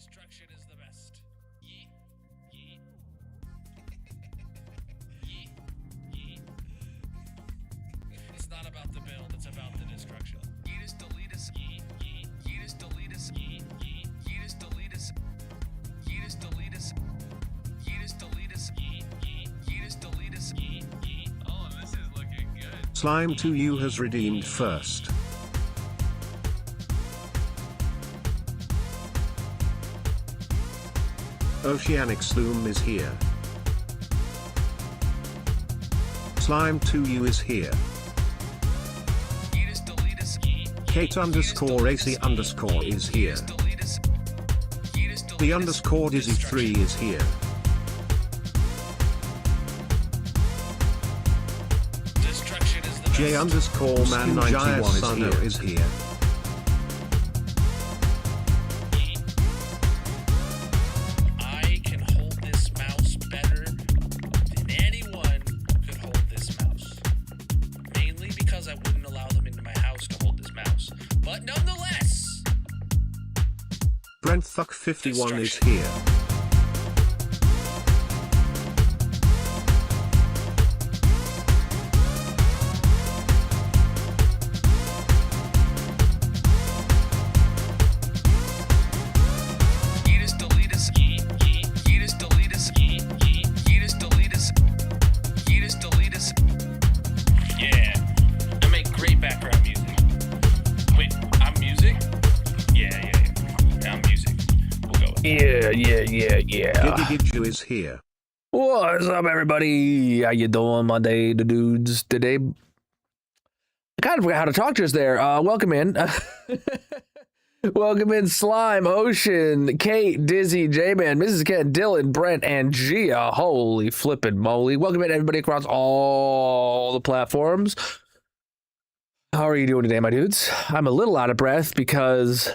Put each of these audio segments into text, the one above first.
Destruction is the best. Yeet. Yeet. Yeet. Yeet. It's not about the build, it's about the destruction. Yeetus deletus. Yeet. Yeet. Yeetus deletus. Yeet. Yeet. Yeetus deletus. Yeetus deletus. Yeetus deletus. Yeet. Yeet. Yeetus deletus. Yeet. Yeet. Oh, this is looking good. Slime 2U has redeemed first. Oceanic Sloom is here. Slime 2U is here. Yeetus deletus. Yeet. Kate underscore AC underscore is here. The underscore Dizzy 3 is here. Destruction is the best. J underscore man 91 is here. I can hold this mouse better than anyone could hold this mouse. Mainly because I wouldn't allow them into my house to hold this mouse. But nonetheless, Brentfuck51 is here. Yeetus deletus. Yeet. Yeet. Yeetus deletus. Yeet. Yeet. Yeetus deletus. Yeetus deletus. Yeah. I make great background music. Wait, I'm music? Yeah. I'm music. We'll go with it. Yeah. Giddy is here. What's up, everybody? How you doing, my day, the dudes? Today, I kind of forgot how to talk just there. Welcome in. Welcome in, Slime, Ocean, Kate, Dizzy, J-Man, Mrs. Ken, Dylan, Brent, and Gia. Holy flippin' moly. Welcome in, everybody, across all the platforms. How are you doing today, my dudes? I'm a little out of breath because...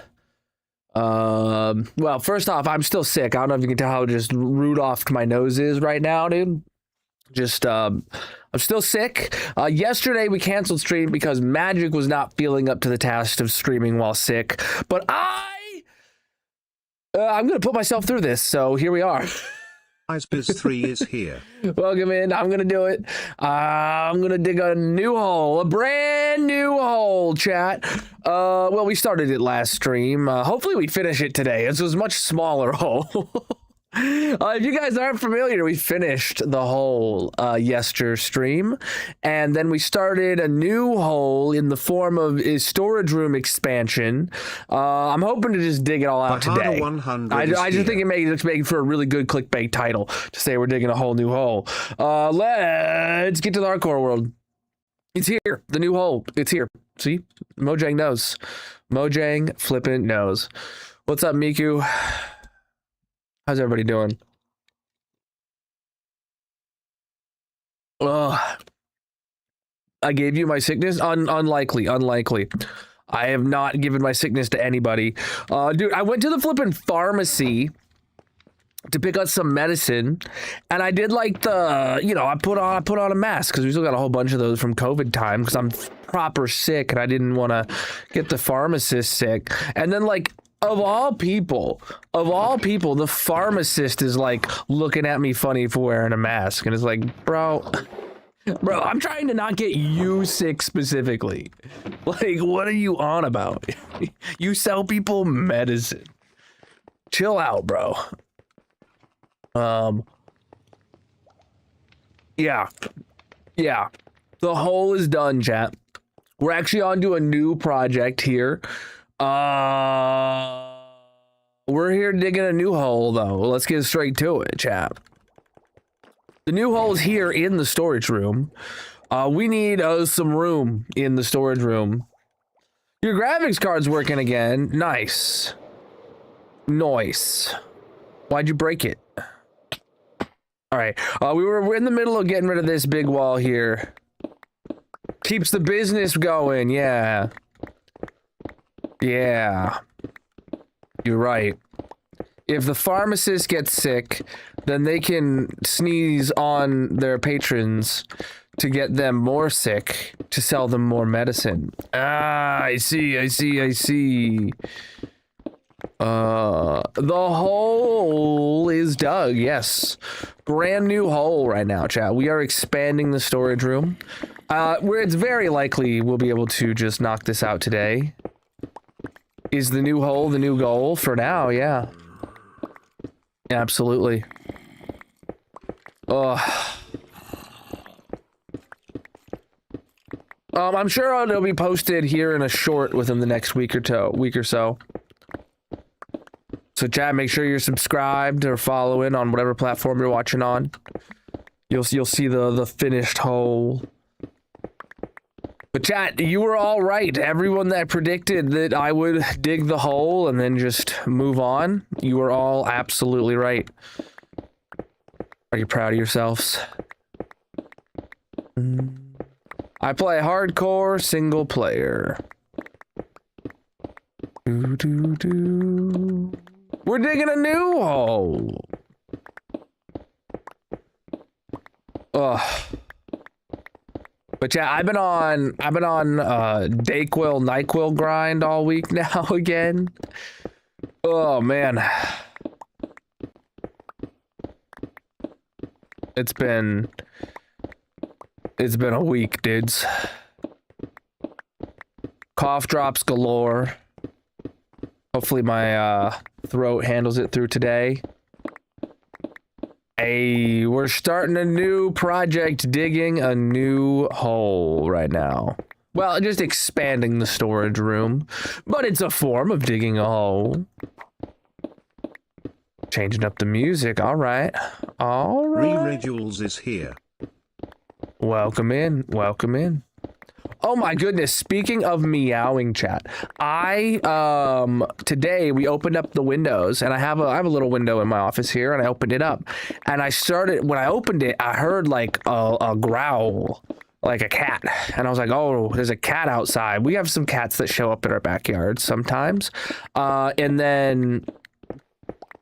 well, first off, I'm still sick. I don't know if you can tell how just Rudolph my nose is right now, dude. Just, I'm still sick. Yesterday we canceled stream because Magic was not feeling up to the task of streaming while sick. But I'm gonna put myself through this, so here we are. Icebiz 3 is here. Welcome in. I'm gonna do it. I'm gonna dig a new hole, a brand new hole, chat. Well, we started it last stream. Hopefully we finish it today. This was a much smaller hole. If you guys aren't familiar, we finished the hole yesterday stream, and then we started a new hole in the form of a storage room expansion. I'm hoping to just dig it all out today. I just think it makes for a really good clickbait title to say we're digging a whole new hole. Let's get to the hardcore world. It's here. The new hole. It's here. See? Mojang knows. Mojang flippin' knows. What's up, Miku? How's everybody doing? I gave you my sickness? Unlikely. I have not given my sickness to anybody. Dude, I went to the flippin' pharmacy to pick up some medicine, and I did like the, I put on a mask because we still got a whole bunch of those from COVID time because I'm proper sick and I didn't want to get the pharmacist sick. And then like, of all people, the pharmacist is like looking at me funny for wearing a mask, and it's like, bro, I'm trying to not get you sick specifically. Like, what are you on about? You sell people medicine. Chill out, bro. Yeah. The hole is done, chat. We're actually on to a new project here. We're here digging a new hole, though. Let's get straight to it, chat. The new hole is here in the storage room. We need some room in the storage room. Your graphics card's working again. Nice. Why'd you break it? All right. We're in the middle of getting rid of this big wall here. Keeps the business going. Yeah. You're right. If the pharmacist gets sick, then they can sneeze on their patrons to get them more sick, to sell them more medicine. Ah, I see. The hole is dug. Yes, brand new hole right now, chat. We are expanding the storage room. Where it's very likely we'll be able to just knock this out today. Is the new hole the new goal for now? Yeah. Absolutely. I'm sure it'll be posted here in a short within the next week or so. So chat, make sure you're subscribed or following on whatever platform you're watching on. You'll see the finished hole. But chat, you were all right. Everyone that predicted that I would dig the hole and then just move on, you were all absolutely right. Are you proud of yourselves? I play hardcore single player. We're digging a new hole. Ugh. But yeah, I've been on Dayquil, NyQuil grind all week now again. Oh man. It's been a week, dudes. Cough drops galore. Hopefully my throat handles it through today. Hey, we're starting a new project, digging a new hole right now. Well, just expanding the storage room, but it's a form of digging a hole. Changing up the music, all right. All right. Jules is here. Welcome in, welcome in. Oh my goodness, speaking of meowing, chat, today we opened up the windows, and I have a little window in my office here, and I opened it up, and when I opened it, I heard like a growl, like a cat, and I was like, oh, there's a cat outside. We have some cats that show up in our backyard sometimes, and then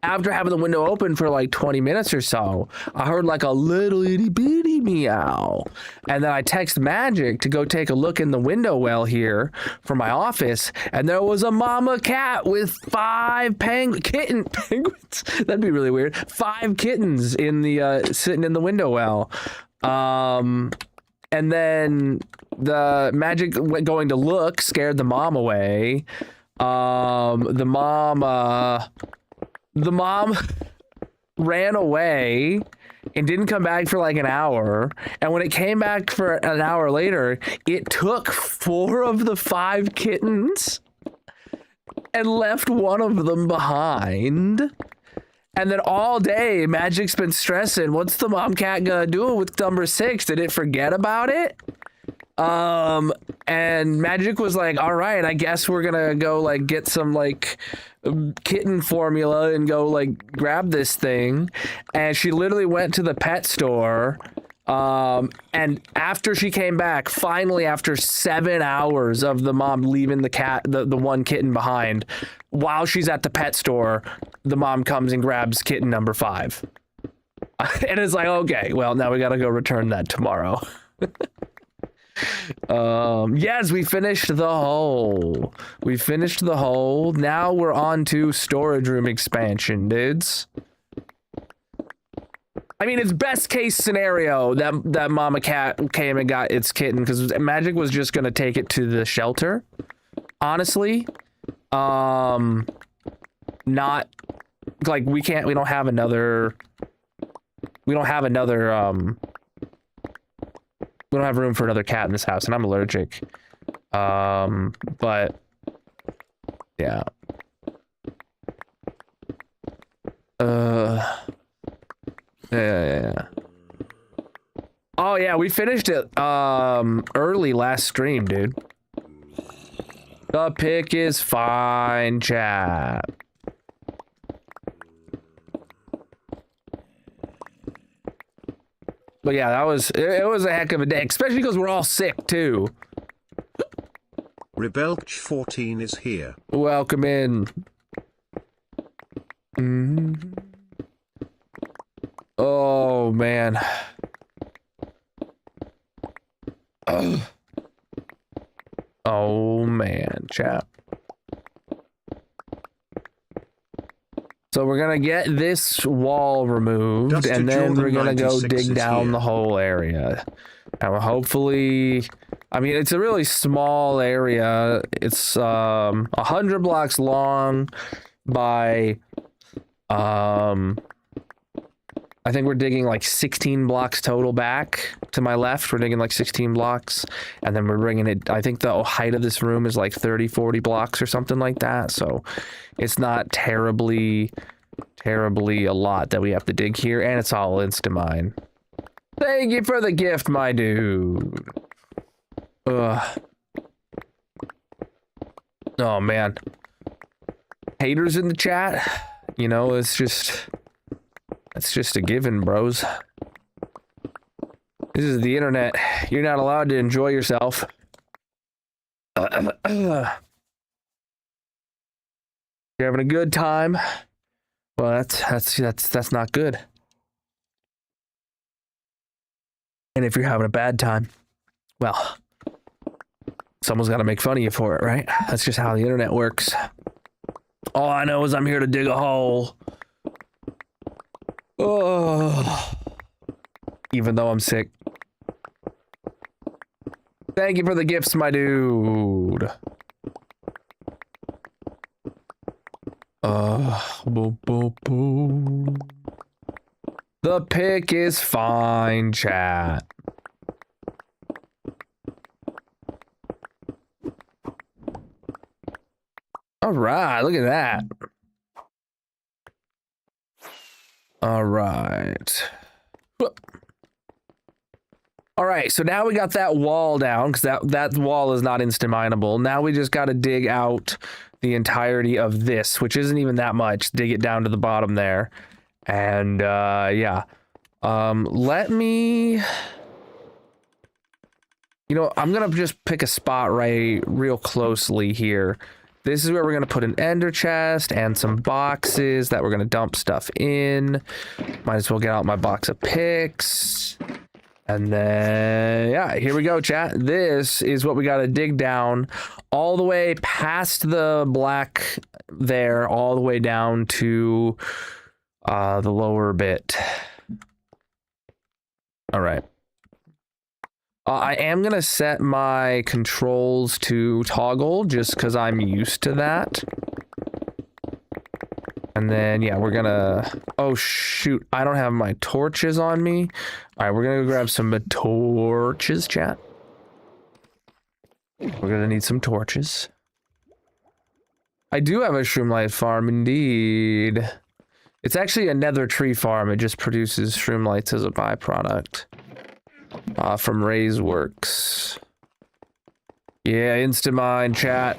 after having the window open for like 20 minutes or so, I heard like a little itty bitty meow. And then I text Magic to go take a look in the window well here for my office. And there was a mama cat with 5 penguins. That'd be really weird. 5 kittens in the, sitting in the window well. And then the Magic going to look scared the mom away. The mom ran away and didn't come back for like an hour. And when it came back for an hour later, it took 4 of the 5 kittens and left one of them behind. And then all day, Magic's been stressing, what's the mom cat gonna do with number 6? Did it forget about it? And Magic was like, all right, I guess we're gonna go like get some like kitten formula and go like grab this thing. And she literally went to the pet store, and after she came back, finally after 7 hours of the mom leaving the one kitten behind, while she's at the pet store, the mom comes and grabs kitten number 5. And it's like, okay, well, now we gotta go return that tomorrow. Yes, we finished the hole. Now we're on to storage room expansion, dudes. I mean, it's best case scenario that mama cat came and got its kitten, because Magic was just gonna take it to the shelter, honestly. Not like we don't have another we don't have room for another cat in this house, and I'm allergic. But yeah. Yeah. Oh yeah, we finished it early last stream, dude. The pick is fine, chat. But yeah, it was a heck of a day, especially because we're all sick too. Rebelch14 is here. Welcome in. Oh man. Oh man, chat. So we're gonna get this wall removed, Just to and then Jordan we're gonna go 96 dig is down here. the whole area. And hopefully, I mean, it's a really small area. It's 100 blocks long by I think we're digging like 16 blocks total back to my left. We're digging like 16 blocks, and then we're bringing it. I think the height of this room is like 30, 40 blocks or something like that. So it's not terribly a lot that we have to dig here, and it's all Instamine. Thank you for the gift, my dude. Ugh. Oh, man. Haters in the chat? You know, it's just a given, bros. This is the internet. You're not allowed to enjoy yourself. You're having a good time. Well, that's not good. And if you're having a bad time, well, someone's got to make fun of you for it, right? That's just how the internet works. All I know is I'm here to dig a hole. Oh, even though I'm sick. Thank you for the gifts, my dude. Boom, boom, boom. The pick is fine, chat. All right, look at that. All right. All right, so now we got that wall down because that wall is not insta-mineable. Now we just got to dig out the entirety of this, which isn't even that much. Dig it down to the bottom there. And yeah. Let me... You know, I'm going to just pick a spot real closely here. This is where we're going to put an ender chest and some boxes that we're going to dump stuff in. Might as well get out my box of picks. And then, yeah, here we go, chat. This is what we got to dig down all the way past the black there, all the way down to the lower bit. All right. I am going to set my controls to toggle just because I'm used to that. And then, yeah, we're going to... Oh, shoot. I don't have my torches on me. All right, we're going to grab some torches, chat. We're going to need some torches. I do have a shroomlight farm, indeed. It's actually a nether tree farm. It just produces shroomlights as a byproduct. From Ray's Works. Yeah, Instamine, chat.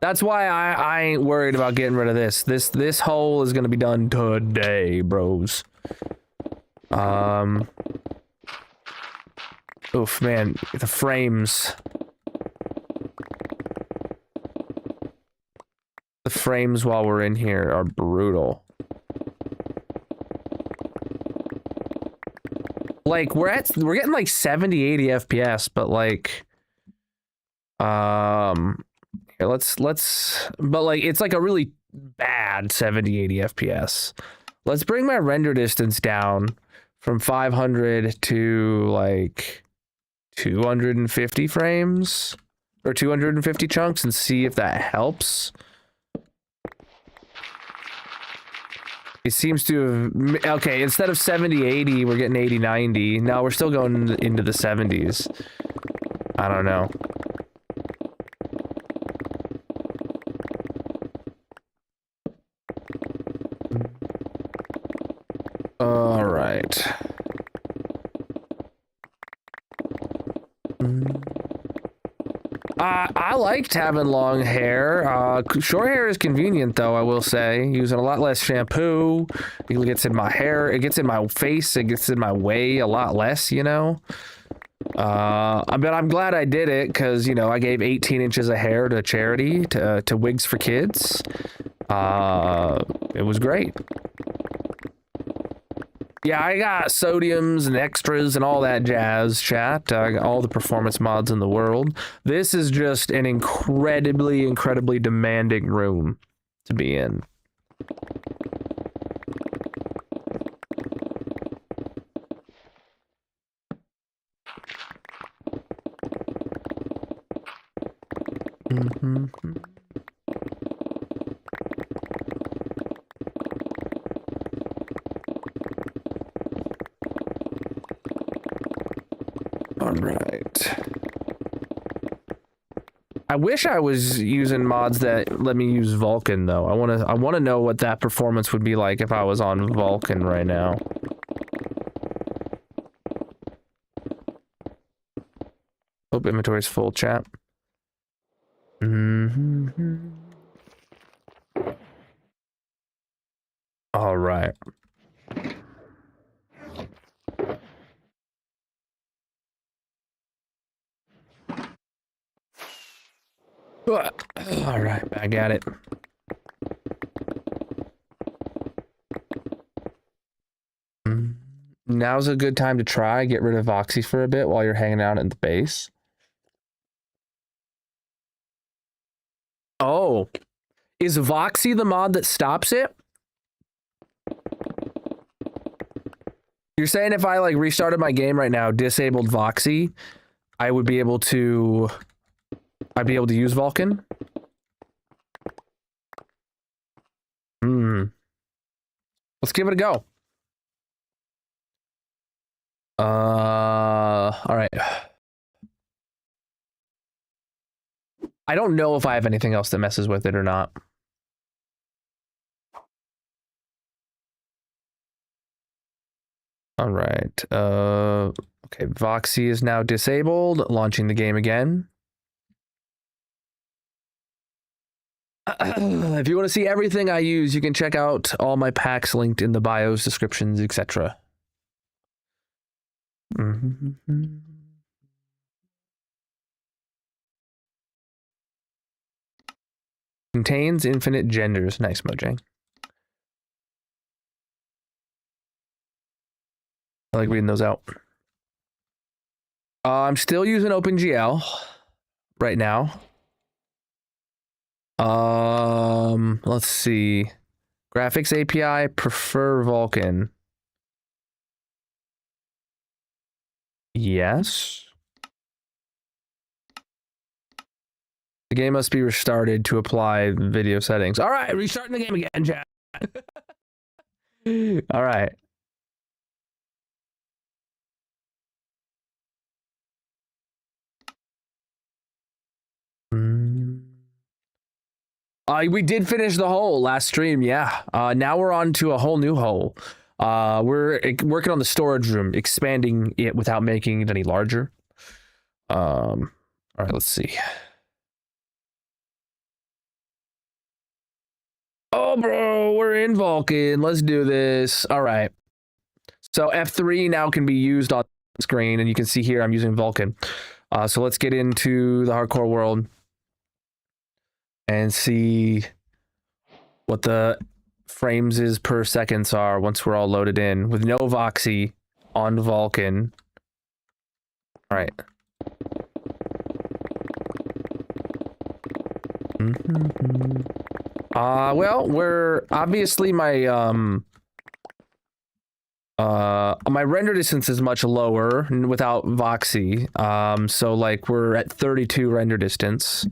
That's why I ain't worried about getting rid of this. This hole is gonna be done today, bros. Oof, man, the frames. The frames while we're in here are brutal. Like, we're getting like 70, 80 FPS, but like, here, but like, it's like a really bad 70, 80 FPS. Let's bring my render distance down from 500 to like 250 frames or 250 chunks and see if that helps. It seems to have... Okay, instead of 70, 80, we're getting 80, 90. Now we're still going into the 70s. I don't know. All right. I liked having long hair. Short hair is convenient, though, I will say. Using a lot less shampoo. It gets in my hair. It gets in my face. It gets in my way a lot less, you know? But I'm glad I did it because, you know, I gave 18 inches of hair to charity, to Wigs for Kids. It was great. Yeah, I got sodiums and extras and all that jazz, chat. I got all the performance mods in the world. This is just an incredibly demanding room to be in. All right. I wish I was using mods that let me use Vulkan though. I want to know what that performance would be like if I was on Vulkan right now. Hope inventory's full, chat. All right. All right, back at it. Now's a good time to try get rid of Voxy for a bit while you're hanging out at the base. Oh, is Voxy the mod that stops it? You're saying if I like restarted my game right now, disabled Voxy, I would be able to... I'd be able to use Vulkan? Let's give it a go. All right. I don't know if I have anything else that messes with it or not. All right. Okay, Voxy is now disabled, launching the game again. If you want to see everything I use, you can check out all my packs linked in the bios, descriptions, etc. Contains infinite genders. Nice, Mojang. I like reading those out. I'm still using OpenGL right now. Let's see. Graphics API, prefer Vulkan. Yes. The game must be restarted to apply video settings. All right, restarting the game again, chat. All right. We did finish the hole last stream, yeah. Now we're on to a whole new hole. We're working on the storage room, expanding it without making it any larger. All right, let's see. Oh, bro, we're in Vulkan. Let's do this. All right. So F3 now can be used on screen, and you can see here I'm using Vulkan. So let's get into the hardcore world and see what the frames is per seconds are once we're all loaded in with no Voxy on Vulkan. All right. Well, we're obviously my render distance is much lower without Voxy. So like we're at 32 render distance.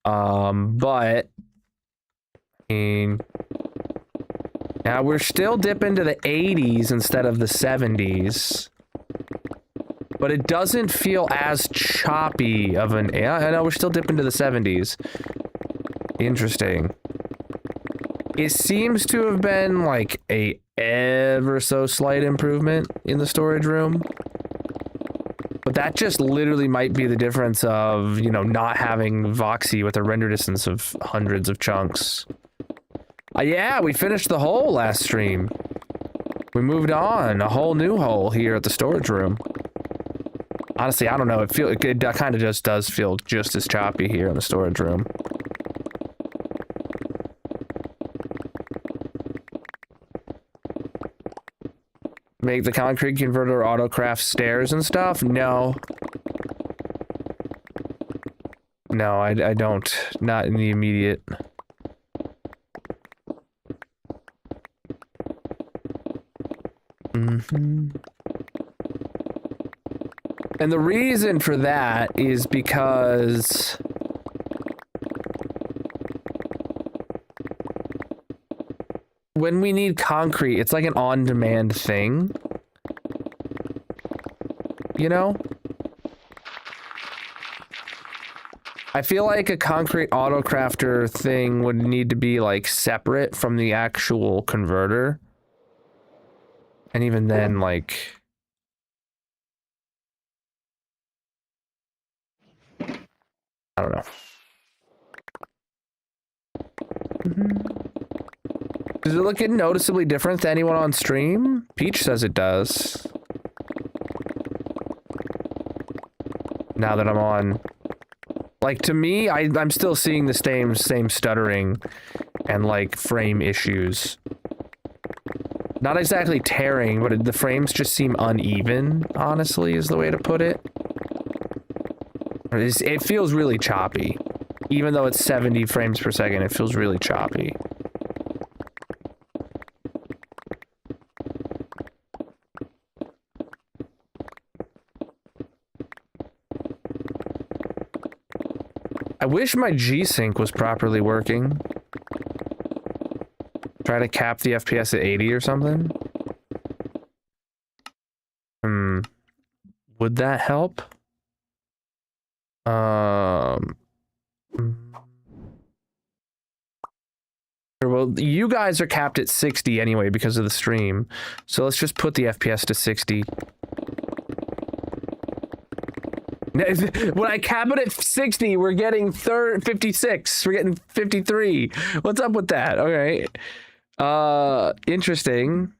But now we're still dipping to the 80s instead of the 70s. But it doesn't feel as choppy of an... I know we're still dipping to the 70s. Interesting. It seems to have been like a ever so slight improvement in the storage room. But that just literally might be the difference of, you know, not having Voxy with a render distance of hundreds of chunks. Yeah, we finished the hole last stream. We moved on, a whole new hole here at the storage room. Honestly, I don't know. It kind of just does feel just as choppy here in the storage room. Make the concrete converter autocraft stairs and stuff? No. No, I don't. Not in the immediate. And the reason for that is because when we need concrete, it's like an on-demand thing. You know? I feel like a concrete autocrafter thing would need to be like separate from the actual converter. And even then, like... I don't know. Does it look noticeably different to anyone on stream? Peach says it does. Now that I'm on... Like, to me, I'm still seeing the same stuttering and, like, frame issues. Not exactly tearing, but the frames just seem uneven, honestly, is the way to put it. It feels really choppy. Even though it's 70 frames per second, it feels really choppy. I wish my G-Sync was properly working. Try to cap the FPS at 80 or something. Would that help? Well, you guys are capped at 60 anyway because of the stream. So let's just put the FPS to 60. When I cap it at 60, we're getting 56. We're getting 53. What's up with that? Okay. Interesting.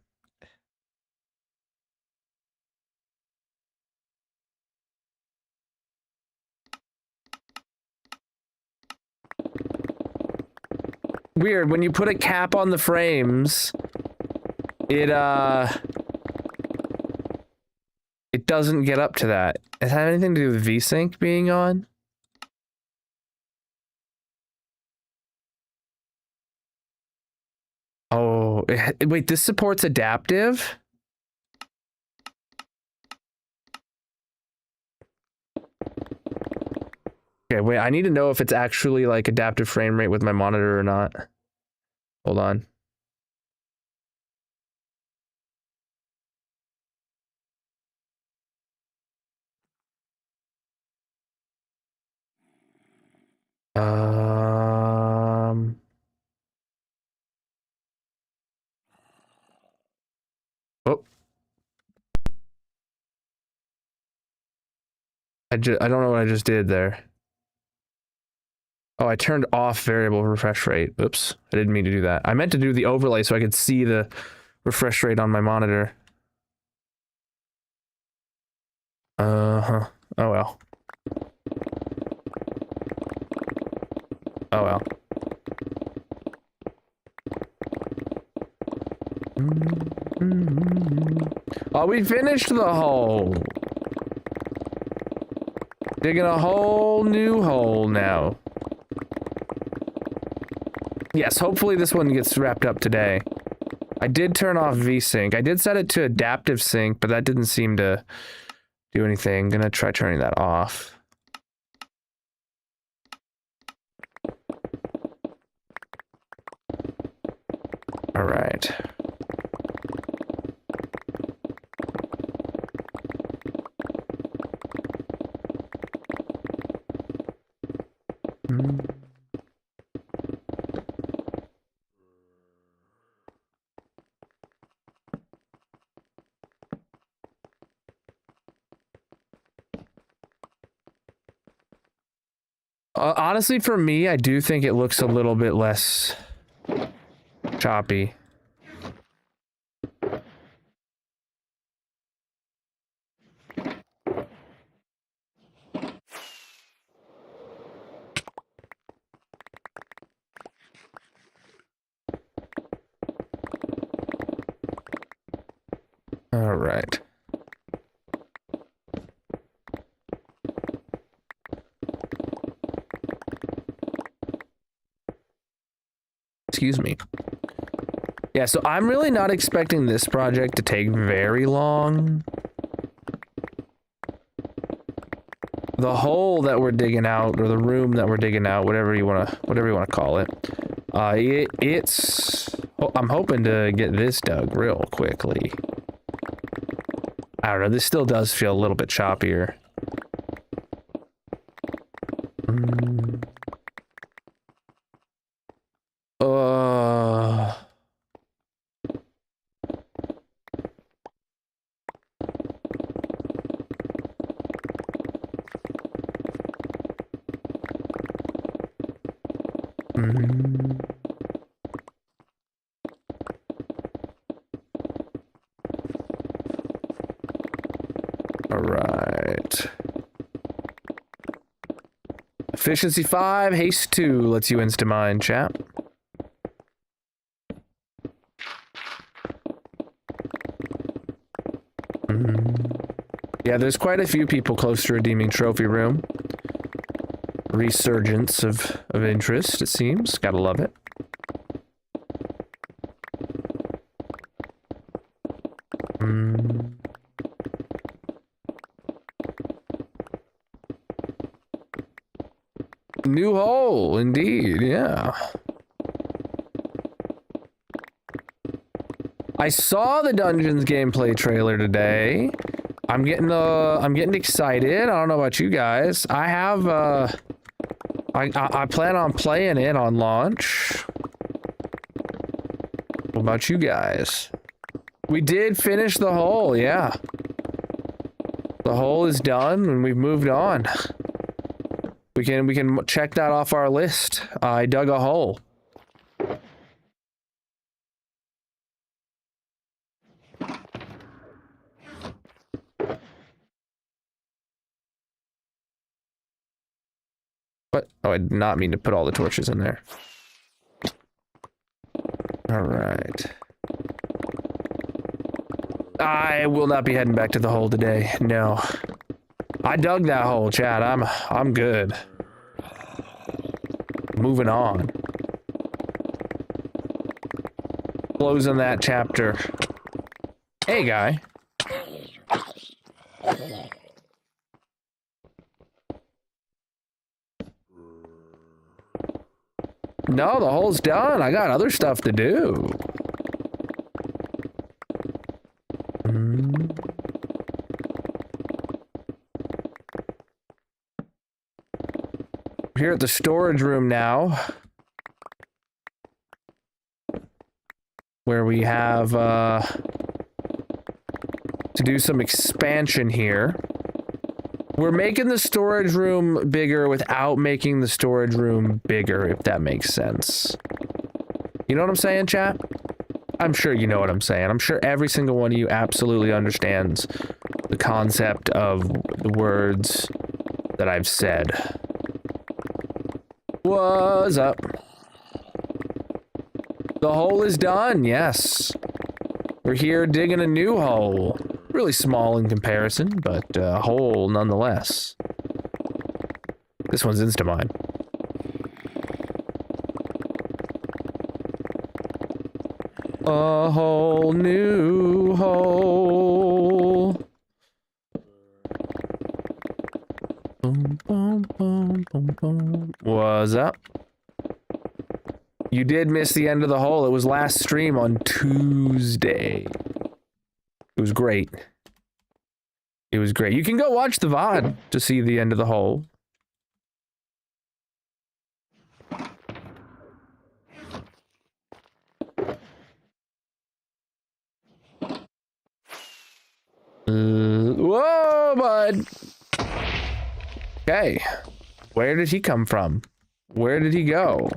Weird. When you put a cap on the frames, it doesn't get up to that. Does it have anything to do with VSync being on? Oh, wait, this supports adaptive? Okay, wait, I need to know if it's actually like adaptive frame rate with my monitor or not. Hold on. Oh. I don't know what I just did there. Oh, I turned off variable refresh rate. Oops, I didn't mean to do that. I meant to do the overlay so I could see the refresh rate on my monitor. Uh-huh. Oh well. Oh well. Oh, we finished the hole. Digging a whole new hole now. Yes, hopefully this one gets wrapped up today. I did turn off VSync. I did set it to adaptive sync, but that didn't seem to do anything. Gonna try turning that off. All right. Honestly, for me, I do think it looks a little bit less choppy. All right. Excuse me. Yeah, so I'm really not expecting this project to take very long. The hole that we're digging out, or the room that we're digging out, whatever you wanna call it, it's I'm hoping to get this dug real quickly. I don't know, this still does feel a little bit choppier. All right. Efficiency 5, haste 2 lets you insta-mine, chat. Yeah, there's quite a few people close to redeeming trophy room. Resurgence of interest, it seems. Gotta love it. New hole, indeed, yeah. I saw the Dungeons gameplay trailer today. I'm getting excited. I don't know about you guys. I have I plan on playing it on launch. What about you guys? We did finish the hole, yeah. The hole is done and we've moved on. We can check that off our list. I dug a hole. What? Oh, I did not mean to put all the torches in there. All right. I will not be heading back to the hole today. No. I dug that hole, Chad. I'm good. Moving on. Closing that chapter. Hey, guy. No, the hole's done. I got other stuff to do. Here at the storage room now, where we have to do some expansion here. We're making the storage room bigger without making the storage room bigger, if that makes sense. You know what I'm saying, chat? I'm sure you know what I'm saying. I'm sure every single one of you absolutely understands the concept of the words that I've said. What's up? The hole is done, yes. We're here digging a new hole. Really small in comparison, but a hole nonetheless. This one's insta-mine. A whole new hole. Boom, boom, boom, boom, boom. What's up? You did miss the end of the hole. It was last stream on Tuesday. It was great. It was great. You can go watch the VOD to see the end of the hole. Whoa, bud. Okay. Where did he come from? Where did he go?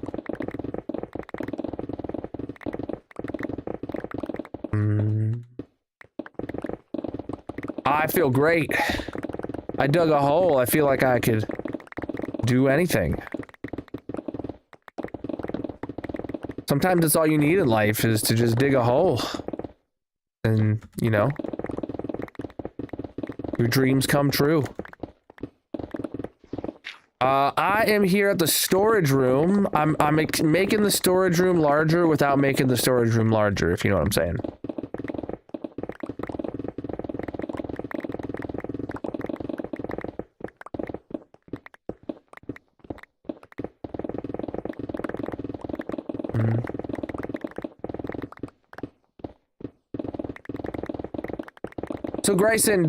I feel great. I dug a hole. I feel like I could do anything. Sometimes that's all you need in life is to just dig a hole. And, you know, your dreams come true. I am here at the storage room. I'm making the storage room larger without making the storage room larger, if you know what I'm saying. So Grayson, why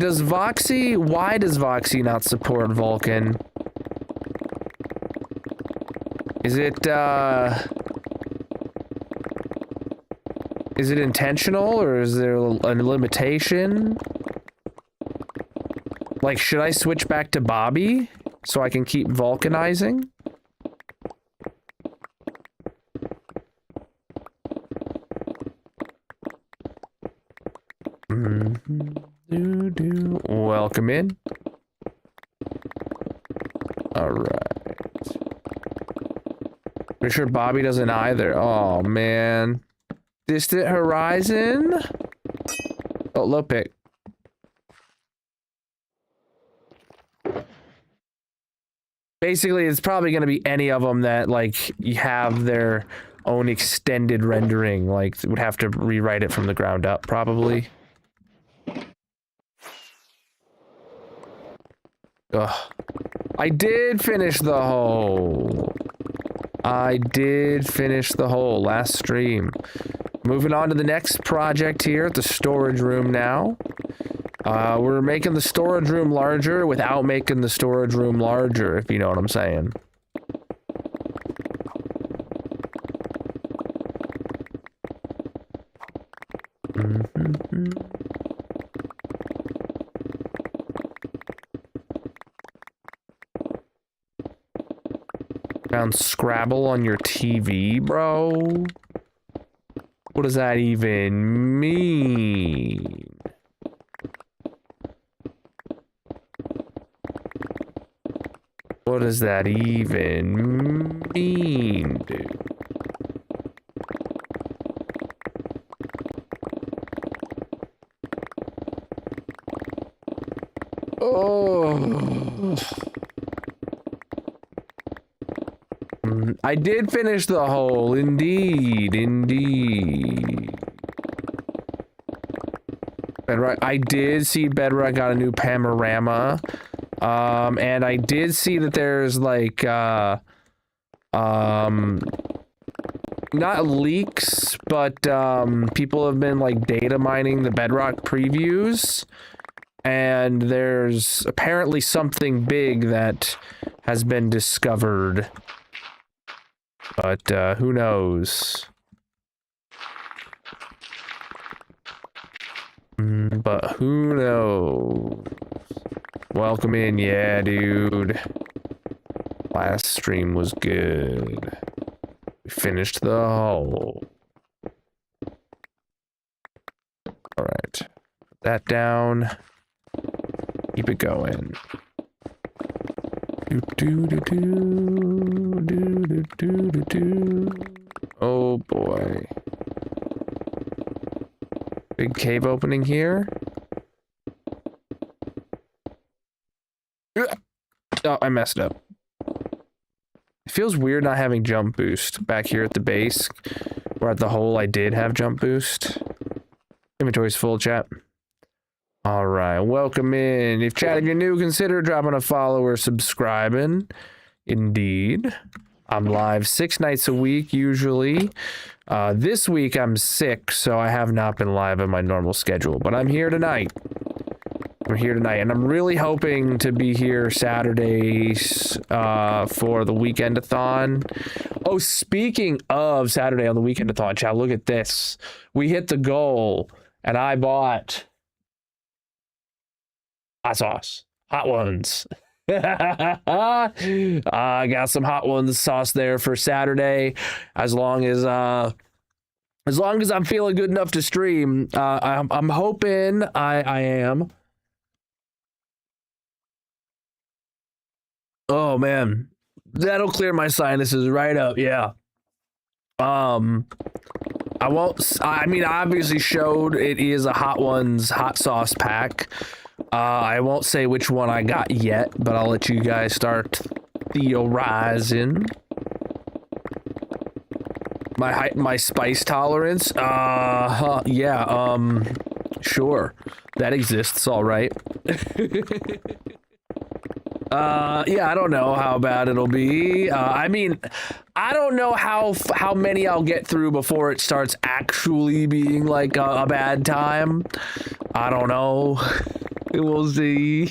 does Voxy not support Vulcan? Is it intentional, or is there a limitation? Like, should I switch back to Bobby so I can keep vulcanizing? Welcome in. All right. Pretty sure Bobby doesn't either. Oh man. Distant Horizon. Oh, low pick. Basically, it's probably going to be any of them that, like, you have their own extended rendering. Like, would have to rewrite it from the ground up, probably. Ugh. I did finish the hole. I did finish the hole last stream. Moving on to the next project here at the storage room now. We're making the storage room larger without making the storage room larger, if you know what I'm saying. Found Scrabble on your TV, bro? What does that even mean? What does that even mean, dude? Oh. I did finish the hole, indeed, indeed. Bedrock, I did see Bedrock got a new panorama. And I did see that there's like, not leaks, but, people have been like data mining the Bedrock previews, and there's apparently something big that has been discovered, but, who knows? But who knows? Welcome in, yeah, dude. Last stream was good. We finished the hole. Alright. Put that down. Keep it going. Oh boy. Big cave opening here. Oh, I messed up. It feels weird not having jump boost back here at the base. Or at the hole, I did have jump boost. Inventory's full, chat. Alright, welcome in. If chat, if you're new, consider dropping a follow or subscribing. Indeed. I'm live 6 nights a week, usually. This week I'm sick, so I have not been live on my normal schedule. But I'm here tonight. I'm here tonight, and I'm really hoping to be here Saturdays for the weekend-a-thon. Oh, speaking of Saturday on the weekend-a-thon, chat, look at this. We hit the goal, and I bought hot sauce. Hot ones. I got some hot ones sauce there for Saturday. As long as I'm feeling good enough to stream, I'm hoping I am. Oh man, that'll clear my sinuses right up. Yeah. I mean, I obviously showed it is a Hot Ones hot sauce pack. I won't say which one I got yet, but I'll let you guys start theorizing. My spice tolerance? Yeah, sure. That exists, all right. Yeah, I don't know how bad it'll be. I mean, I don't know how many I'll get through before it starts actually being like a bad time. I don't know. We'll see.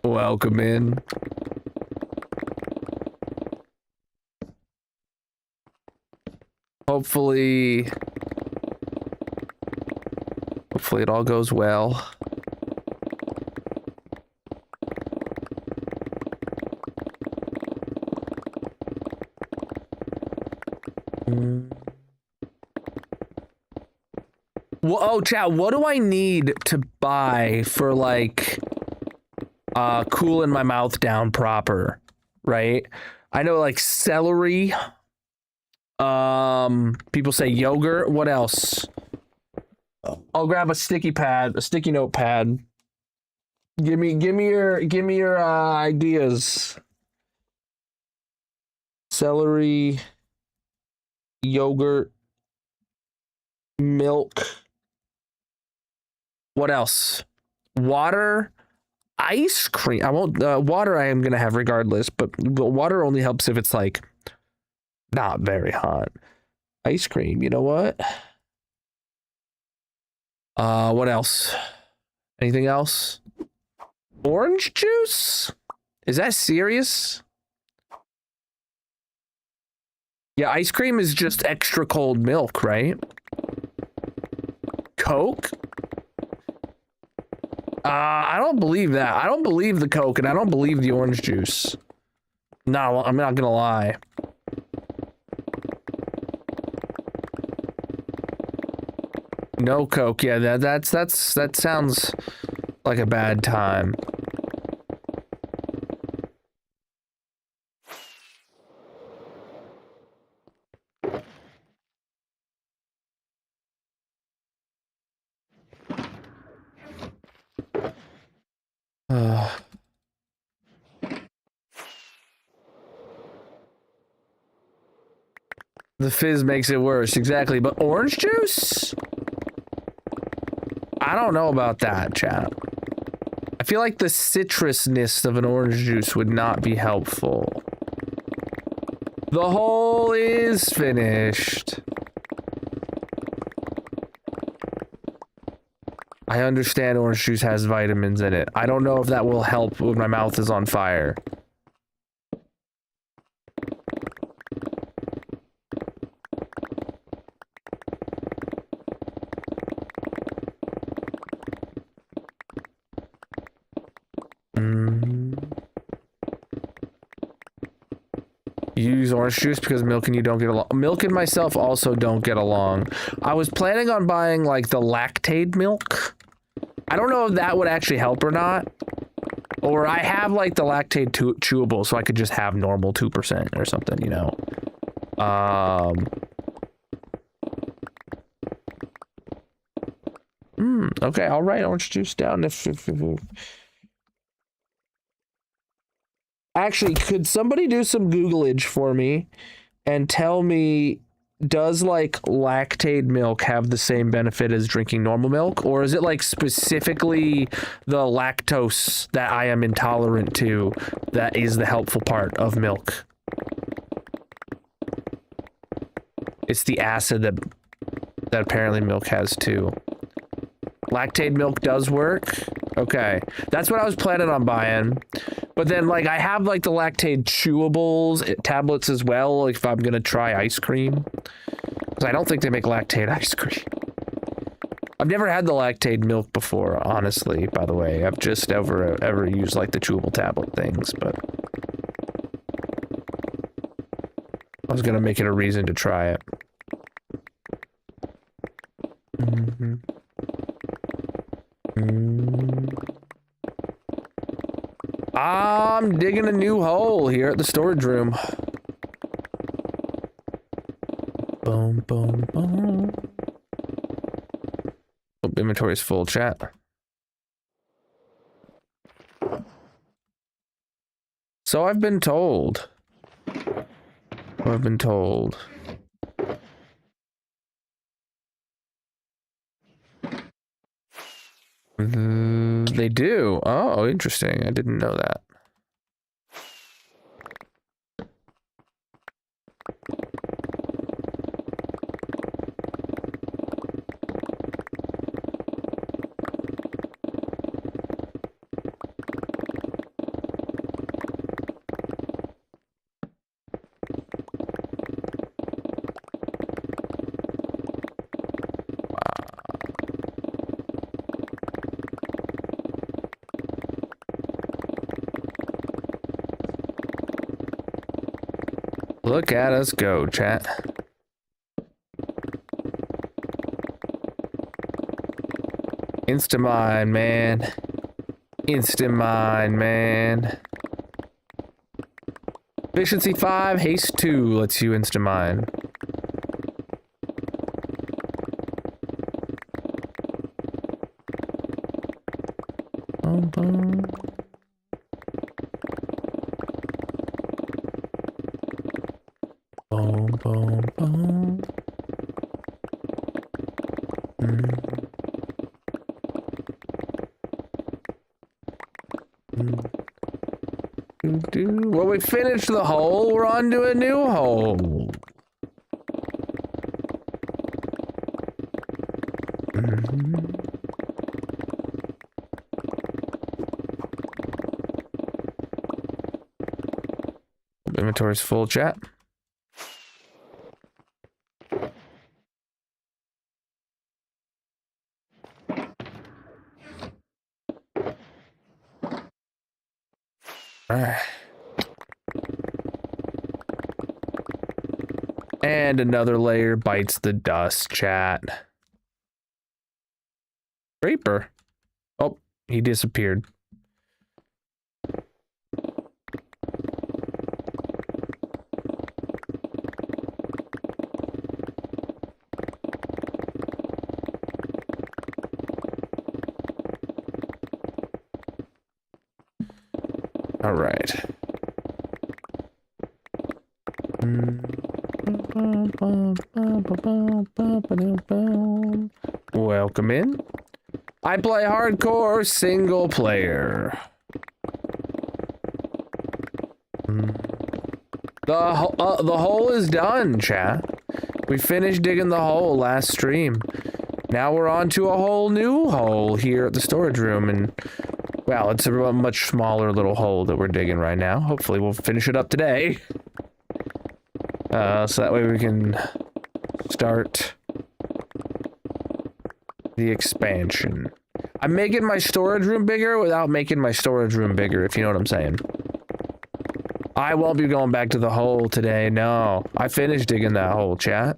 Welcome in. Hopefully it all goes well. Well, oh, chat, what do I need to buy for like cooling my mouth down proper, right? I know like celery. People say yogurt. What else? I'll grab a sticky note pad. Give me your ideas. Celery, yogurt, milk. What else? Water, ice cream. I won't. Water I am gonna have regardless, but water only helps if it's like not very hot. Ice cream. You know what? What else? Anything else? Orange juice? Is that serious? Yeah, ice cream is just extra cold milk, right? Coke? I don't believe that. I don't believe the Coke, and I don't believe the orange juice. No, I'm not gonna lie. No Coke. Yeah, that sounds like a bad time. The fizz makes it worse, exactly. But orange juice? I don't know about that, chat. I feel like the citrusness of an orange juice would not be helpful. The hole is finished. I understand orange juice has vitamins in it. I don't know if that will help when my mouth is on fire. You use orange juice because milk and you don't get along. Milk and myself also don't get along. I was planning on buying like the lactate milk. I don't know if that would actually help or not. Or I have like the lactate chewable, so I could just have normal 2% or something, you know. Okay, I'll write orange juice down if... Actually, could somebody do some Googleage for me and tell me, does like lactate milk have the same benefit as drinking normal milk? Or is it like specifically the lactose that I am intolerant to that is the helpful part of milk? It's the acid that apparently milk has too. Lactate milk does work? Okay. That's what I was planning on buying. But then, like, I have, like, the lactate chewables, tablets as well, like, if I'm gonna try ice cream. Because I don't think they make lactate ice cream. I've never had the lactate milk before, honestly, by the way. I've just ever used, like, the chewable tablet things, but... I was gonna make it a reason to try it. I'm digging a new hole here at the storage room. Boom, boom, boom. Oh, inventory's full, chat. So I've been told. They do. Oh, interesting. I didn't know that. Look at us go, chat. Instamine, man. Instamine, man. Efficiency 5, haste 2 lets you instamine. Boom, boom. Boom, boom, boom. Well, we finished the hole. We're on to a new hole. Inventory's full, chat. And another layer bites the dust, chat. Creeper. Oh, he disappeared. All right. Welcome in. I play hardcore single player. The hole is done, chat. We finished digging the hole last stream. Now we're on to a whole new hole here at the storage room, and well, it's a much smaller little hole that we're digging right now. Hopefully we'll finish it up today. So that way we can start the expansion. I'm making my storage room bigger without making my storage room bigger, if you know what I'm saying. I won't be going back to the hole today, no. I finished digging that hole, chat.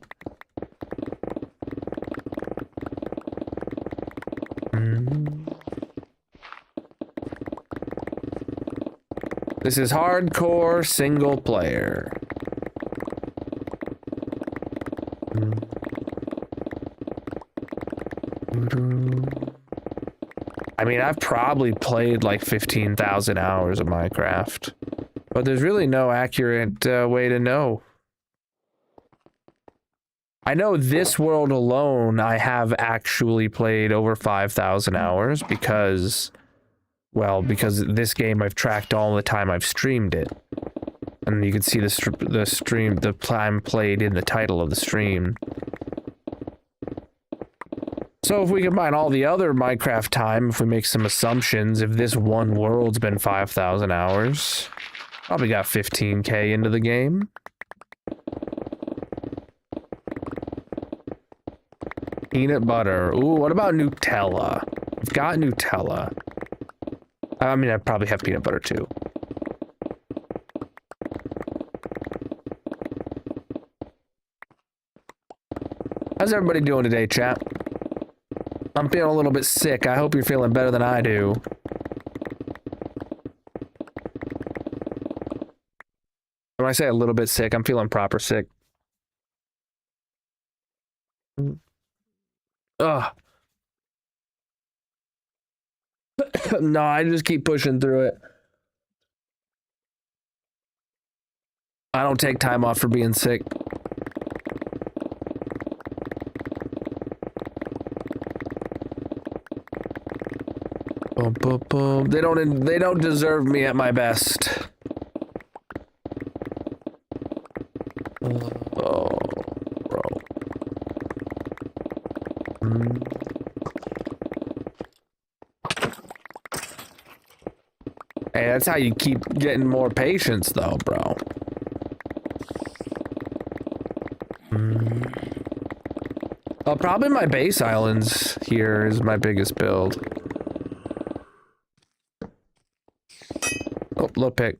This is hardcore single player. I mean, I've probably played like 15,000 hours of Minecraft, but there's really no accurate way to know. I know this world alone, I have actually played over 5,000 hours because, well, because this game I've tracked all the time I've streamed it. And you can see the time played in the title of the stream. So if we combine all the other Minecraft time, if we make some assumptions, if this one world's been 5,000 hours, probably got 15K into the game. Peanut butter. Ooh, what about Nutella? I've got Nutella. I mean, I probably have peanut butter too. How's everybody doing today, chat? I'm feeling a little bit sick. I hope you're feeling better than I do. When I say a little bit sick, I'm feeling proper sick. Ugh. No, I just keep pushing through it. I don't take time off for being sick. Boom, boom, boom. They don't deserve me at my best. Oh, bro. Hey, that's how you keep getting more patience, though, bro. Probably my base islands here is my biggest build. Oh, low pick.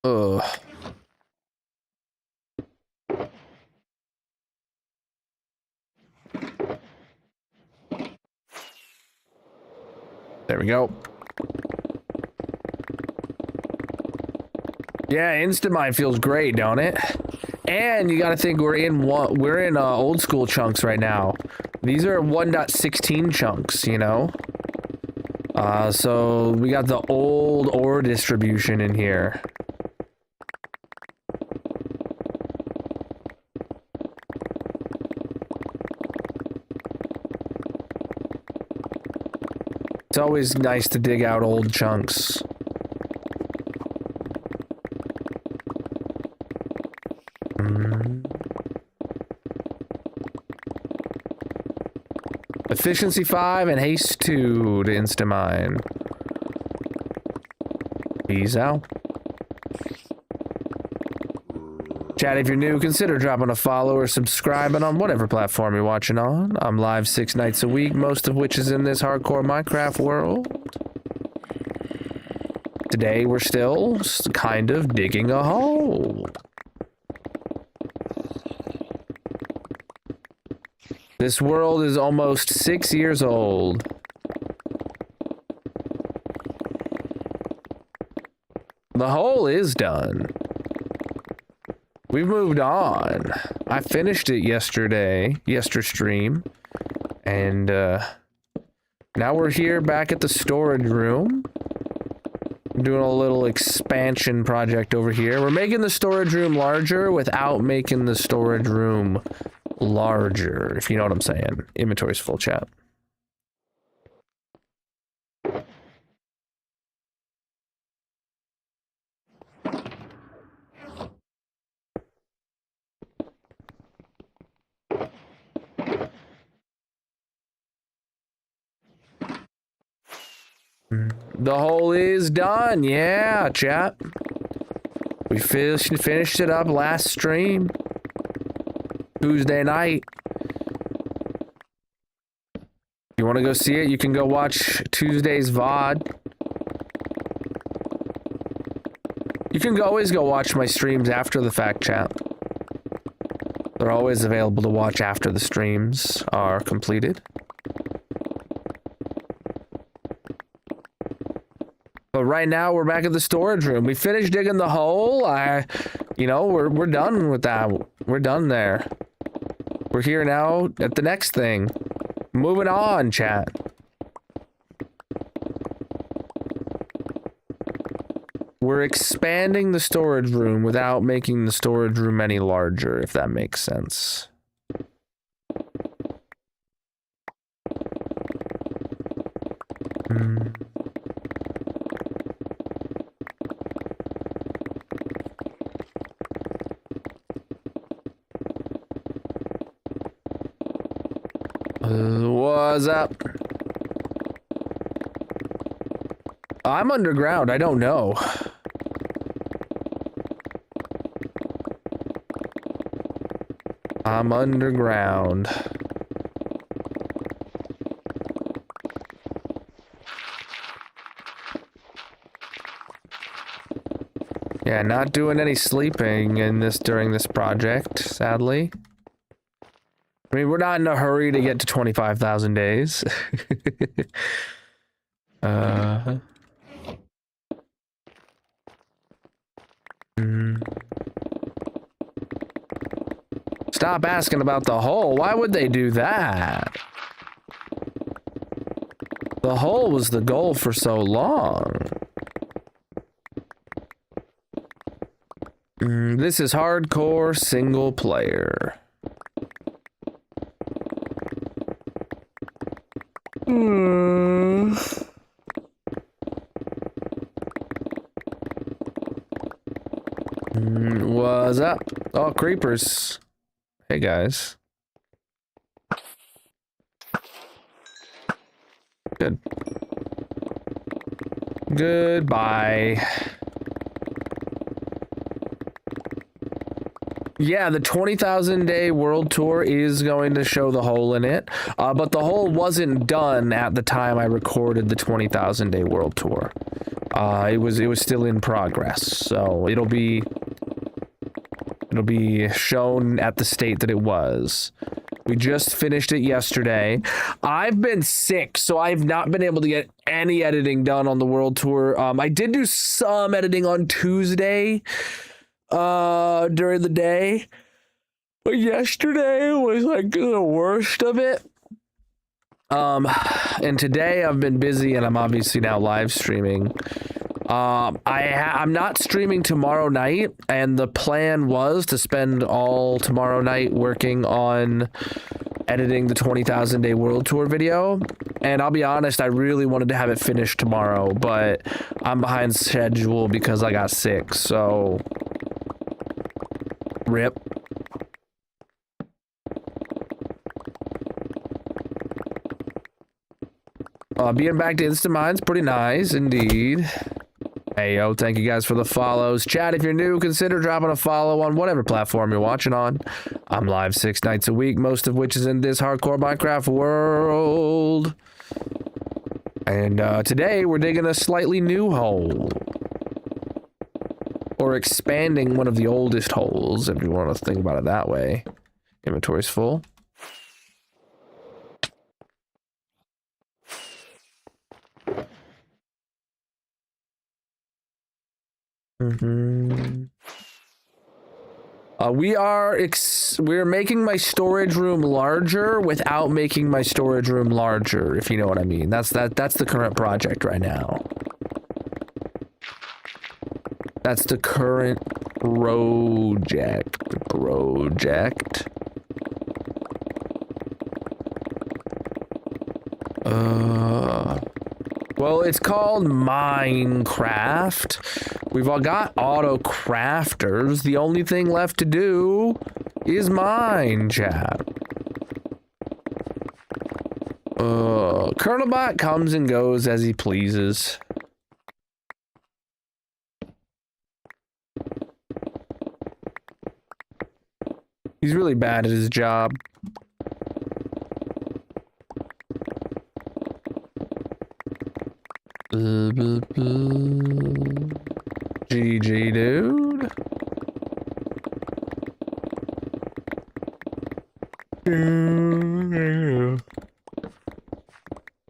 Ugh. There we go. Yeah, Instamine feels great, don't it? And you got to think we're in old school chunks right now. These are 1.16 chunks, you know. So we got the old ore distribution in here. It's always nice to dig out old chunks. Efficiency 5 and haste 2 to Instamine. Peace out. Chat, if you're new, consider dropping a follow or subscribing on whatever platform you're watching on. I'm live 6 nights a week, most of which is in this hardcore Minecraft world. Today, we're still kind of digging a hole. This world is almost 6 years old. The hole is done. We've moved on. I finished it yesterday, stream, and now we're here back at the storage room. I'm doing a little expansion project over here. We're making the storage room larger without making the storage room larger, if you know what I'm saying. Inventory's full, chat. The hole is done. Yeah, chat. We finished it up last stream. Tuesday night. If you want to go see it, you can go watch Tuesday's VOD. You can always go watch my streams after the fact, chat. They're always available to watch after the streams are completed. But right now, we're back at the storage room. We finished digging the hole. You know, we're done with that. We're done there. We're here now at the next thing. Moving on, chat. We're expanding the storage room without making the storage room any larger, if that makes sense. What's up? I'm underground. I don't know. I'm underground. Yeah, not doing any sleeping during this project, sadly. I mean, we're not in a hurry to get to 25,000 days. Stop asking about the hole. Why would they do that? The hole was the goal for so long. This is hardcore single player. What's up? Oh, creepers. Hey, guys. Good. Goodbye. Yeah, the 20,000 day world tour is going to show the hole in it, but the hole wasn't done at the time I recorded the 20,000 day world tour. It was still in progress, so it'll be shown at the state that it was. We just finished it yesterday. I've been sick, so I've not been able to get any editing done on the world tour. I did do some editing on Tuesday during the day, but yesterday was like the worst of it. And today I've been busy, and I'm obviously now live streaming. I'm not streaming tomorrow night, and the plan was to spend all tomorrow night working on editing the 20,000 day world tour video. And I'll be honest, I really wanted to have it finished tomorrow, but I'm behind schedule because I got sick, so rip. Being back to Instant Mind's pretty nice indeed. Hey, yo, thank you guys for the follows. Chat, if you're new, consider dropping a follow on whatever platform you're watching on. I'm live 6 nights a week, most of which is in this hardcore Minecraft world. And today, we're digging a slightly new hole. Or expanding one of the oldest holes, if you want to think about it that way. Inventory's full. We're making my storage room larger without making my storage room larger, if you know what I mean. That's the current project right now. That's the current project. Well, it's called Minecraft. We've all got auto crafters. The only thing left to do is mine, chat. Colonel comes and goes as he pleases. He's really bad at his job. GG, dude.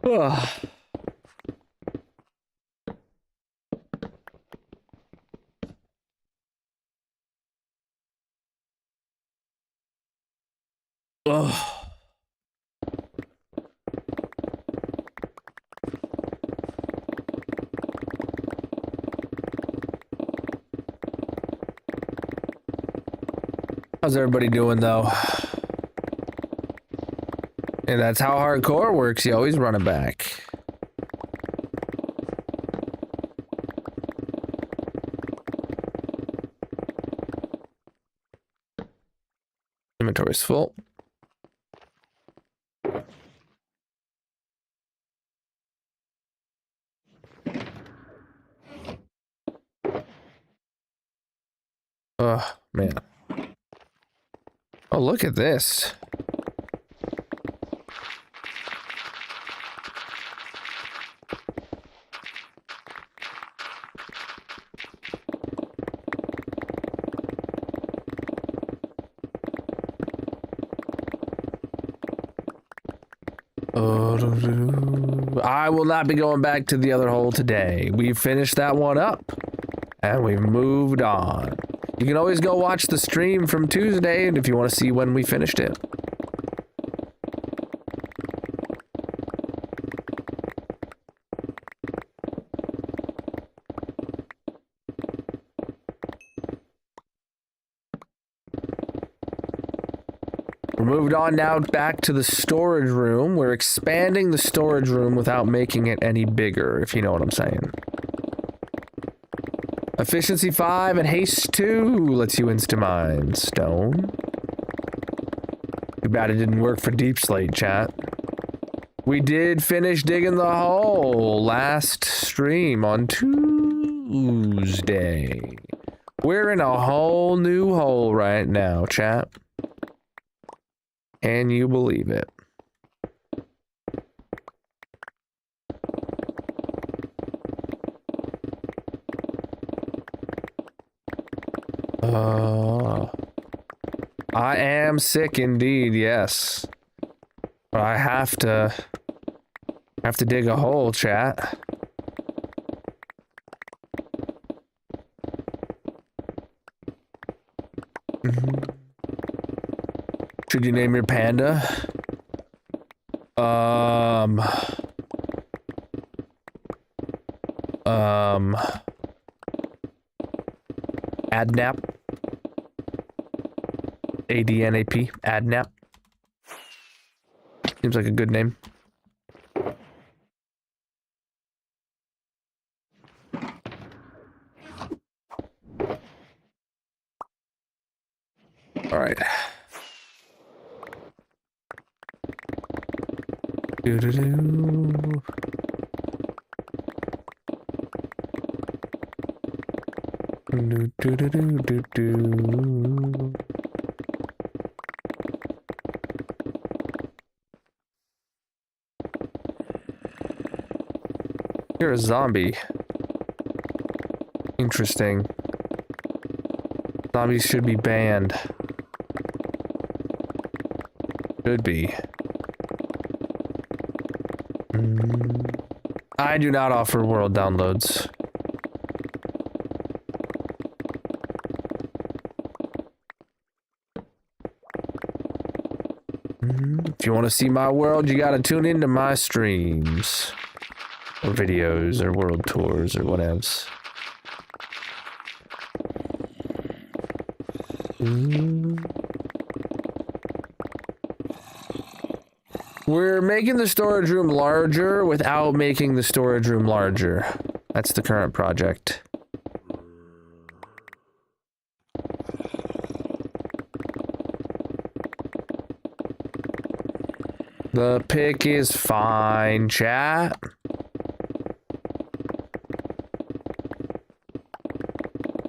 Ugh. Ugh. How's everybody doing, though? And that's how hardcore works. You always run it back. Inventory's full. Oh, man. Oh, look at this. I will not be going back to the other hole today. We finished that one up, and we've moved on. You can always go watch the stream from Tuesday if you want to see when we finished it. moved on now back to the storage room. We're expanding the storage room without making it any bigger, if you know what I'm saying. Efficiency 5 and haste 2 lets you insta-mine stone. Too bad it didn't work for Deep Slate, chat. We did finish digging the hole last stream on Tuesday. We're in a whole new hole right now, chat. Can you believe it? I am sick indeed, yes. But I have to dig a hole, chat. Should you name your panda? Adnap. ADNAP. Adnap. Seems like a good name. All right. Do-do-do. Do-do-do-do-do-do. You're a zombie. Interesting. Zombies should be banned. Should be. I do not offer world downloads. If you want to see my world, you gotta tune into my streams. Or videos, or world tours, or whatevs. We're making the storage room larger without making the storage room larger. That's the current project. The pick is fine, chat.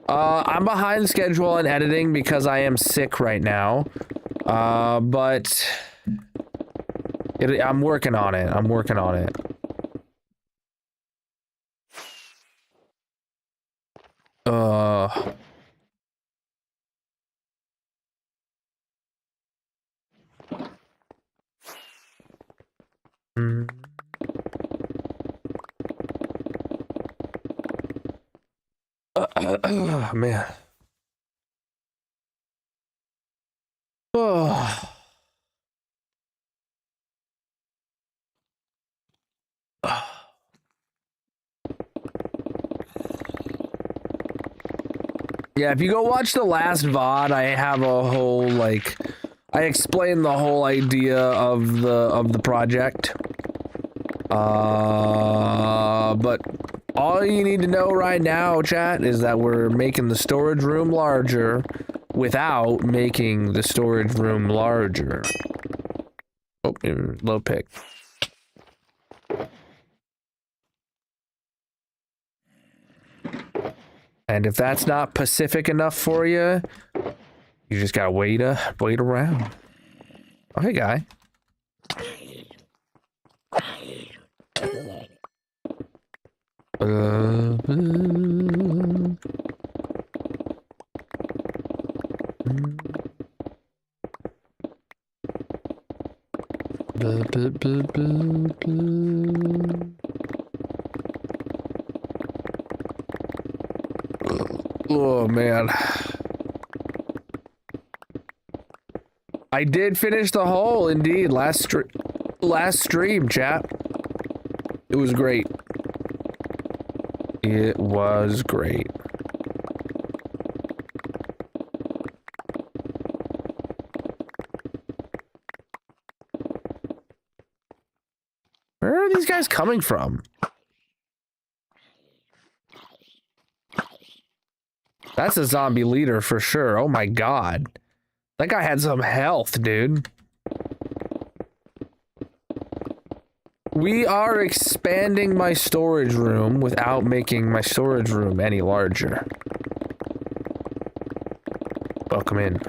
I'm behind schedule on editing because I am sick right now. But I'm working on it. I'm working on it. Man. Oh. Yeah, if you go watch the last VOD, I have a whole, like, I explain the whole idea of the project. But all you need to know right now, chat, is that we're making the storage room larger without making the storage room larger. Oh, low pick. And if that's not Pacific enough for you, you just gotta wait around. Oh, hey, guy. Oh, man. I did finish the hole, indeed. Last stream, chat. It was great. It was great. these guys coming from? That's a zombie leader for sure. Oh my god. That guy had some health, dude. We are expanding my storage room without making my storage room any larger. Welcome in.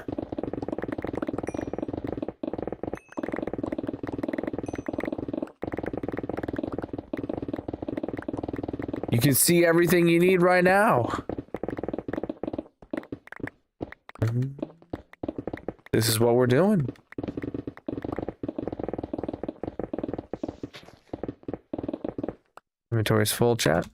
You can see everything you need right now. This is what we're doing. Inventory's full, chat.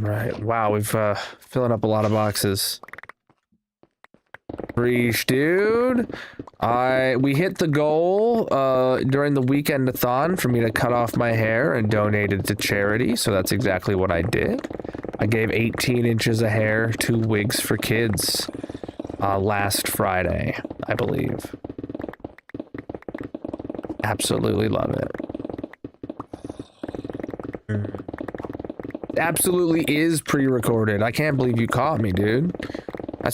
Right. Wow, we've filling up a lot of boxes. Reach, dude. We hit the goal during the weekend-a-thon for me to cut off my hair and donate it to charity, so that's exactly what I did. I gave 18 inches of hair to Wigs for Kids last Friday, I believe. Absolutely love it. Absolutely is pre-recorded. I can't believe you caught me, dude.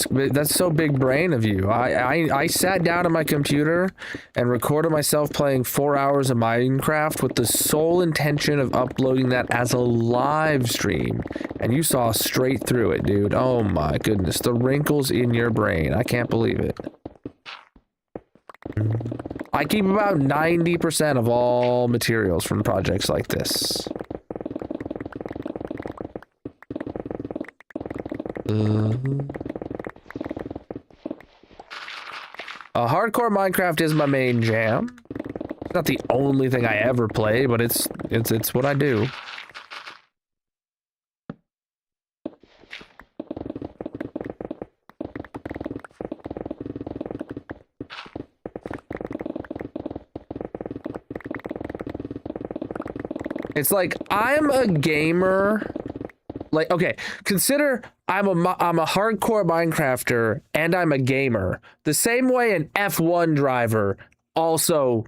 That's so big brain of you. I sat down on my computer and recorded myself playing 4 hours of Minecraft with the sole intention of uploading that as a live stream. And you saw straight through it, dude. Oh my goodness. The wrinkles in your brain. I can't believe it. I keep about 90% of all materials from projects like this. Hardcore Minecraft is my main jam. It's not the only thing I ever play, but it's what I do. It's like I'm a gamer. Like, okay, consider I'm a hardcore Minecrafter and I'm a gamer. The same way an F1 driver also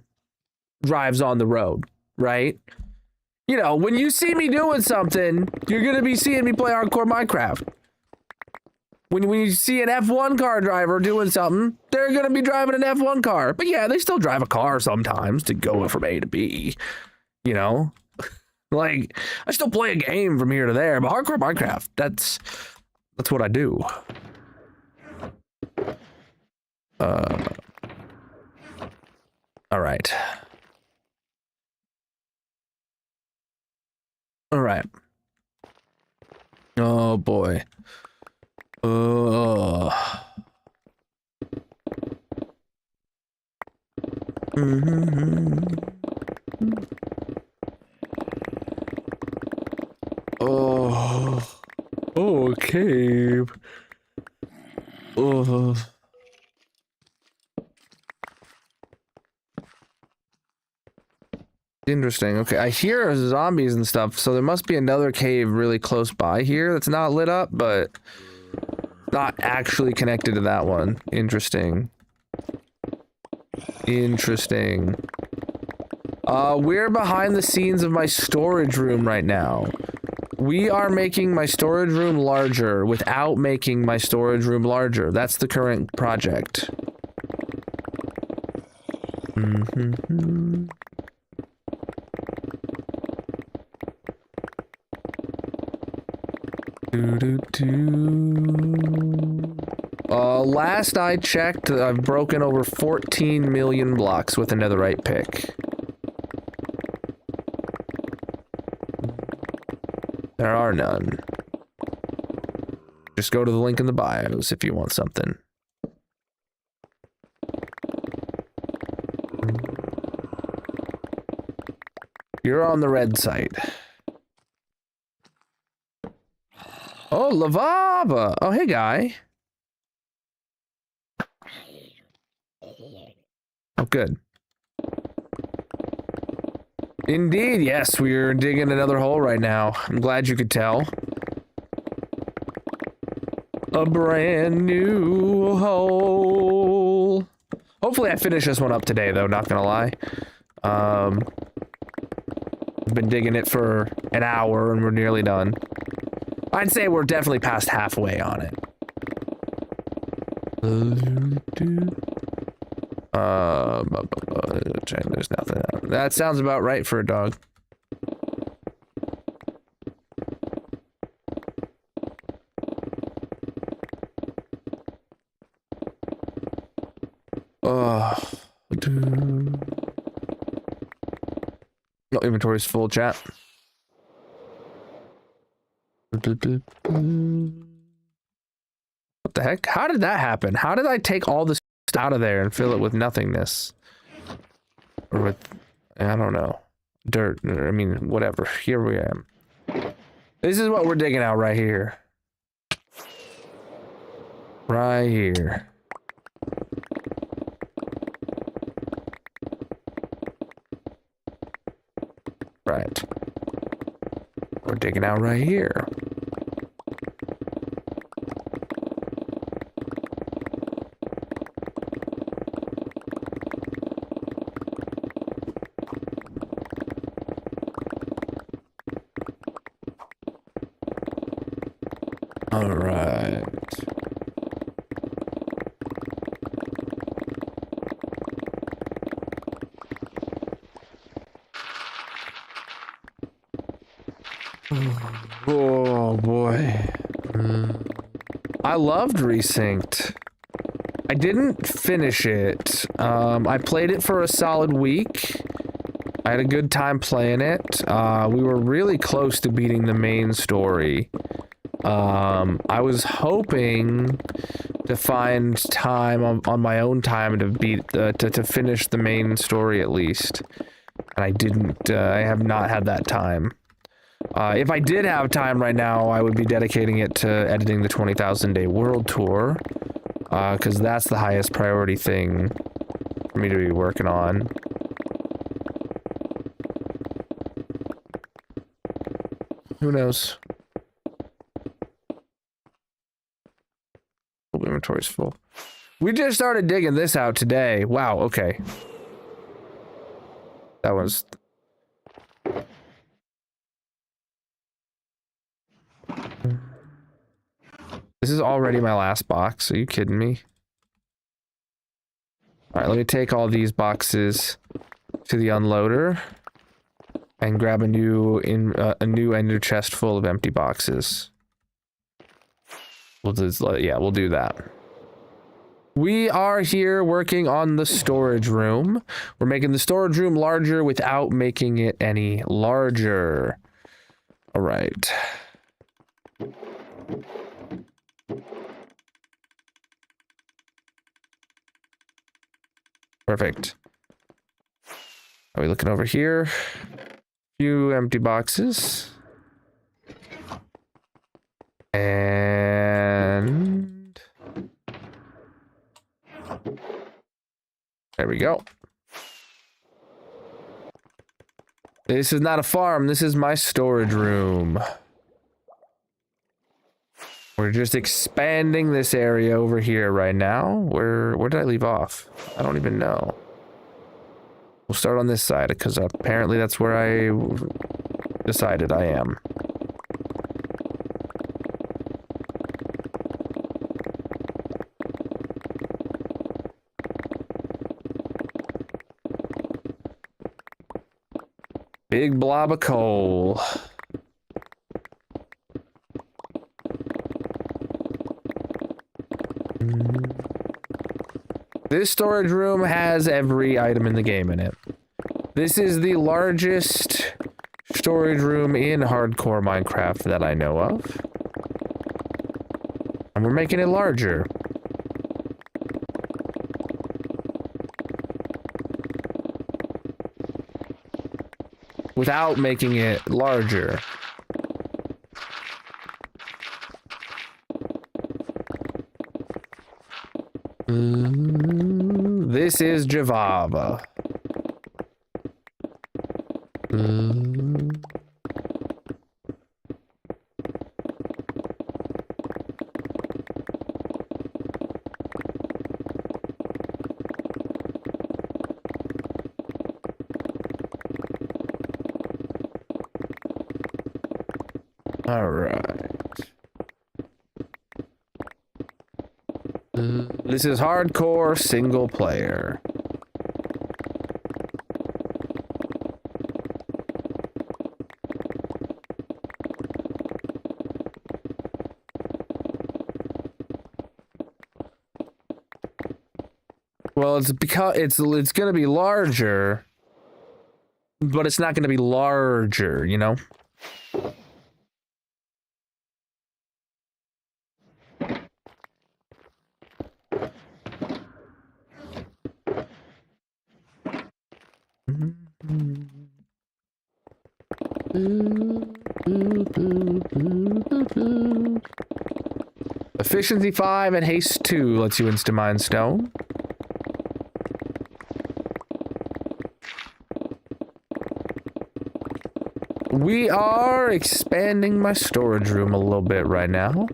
drives on the road, right? You know, when you see me doing something, you're gonna be seeing me play hardcore Minecraft. When you see an F1 car driver doing something, they're gonna be driving an F1 car. But yeah, they still drive a car sometimes to go from A to B, you know? Like, I still play a game from here to there, but hardcore Minecraft, that's what I do. All right. All right. Oh boy. Oh, cave. Oh. Interesting. Okay, I hear zombies and stuff, so there must be another cave really close by here that's not lit up, but not actually connected to that one. Interesting. Interesting. We're behind the scenes of my storage room right now. We are making my storage room larger without making my storage room larger. That's the current project. Last I checked, I've broken over 14 million blocks with a netherite pick. There are none. Just go to the link in the bios if you want something. You're on the red side. Oh, Lavava! Oh, hey, guy. Oh, good. Indeed, yes, we're digging another hole right now. I'm glad you could tell. a brand new hole. Hopefully I finish this one up today, though, not gonna lie. I've been digging it for an hour and we're nearly done. I'd say we're definitely past halfway on it. There's nothing. That sounds about right for a dog. No, inventory's full, chat. What the heck? How did that happen? How did I take all this out of there and fill it with nothingness? Or with, I don't know, dirt, I mean, whatever. Here we am. This is what we're digging out right here. Right here. Right. We're digging out right here. All right. Oh boy. I loved Resynced. I didn't finish it. I played it for a solid week. I had a good time playing it. We were really close to beating the main story. I was hoping to find time on my own time to beat to finish the main story at least, and I didn't. I have not had that time. If I did have time right now, I would be dedicating it to editing the 20,000 Day World Tour, because that's the highest priority thing for me to be working on. Who knows? Inventory's full. We just started digging this out today. Wow, okay. That was... This is already my last box. Are you kidding me? Alright, let me take all these boxes to the unloader and grab a new ender chest full of empty boxes. We'll just, yeah, we'll do that. We are here working on the storage room. We're making the storage room larger without making it any larger. All right. Perfect. Are we looking over here? Few empty boxes. And there we go. This is not a farm. This is my storage room. We're just expanding this area over here right now. Where did I leave off? I don't even know. We'll start on this side because apparently that's where I decided I am. Big blob of coal. This storage room has every item in the game in it. This is the largest storage room in hardcore Minecraft that I know of. And we're making it larger. Without making it larger. This is Javava. All right. This is hardcore single player. Well, it's because it's gonna be larger, but it's not gonna be larger, you know? Efficiency 5 and haste 2 lets you insta-mine stone. We are expanding my storage room a little bit right now.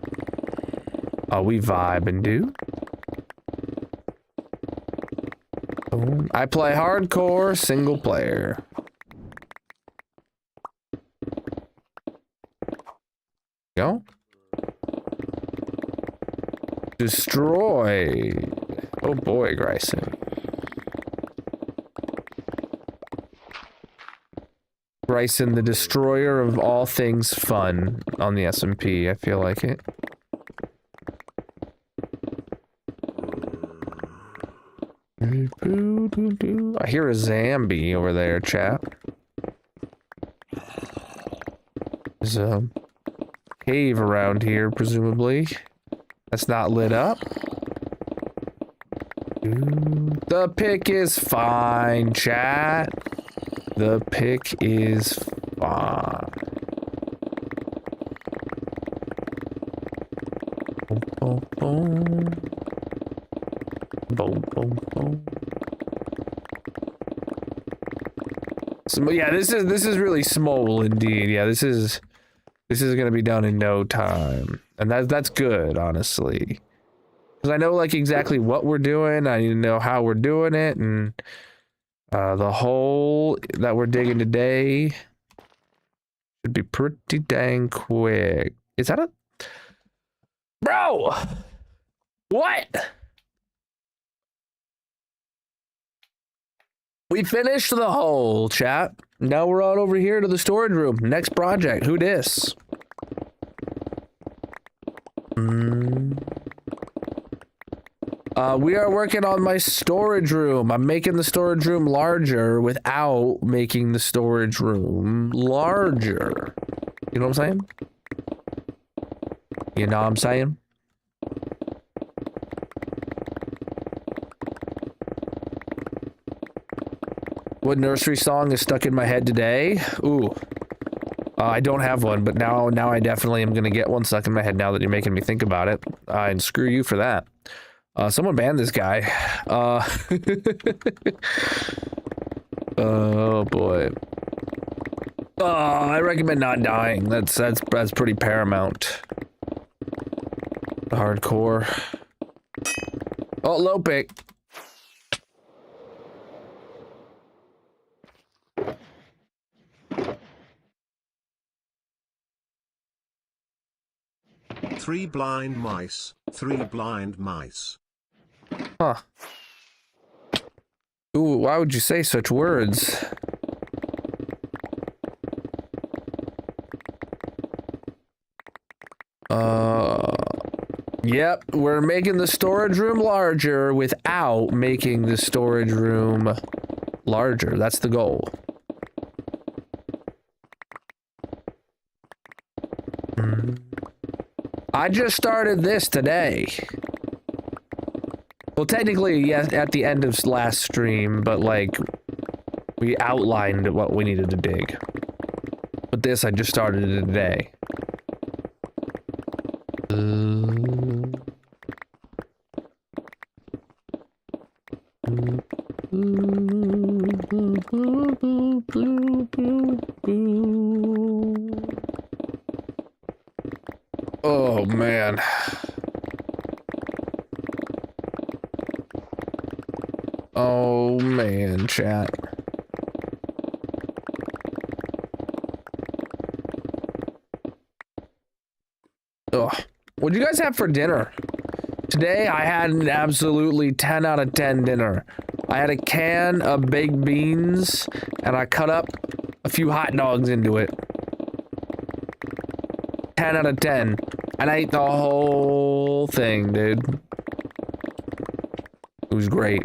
We vibe and do. Boom. I play hardcore single player. Go. Destroy. Oh boy, Grayson. Bryson, the destroyer of all things fun on the SMP. I feel like it. I hear a zombie over there, chat. There's a cave around here, presumably. That's not lit up. The pick is fine, chat. The pick is fine. Boom, boom, boom, boom, boom. So yeah, this is really small indeed. Yeah, this is gonna be done in no time, and that's good, honestly, because I know like exactly what we're doing. I need to know how we're doing it, and the hole that we're digging today should be pretty dang quick. Is that a... Bro! What? We finished the hole, chat. Now we're on over here to the storage room. Next project. Who dis? We are working on my storage room. I'm making the storage room larger without making the storage room larger. You know what I'm saying? You know what I'm saying? What nursery song is stuck in my head today? Ooh. I don't have one, but now I definitely am gonna get one stuck in my head now that you're making me think about it. And screw you for that. Someone banned this guy. Oh boy. I recommend not dying. That's pretty paramount. Hardcore. Oh, low pick. Three blind mice. Huh. Ooh, why would you say such words? Yep, we're making the storage room larger without making the storage room larger. That's the goal. I just started this today. Well, technically, yes, at the end of last stream, but like, we outlined what we needed to dig. But this, I just started it today. Oh, man. Oh, man, chat. Ugh. What'd you guys have for dinner? Today, I had an absolutely 10 out of 10 dinner. I had a can of baked beans, and I cut up a few hot dogs into it. 10 out of 10. And I ate the whole thing, dude. It was great.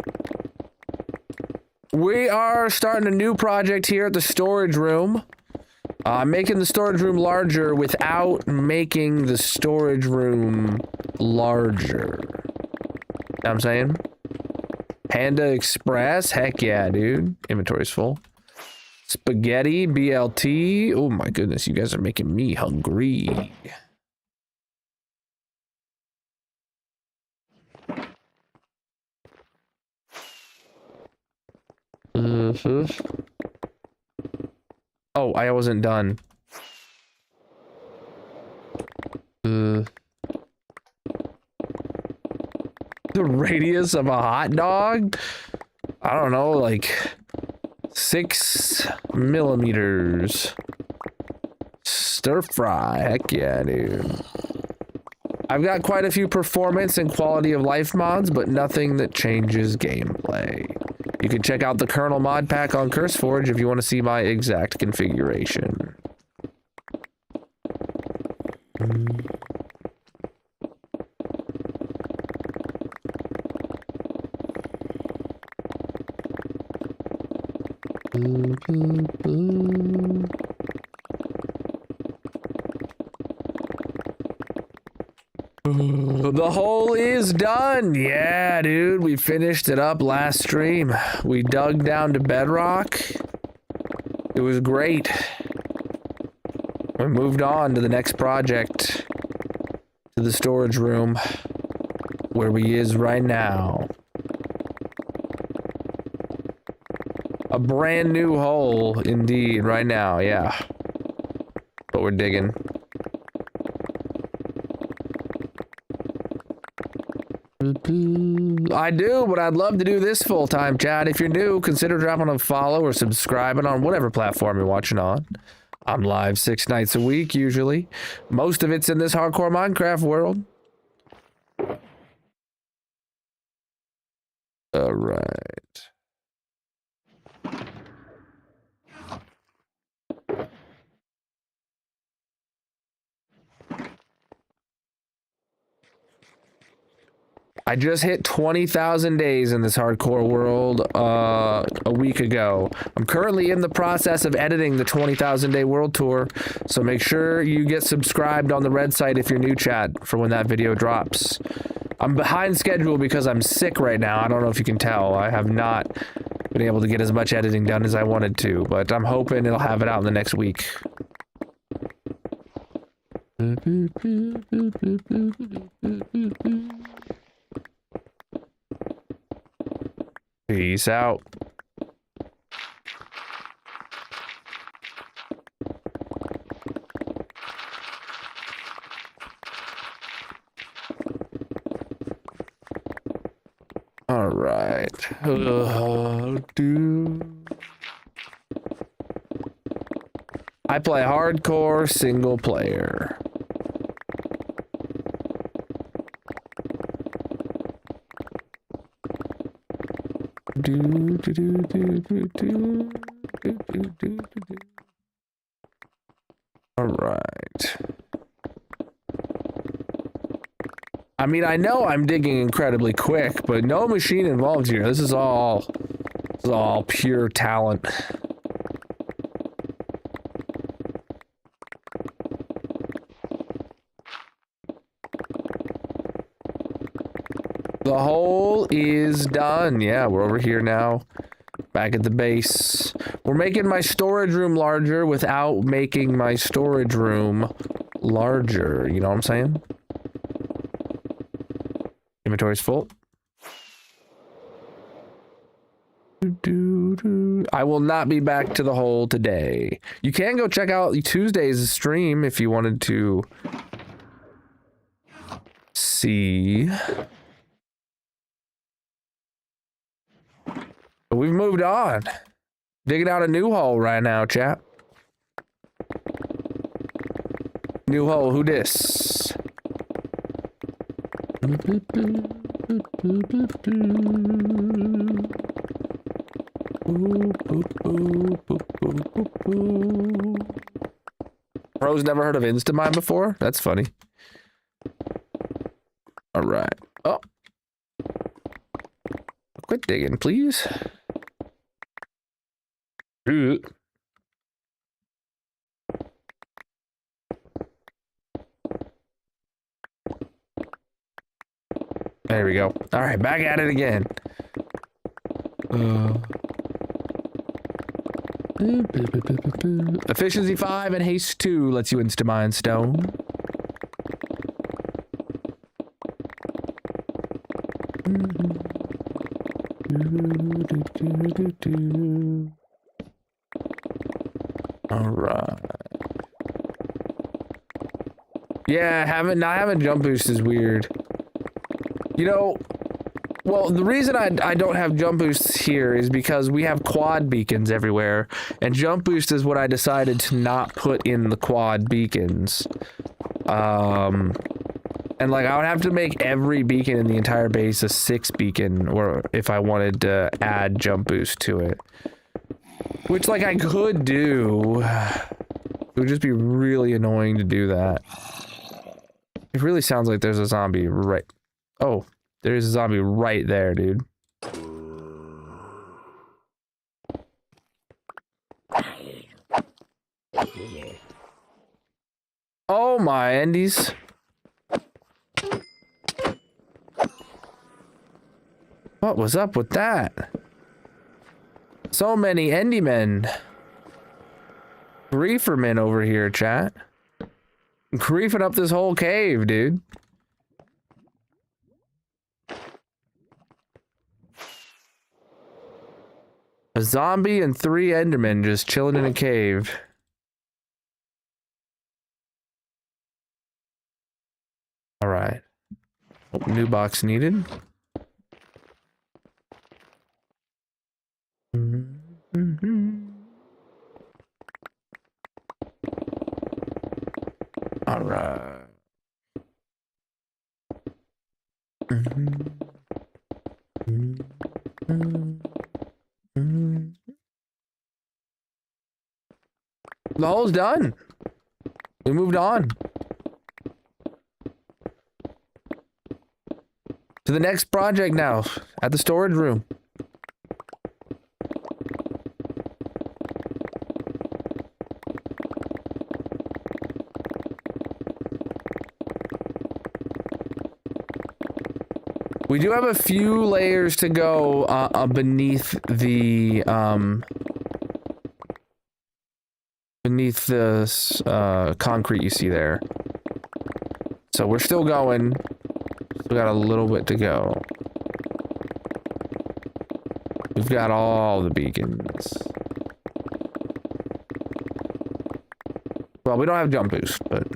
We are starting a new project here at the storage room. I'm making the storage room larger without making the storage room larger. You know what I'm saying? Panda Express? Heck yeah, dude. Inventory's full. Spaghetti, BLT. Oh my goodness, you guys are making me hungry. Oh, I wasn't done. The radius of a hot dog? I don't know, like 6 millimeters. Stir fry, heck yeah, dude. I've got quite a few performance and quality of life mods, but nothing that changes gameplay. You can check out the Colonel mod pack on CurseForge if you want to see my exact configuration. The hole is done. Yeah, dude, we finished it up last stream. We dug down to bedrock. It was great. We moved on to the next project, to the storage room, where we is right now. A brand new hole, indeed, right now, yeah. But we're digging. I do, but I'd love to do this full-time, Chad. If you're new, consider dropping a follow or subscribing on whatever platform you're watching on. I'm live 6 nights a week, usually. Most of it's in this hardcore Minecraft world. All right. I just hit 20,000 days in this hardcore world a week ago. I'm currently in the process of editing the 20,000 day world tour, so make sure you get subscribed on the red site if you're new, chat, for when that video drops. I'm behind schedule because I'm sick right now. I don't know if you can tell. I have not been able to get as much editing done as I wanted to, but I'm hoping it'll have it out in the next week. Peace out. All right. I play hardcore single player. All right. I mean, I know I'm digging incredibly quick, but no machine involved here. This is all pure talent. The hole is done. Yeah, we're over here now. Back at the base. We're making my storage room larger without making my storage room larger. You know what I'm saying? Inventory's full. I will not be back to the hole today. You can go check out Tuesday's stream if you wanted to see. But we've moved on. Digging out a new hole right now, chap. New hole, who dis? Pro's never heard of Instamine before? That's funny. All right. Oh. Quit digging, please. Ooh. There we go. All right, back at it again. Efficiency 5 and haste 2 lets you insta-mine stone. All right. Yeah, not having jump boost is weird. You know, well, the reason I don't have jump boosts here is because we have quad beacons everywhere, and jump boost is what I decided to not put in the quad beacons. And like I would have to make every beacon in the entire base a 6 beacon, or if I wanted to add jump boost to it. Which like I could do. It would just be really annoying to do that. It really sounds like there's a zombie right... Oh, there's a zombie right there, dude. Oh my endies. What was up with that? So many Endymen. Griefermen over here, chat. Griefing up this whole cave, dude. A zombie and 3 Endermen just chilling in a cave. Alright. New box needed. Alright. The hole's done. We moved on to the next project now at the storage room. We do have a few layers to go beneath the concrete you see there. So we're still going. We got a little bit to go. We've got all the beacons. Well, we don't have jump boost, but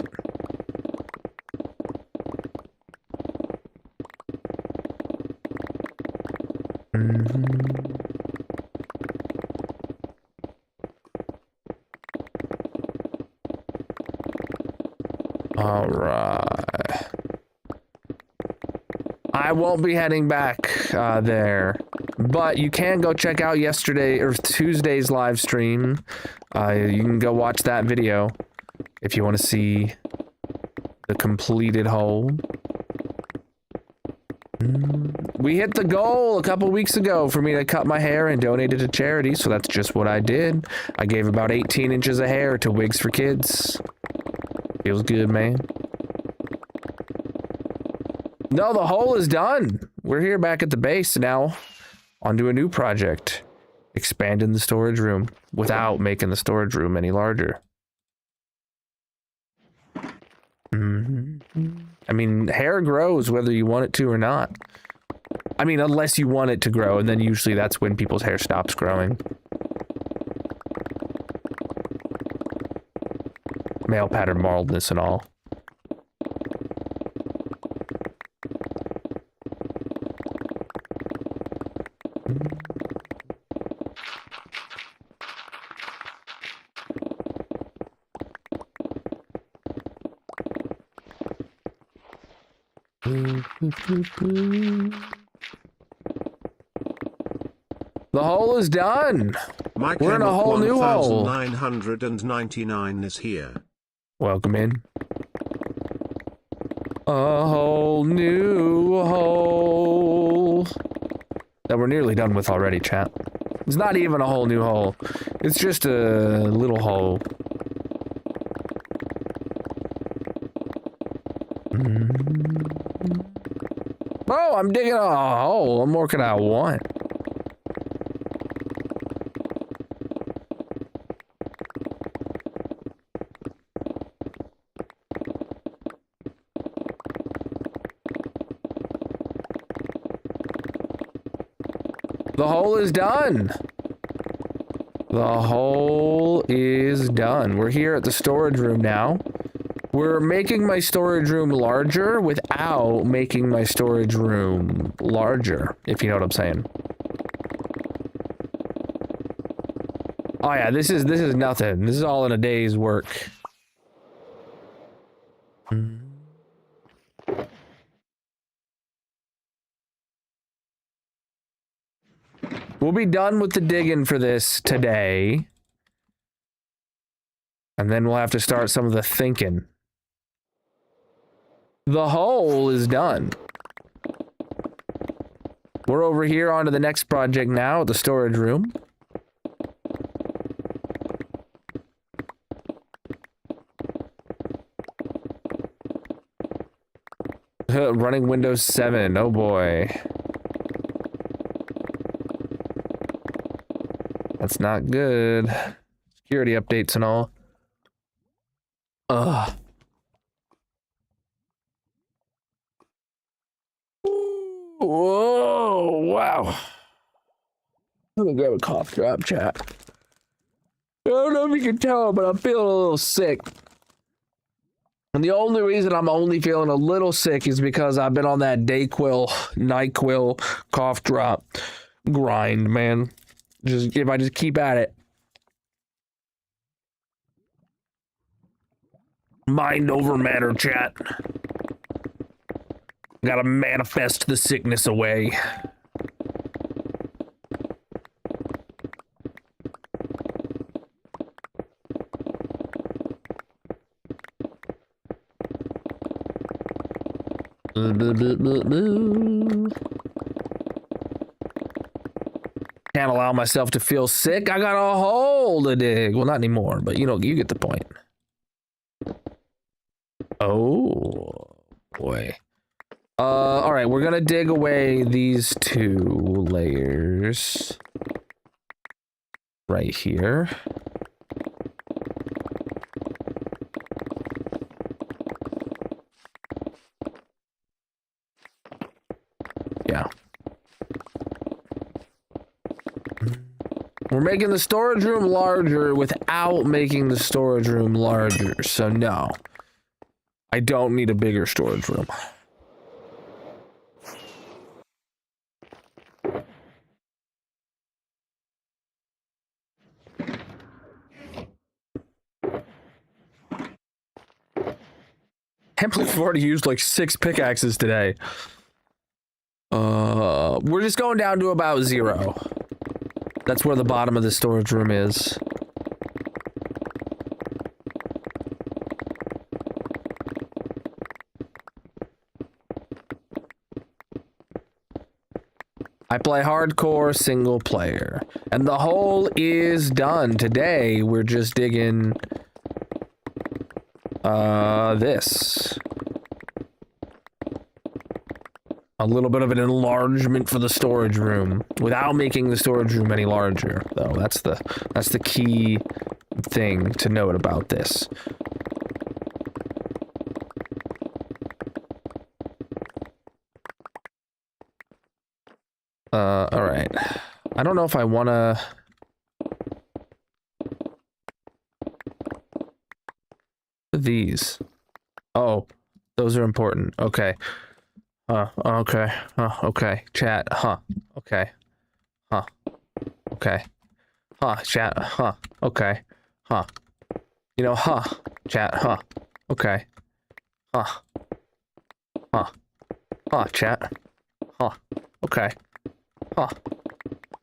all right. I won't be heading back there, but you can go check out yesterday or Tuesday's live stream. You can go watch that video if you want to see the completed hole. We hit the goal a couple weeks ago for me to cut my hair and donate it to charity, so that's just what I did. I gave about 18 inches of hair to Wigs for Kids. Feels good, man. No, the hole is done. We're here back at the base now. Onto a new project. Expanding the storage room without making the storage room any larger. I mean, hair grows whether you want it to or not. I mean, unless you want it to grow, and then usually that's when people's hair stops growing. Male pattern baldness and all. The hole is done. My We're in a whole new hole. 1999 is here. Welcome in. A whole new hole that we're nearly done with already, chat. It's not even a whole new hole. It's just a little hole. Oh, I'm digging a hole. What more could I want? The hole is done. The hole is done. We're here at the storage room now. We're making my storage room larger without making my storage room larger, if you know what I'm saying. Oh yeah, this is nothing. This is all in a day's work. We'll be done with the digging for this today. And then we'll have to start some of the thinking. The hole is done. We're over here onto the next project now at the storage room. Running Windows 7. Oh boy. That's not good. Security updates and all. Ugh. Whoa, wow. Let me grab a cough drop, chat. I don't know if you can tell, but I'm feeling a little sick. And the only reason I'm only feeling a little sick is because I've been on that Dayquil, NyQuil, cough drop grind, man. Just if I just keep at it. Mind over matter, chat. Gotta manifest the sickness away. Can't allow myself to feel sick. I got a hole to dig. Well, not anymore, but you know, you get the point. Oh boy. All right, we're gonna dig away these two layers right here. Yeah. We're making the storage room larger without making the storage room larger. So no, I don't need a bigger storage room. Can't believe I've already used like 6 pickaxes today. We're just going down to about 0. That's where the bottom of the storage room is. I play hardcore single player. And the hole is done. Today, we're just digging this. A little bit of an enlargement for the storage room without making the storage room any larger, though. That's the key thing to note about this. All right. I don't know if I want to. These. Oh, those are important. Okay. Okay. Okay. Chat. Huh. Okay. Huh. Okay. Huh. Chat. Huh. Okay. Huh. You know, huh. Chat. Huh. Okay. Huh. Huh. Huh, chat. Huh. Okay. Huh.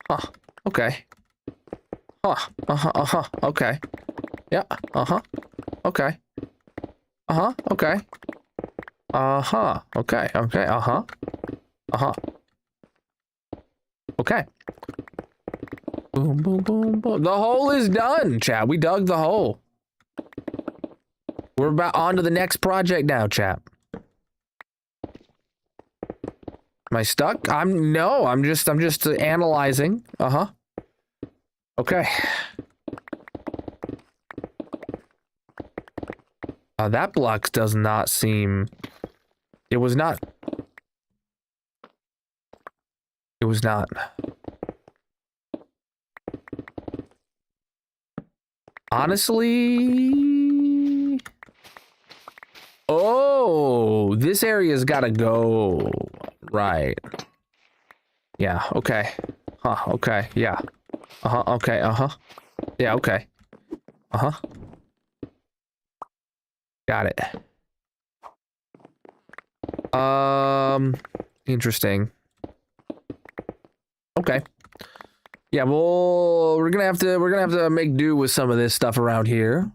Huh. Okay. Huh. Uh-huh. Uh-huh. Okay. Yeah. Uh-huh. Okay. Uh-huh. Okay. Uh-huh. Okay. Okay. Uh-huh. Uh-huh. Okay. Boom, boom, boom, boom. The hole is done, chat. We dug the hole. We're about on to the next project now, chat. Am I stuck? No, I'm just analyzing. Uh-huh. Okay. That block does not seem... It was not. Honestly... Oh, this area's gotta go. Right. Yeah, okay. Huh, okay, yeah. Uh-huh, okay, uh-huh. Yeah, okay. Uh-huh. Got it. Interesting. Okay. Yeah, well, we're gonna have to make do with some of this stuff around here.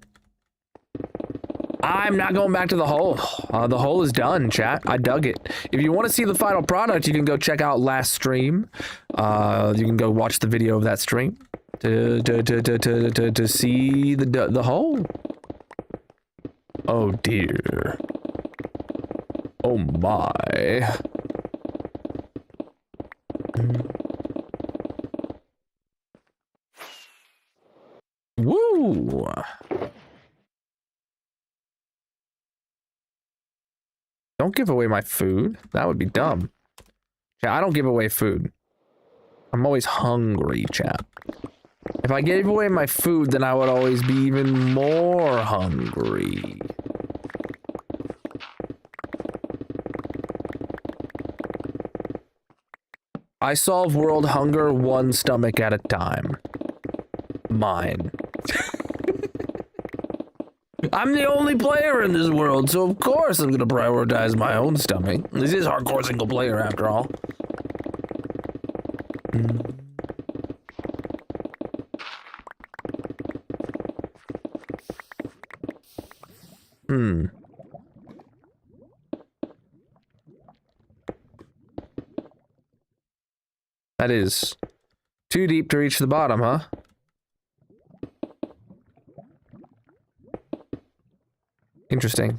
I'm not going back to the hole. The hole is done, chat. I dug it. If you want to see the final product, you can go check out last stream. You can go watch the video of that stream to see the hole. Oh dear. Oh my. Woo! Don't give away my food. That would be dumb. Chat, I don't give away food. I'm always hungry, chat. If I gave away my food, then I would always be even more hungry. I solve world hunger one stomach at a time. Mine. I'm the only player in this world, so of course I'm gonna prioritize my own stomach. This is hardcore single player after all. That is too deep to reach the bottom, huh? Interesting.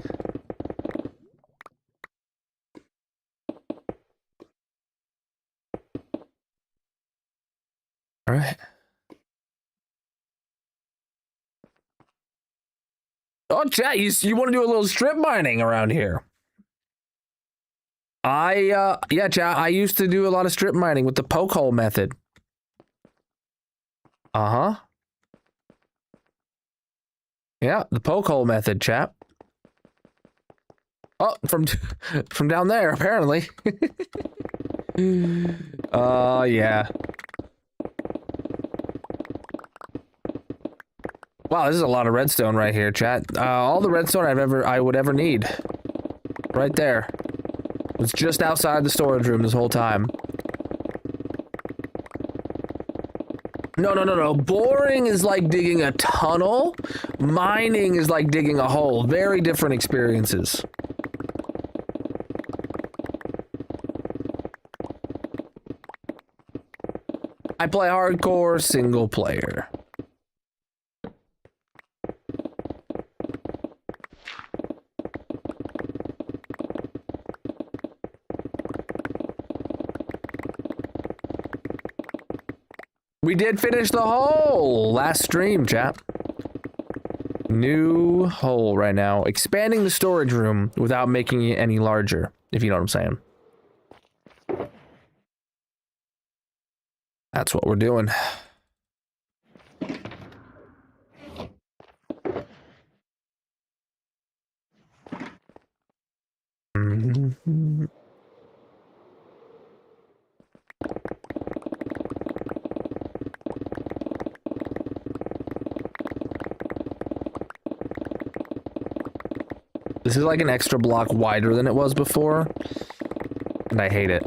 All right. Oh, chat, you want to do a little strip mining around here? Yeah, chat, I used to do a lot of strip mining with the poke hole method. Uh-huh. Yeah, the poke hole method, chat. Oh, from down there, apparently. Yeah. Wow, this is a lot of redstone right here, chat. All the redstone I would ever need. Right there. It's just outside the storage room this whole time. No. Boring is like digging a tunnel. Mining is like digging a hole. Very different experiences. I play hardcore single player. We did finish the hole last stream, chat. New hole right now. Expanding the storage room without making it any larger, if you know what I'm saying. That's what we're doing. This is like an extra block wider than it was before. And I hate it.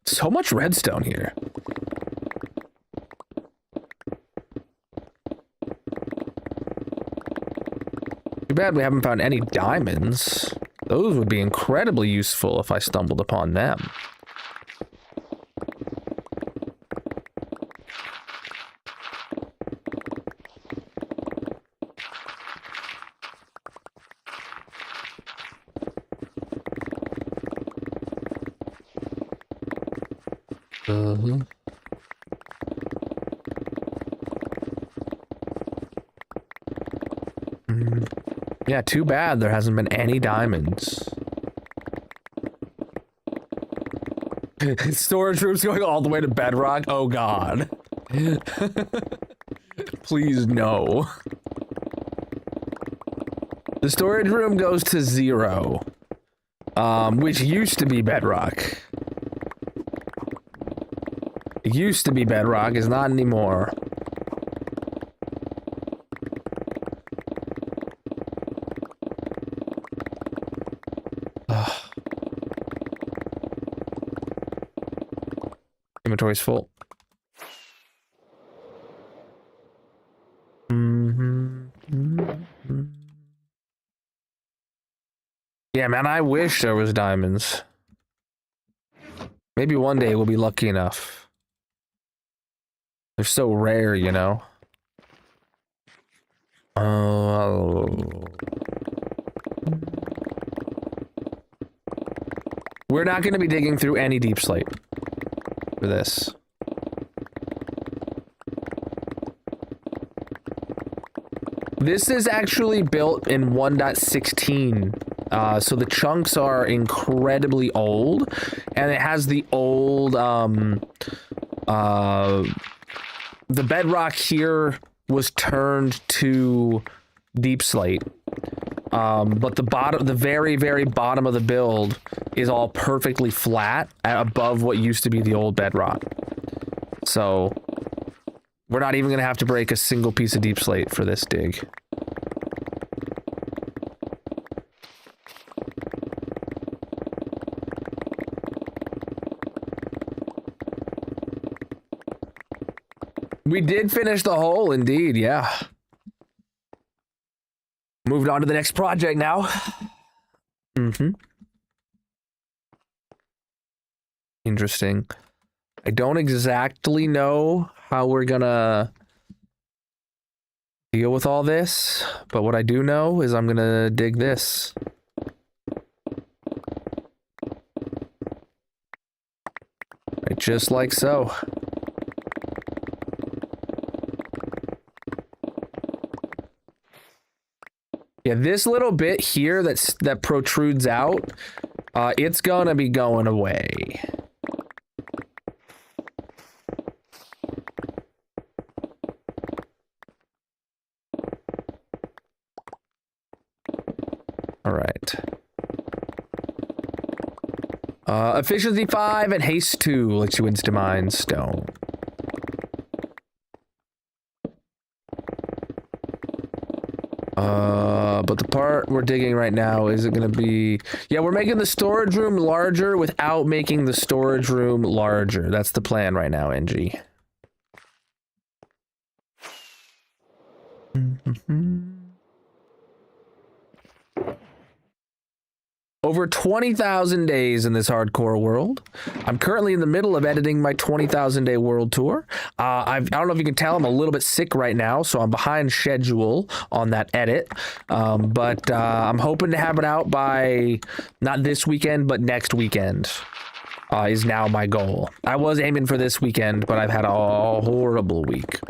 So much redstone here. Too bad we haven't found any diamonds. Those would be incredibly useful if I stumbled upon them. Yeah, too bad there hasn't been any diamonds. Storage room's going all the way to bedrock? Oh god. Please no. The storage room goes to 0. Which used to be bedrock. It used to be bedrock, it's not anymore. Inventory's full. Yeah, man, I wish there was diamonds. Maybe one day we'll be lucky enough. They're so rare, you know. We're not going to be digging through any deep slate for this. This is actually built in 1.16, so the chunks are incredibly old, and it has the old, the bedrock here was turned to deep slate, but the bottom, the very, very bottom of the build is all perfectly flat above what used to be the old bedrock. So we're not even going to have to break a single piece of deep slate for this dig. We did finish the hole, indeed, yeah. Moved on to the next project now. Interesting. I don't exactly know how we're gonna deal with all this, but what I do know is I'm gonna dig this. Right, just like so. Yeah, this little bit here that protrudes out, it's gonna be going away. All right. Efficiency 5 and haste 2 lets you insta mine stone. But the part we're digging right now, is it gonna be... Yeah, we're making the storage room larger without making the storage room larger. That's the plan right now, NG. Over 20,000 days in this hardcore world. I'm currently in the middle of editing my 20,000 day world tour. I don't know if you can tell, I'm a little bit sick right now, so I'm behind schedule on that edit. But I'm hoping to have it out by not this weekend, but next weekend is now my goal. I was aiming for this weekend, but I've had a horrible week.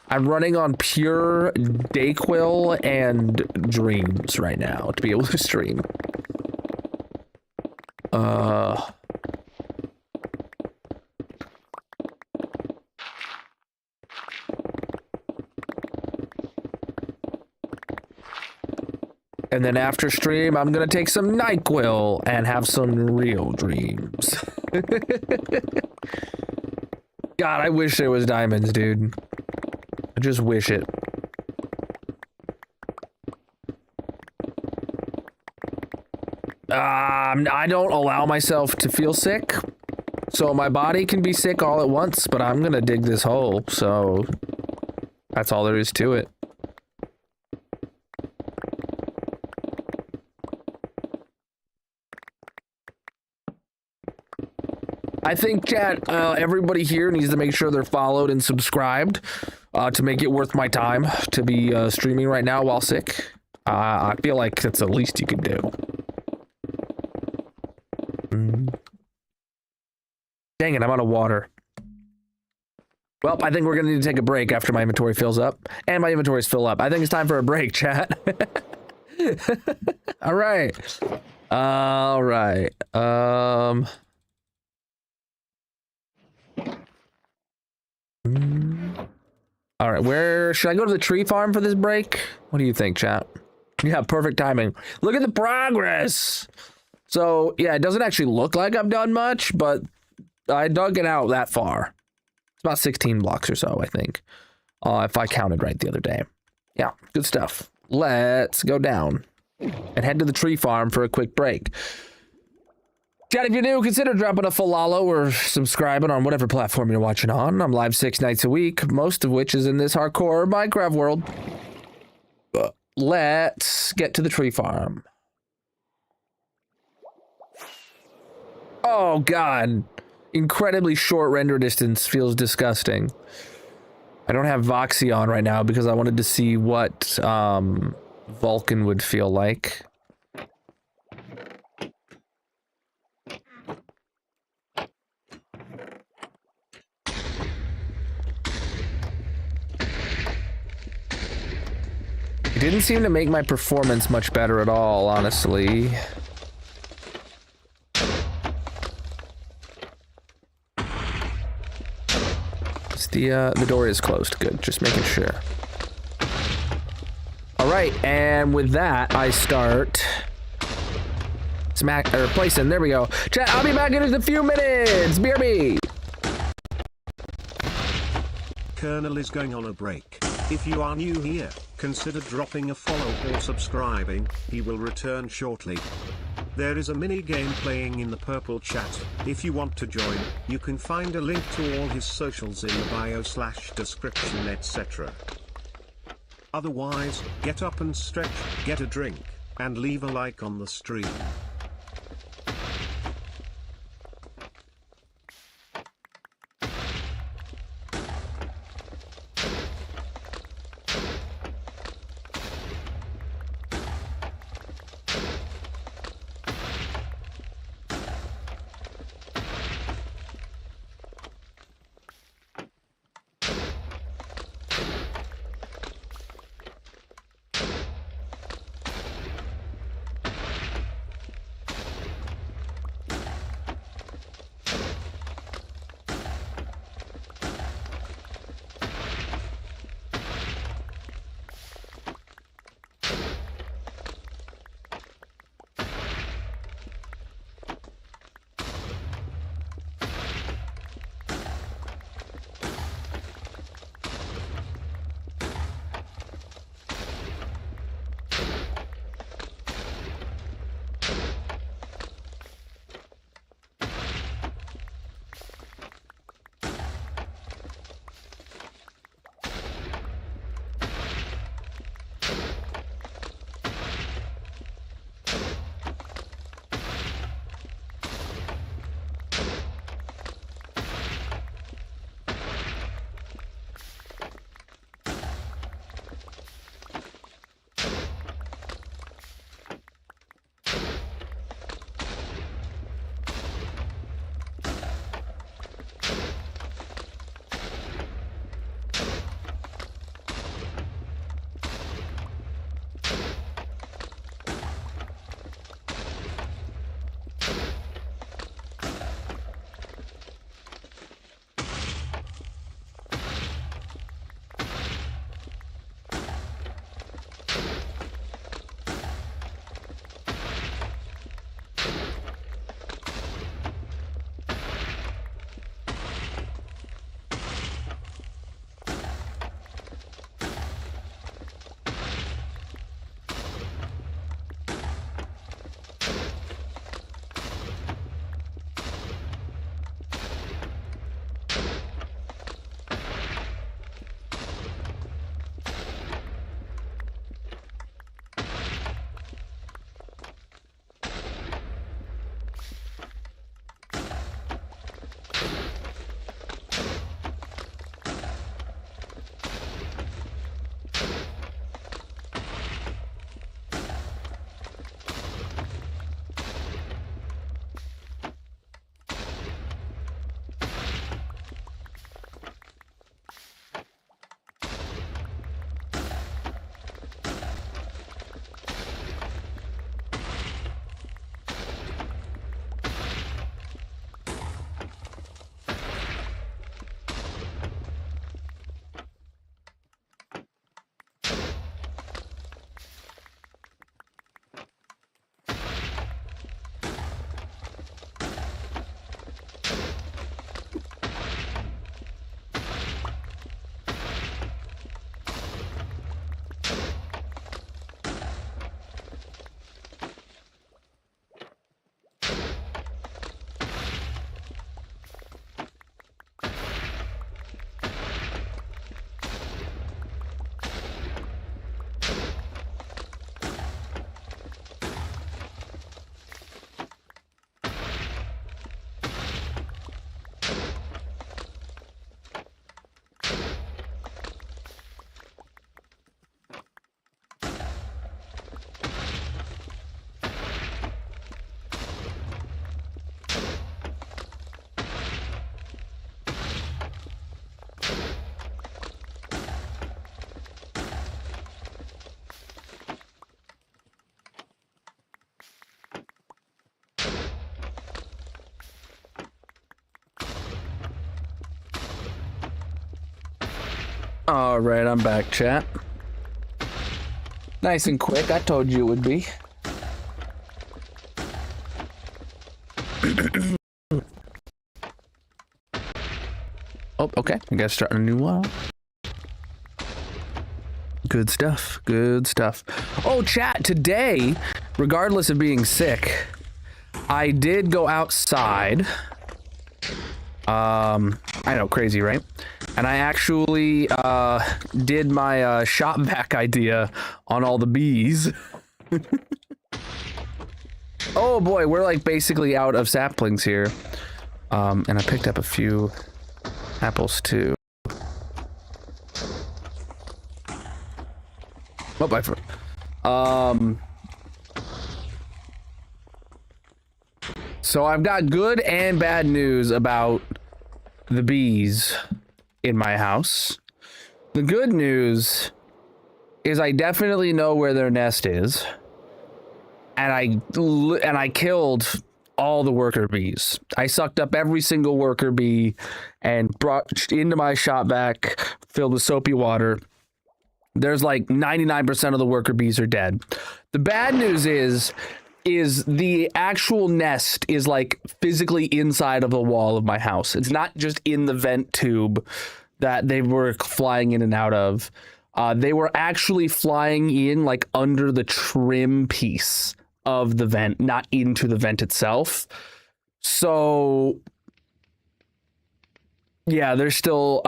I'm running on pure Dayquil and dreams right now to be able to stream. And then after stream, I'm gonna take some NyQuil and have some real dreams. God, I wish there was diamonds, dude. I just wish it. I don't allow myself to feel sick, so my body can be sick all at once, but I'm gonna dig this hole, so that's all there is to it. I think, chat, everybody here needs to make sure they're followed and subscribed to make it worth my time to be streaming right now while sick. I feel like that's the least you can do. Dang it, I'm out of water. Well, I think we're gonna need to take a break after my inventory fills up. And my inventories fill up. I think it's time for a break, chat. All right. All right. All right, where should I go to the tree farm for this break? What do you think, chat? Yeah, perfect timing. Look at the progress. So, yeah, it doesn't actually look like I've done much, but I dug it out that far. It's about 16 blocks or so, I think. If I counted right the other day. Yeah, good stuff. Let's go down and head to the tree farm for a quick break. Chat, if you're new, consider dropping a follow or subscribing on whatever platform you're watching on. I'm live 6 nights a week, most of which is in this hardcore Minecraft world. Let's get to the tree farm. Oh, God. Incredibly short render distance feels disgusting. I don't have Voxy on right now because I wanted to see what Vulcan would feel like. It didn't seem to make my performance much better at all, honestly. The door is closed. Good, just making sure. All right, and with that, I start placing. There we go. Chat, I'll be back in just a few minutes. BRB. Colonel is going on a break. If you are new here, consider dropping a follow or subscribing. He will return shortly. There is a mini game playing in the purple chat. If you want to join, you can find a link to all his socials in the bio/description, etc. Otherwise, get up and stretch, get a drink, and leave a like on the stream. All right, I'm back, chat. Nice and quick. I told you it would be. Oh, okay. I gotta start a new one. Good stuff. Good stuff. Oh, chat, today, regardless of being sick, I did go outside. I know, crazy, right? And I actually did my shop vac idea on all the bees. Oh boy, we're like basically out of saplings here. And I picked up a few apples too. Oh, so I've got good and bad news about the bees in my house. The good news is I definitely know where their nest is, and I killed all the worker bees. I sucked up every single worker bee and brought into my shop vac filled with soapy water. There's like 99% of the worker bees are dead. The bad news is the actual nest is like physically inside of the wall of my house. It's not just in the vent tube that they were flying in and out of. They were actually flying in like under the trim piece of the vent, not into the vent itself. So yeah, there's still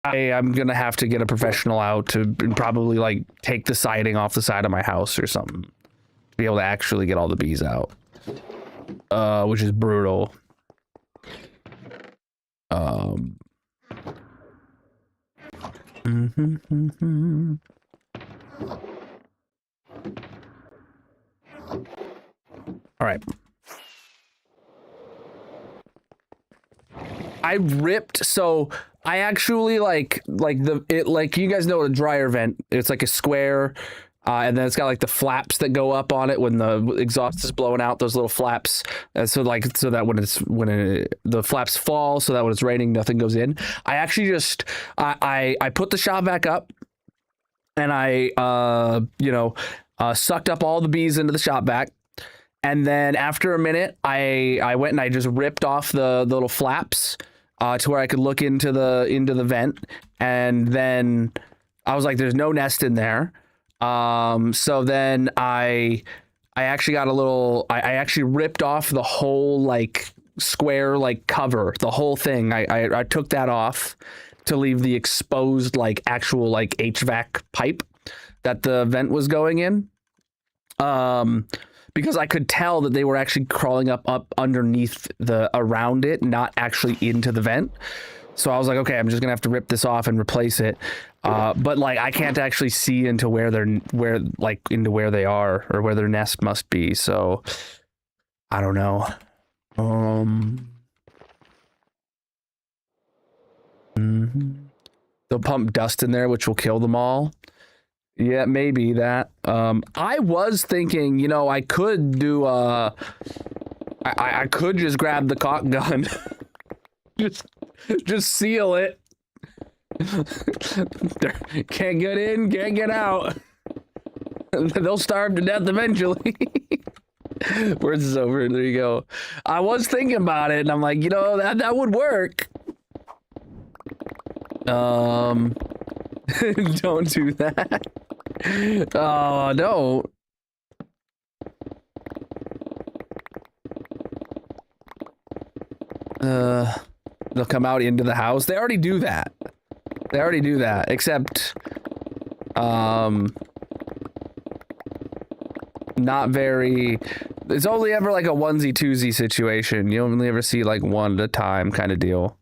I'm gonna have to get a professional out to probably like take the siding off the side of my house or something to be able to actually get all the bees out, which is brutal. All right. I ripped, so I actually like you guys know what a dryer vent, it's like a square, and then it's got like the flaps that go up on it when the exhaust is blowing out, those little flaps, so that the flaps fall so that when it's raining nothing goes in. I actually just I put the shop vac up, and I sucked up all the bees into the shop vac. And then after a minute, I went and I just ripped off the little flaps to where I could look into the vent. And then I was like, there's no nest in there. So then I actually got I actually ripped off the whole like square like cover, the whole thing. I took that off to leave the exposed like actual like HVAC pipe that the vent was going in. Because I could tell that they were actually crawling up underneath around it, not actually into the vent. So I was like, okay, I'm just gonna have to rip this off and replace it. But like, I can't actually see into where they are or where their nest must be. So I don't know. They'll pump dust in there, which will kill them all. Yeah, maybe that. I was thinking, I could do I could just grab the caulk gun. just seal it. Can't get in, can't get out. They'll starve to death eventually. Words is over. There you go. I was thinking about it, and I'm like, that would work. Don't do that. Oh, no. They'll come out into the house. They already do that. Except, not very, it's only ever like a onesie twosie situation. You only ever see like one at a time kind of deal.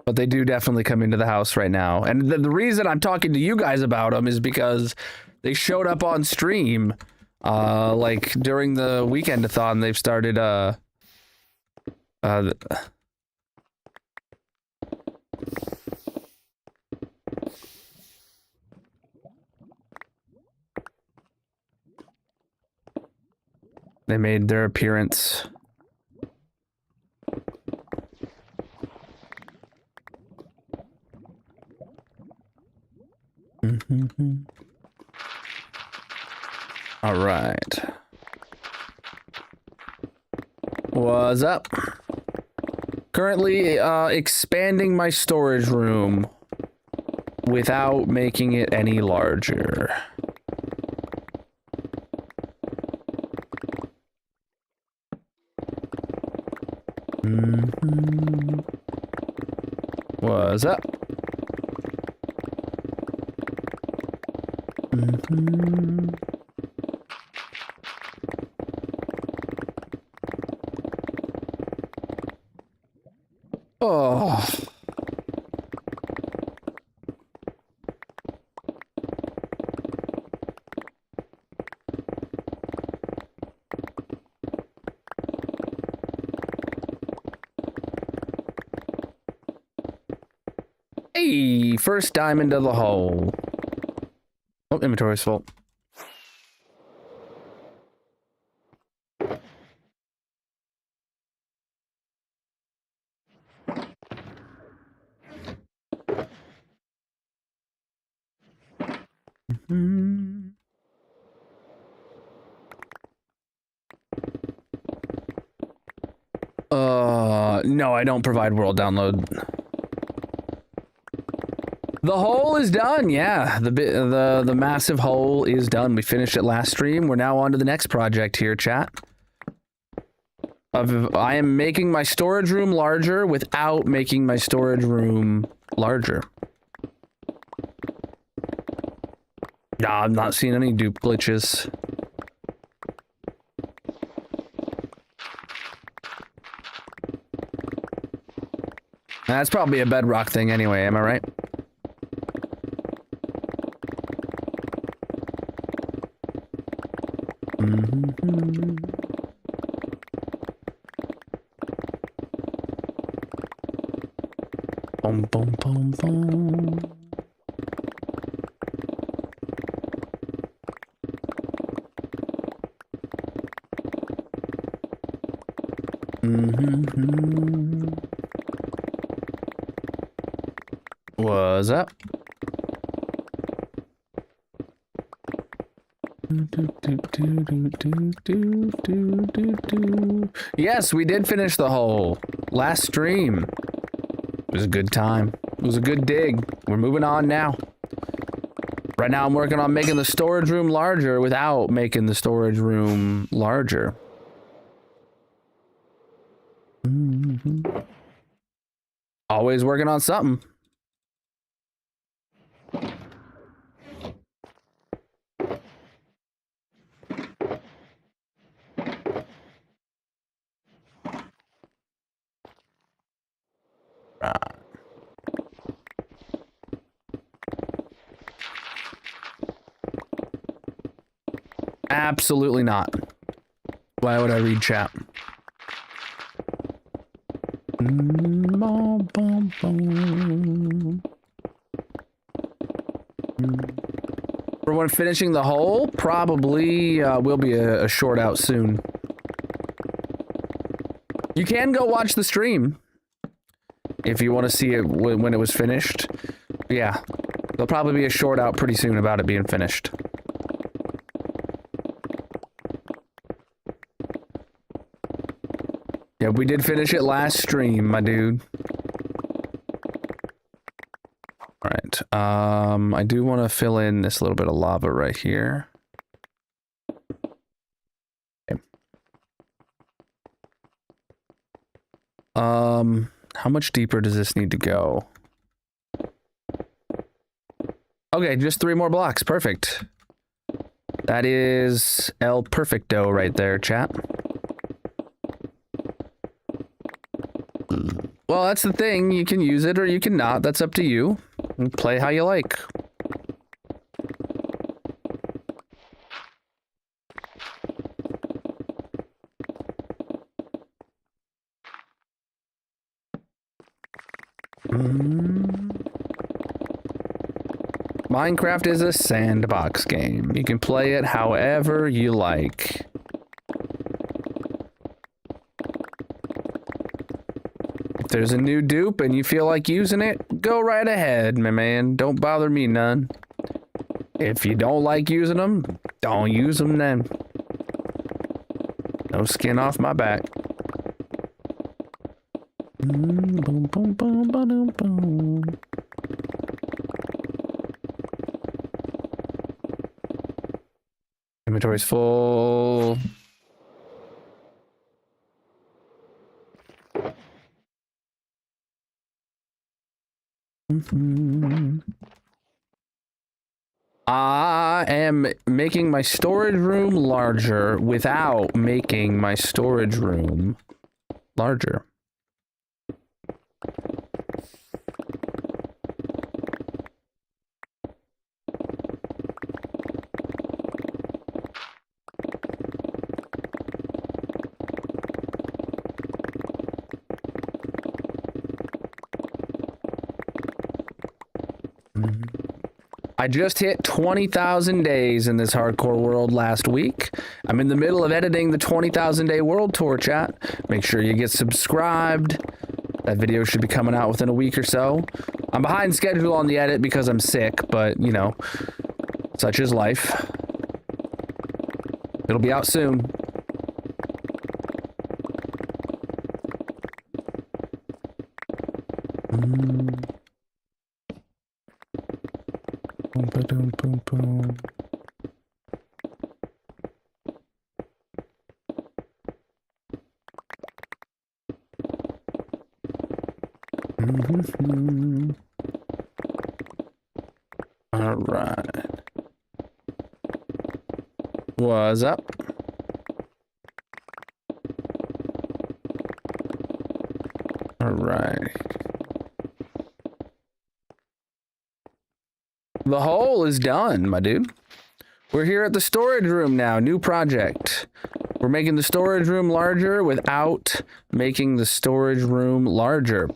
But they do definitely come into the house right now. And the reason I'm talking to you guys about them is because they showed up on stream. Like during the weekend-a-thon, they've started, they made their appearance. All right. What's up? Currently expanding my storage room without making it any larger. What's up? Oh. Hey, first diamond of the hole. Oh, inventory's full. No, I don't provide world download. The hole is done. Yeah, the massive hole is done. We finished it last stream. We're now on to the next project here, chat. I am making my storage room larger without making my storage room larger. Nah, I'm not seeing any dupe glitches. That's probably a bedrock thing anyway, am I right? Boom, boom, boom, boom. What's up? Yes, we did finish the hole. Last stream. It was a good time. It was a good dig. We're moving on now. Right now I'm working on making the storage room larger without making the storage room larger. Always working on something. Absolutely not. Why would I read chat? For when finishing the hole, probably will be a short out soon. You can go watch the stream if you want to see it when it was finished. Yeah, there'll probably be a short out pretty soon about it being finished. Yeah, we did finish it last stream, my dude. Alright, I do want to fill in this little bit of lava right here. Okay. How much deeper does this need to go? Okay, just 3 more blocks, perfect. That is El Perfecto right there, chat. Well, that's the thing. You can use it or you can not. That's up to you. Play how you like. Minecraft is a sandbox game. You can play it however you like. If there's a new dupe and you feel like using it, go right ahead, my man. Don't bother me none. If you don't like using them, don't use them then. No skin off my back. Boom, boom, boom, boom, boom. Inventory's full. I am making my storage room larger without making my storage room larger. I just hit 20,000 days in this hardcore world last week. I'm in the middle of editing the 20,000 day world tour, chat. Make sure you get subscribed. That video should be coming out within a week or so. I'm behind schedule on the edit because I'm sick, but you know, such is life. It'll be out soon. Boom, boom, boom. All right. What's up? All right. The hole is done, my dude. We're here at the storage room now. New project. We're making the storage room larger without making the storage room larger.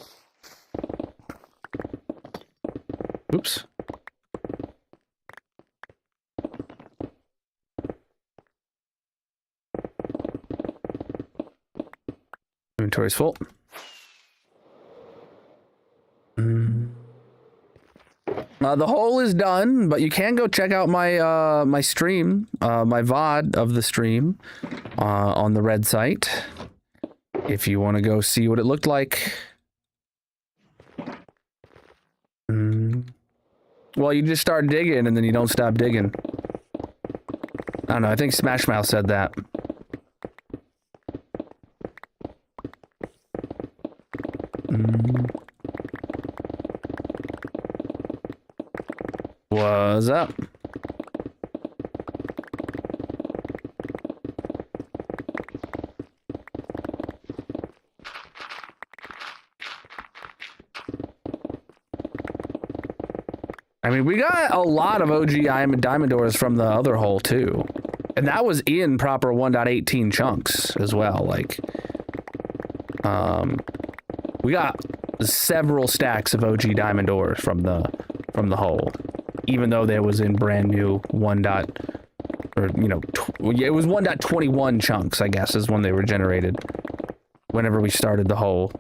Oops. Inventory's full. The hole is done, but you can go check out my my stream, my VOD of the stream on the red site if you want to go see what it looked like. Well, you just start digging and then you don't stop digging. I don't know, I think Smash Mouth said that. What's up? I mean, we got a lot of OG diamond doors from the other hole too. And that was in proper 1.18 chunks as well. Like, we got several stacks of OG diamond doors from the hole. Even though there was in brand new it was 1.21 chunks, I guess, is when they were generated. Whenever we started the hole.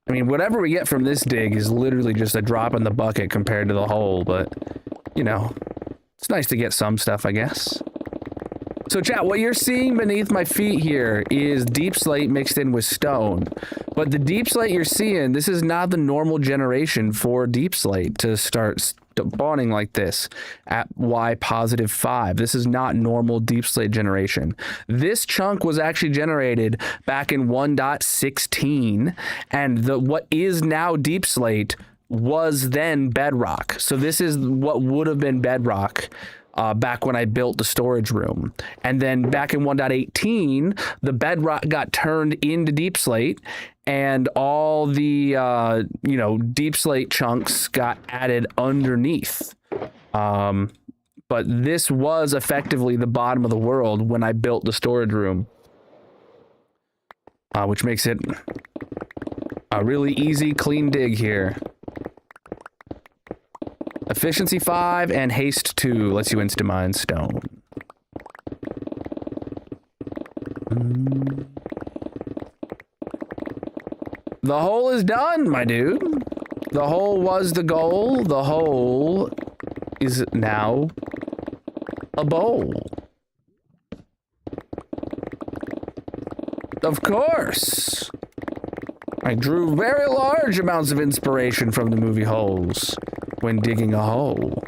I mean, whatever we get from this dig is literally just a drop in the bucket compared to the hole, but, you know, it's nice to get some stuff, I guess. So, chat, what you're seeing beneath my feet here is deep slate mixed in with stone. But the deep slate you're seeing, this is not the normal generation for deep slate to start spawning like this at Y+5. This is not normal deep slate generation. This chunk was actually generated back in 1.16, and what is now deep slate was then bedrock. So this is what would have been bedrock back when I built the storage room. And then back in 1.18, the bedrock got turned into deep slate, and all the deep slate chunks got added underneath. But this was effectively the bottom of the world when I built the storage room, which makes it A really easy, clean dig here. Efficiency 5 and haste 2 lets you insta-mine stone. The hole is done, my dude. The hole was the goal. The hole is now a bowl. Of course. I drew very large amounts of inspiration from the movie Holes when digging a hole.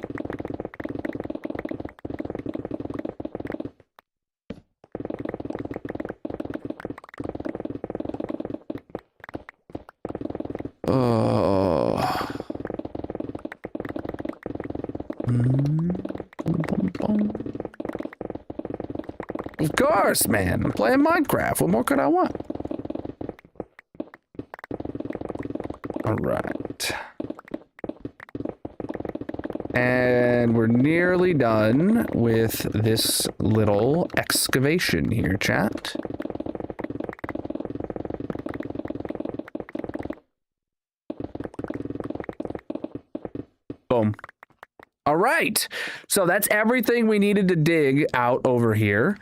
Of course, man. I'm playing Minecraft. What more could I want? All right. And we're nearly done with this little excavation here, chat. Boom. All right. So that's everything we needed to dig out over here.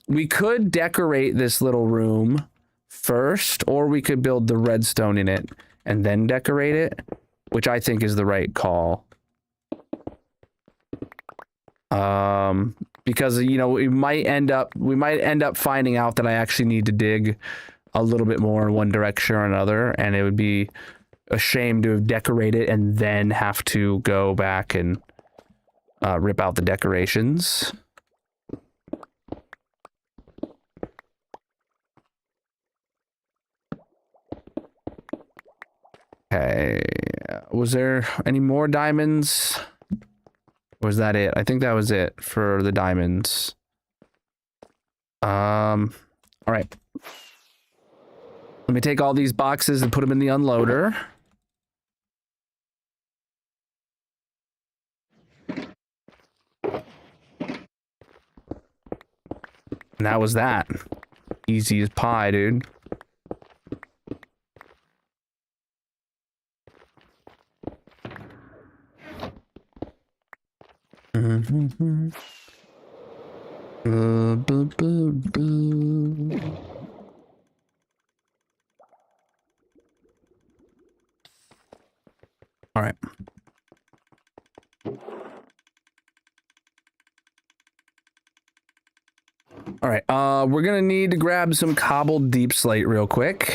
We could decorate this little room first, or we could build the redstone in it and then decorate it, which I think is the right call. Because, you know, we might end up finding out that I actually need to dig a little bit more in one direction or another, and it would be a shame to decorate it and then have to go back and rip out the decorations. Okay, was there any more diamonds? Or was that it? I think that was it for the diamonds. All right. Let me take all these boxes and put them in the unloader. And that was that. Easy as pie, dude. All right. All right, we're gonna need to grab some cobbled deep slate real quick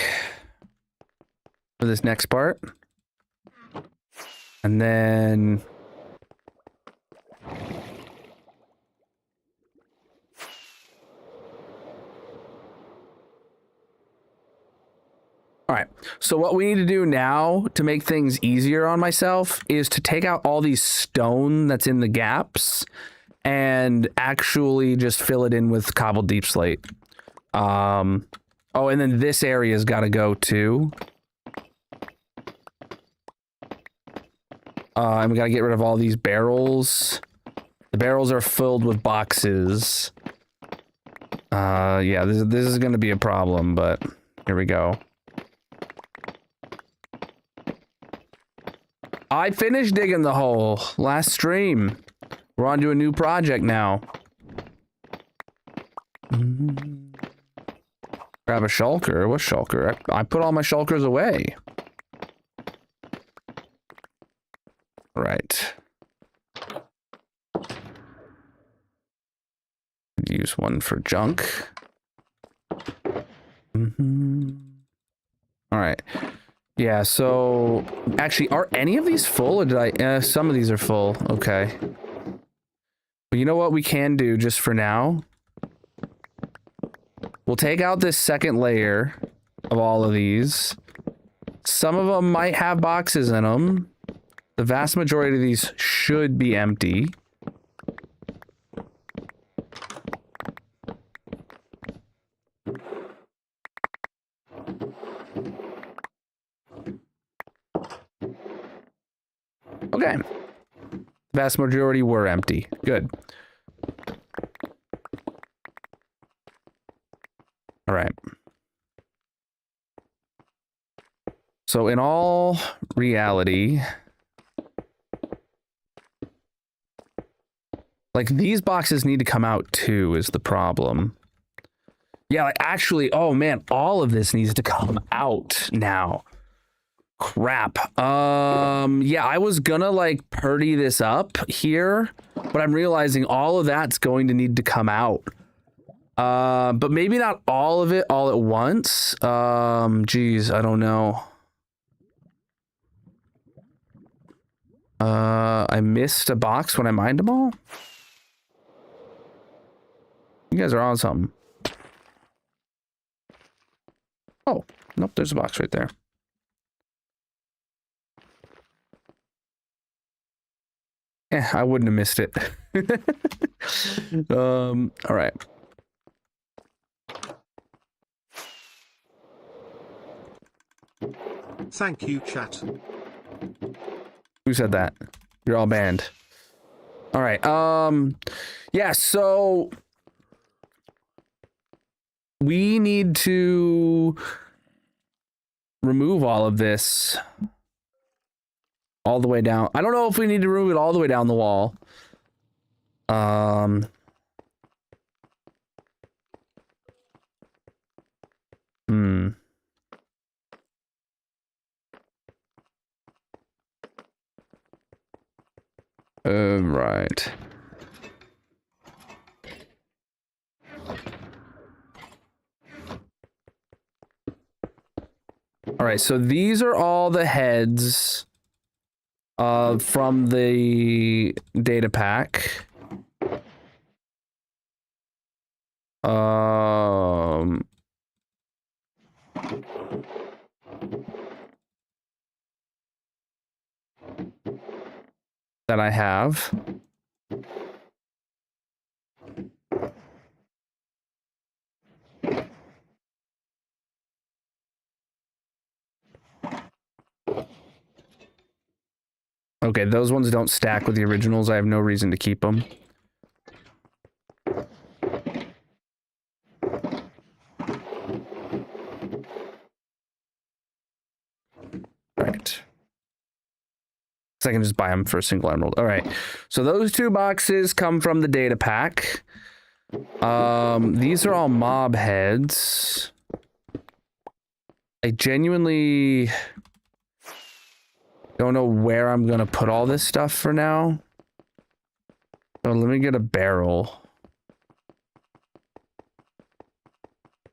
for this next part. And then all right, so what we need to do now to make things easier on myself is to take out all these stone that's in the gaps and actually just fill it in with cobbled deep slate. Oh, and then this area's got to go too. And we got to get rid of all these barrels. The barrels are filled with boxes. Yeah, this is going to be a problem, but here we go. I finished digging the hole last stream. We're on to a new project now. Grab a shulker. What shulker? I put all my shulkers away. Right. Use one for junk. All right. Yeah, so actually, are any of these full, or did I? Some of these are full. Okay. But you know what we can do just for now? We'll take out this second layer of all of these. Some of them might have boxes in them. The vast majority of these should be empty. Okay. Vast majority were empty. Good. All right. So in all reality, like these boxes need to come out too is the problem. Yeah, like actually, oh man, all of this needs to come out now. Crap. Yeah, I was gonna like purdy this up here, but I'm realizing all of that's going to need to come out. But maybe not all of it all at once. Geez, I don't know. I missed a box when I mined them all. You guys are on something. Oh, nope, there's a box right there. I wouldn't have missed it. All right. Thank you, chat. Who said that? You're all banned. All right. Yeah, so we need to remove all of this all the way down. I don't know if we need to remove it all the way down the wall. Right. All right, so these are all the heads from the data pack. That I have. Okay, those ones don't stack with the originals. I have no reason to keep them. Right. So I can just buy them for a single emerald. All right. So those two boxes come from the data pack. These are all mob heads. I genuinely don't know where I'm going to put all this stuff for now. So let me get a barrel.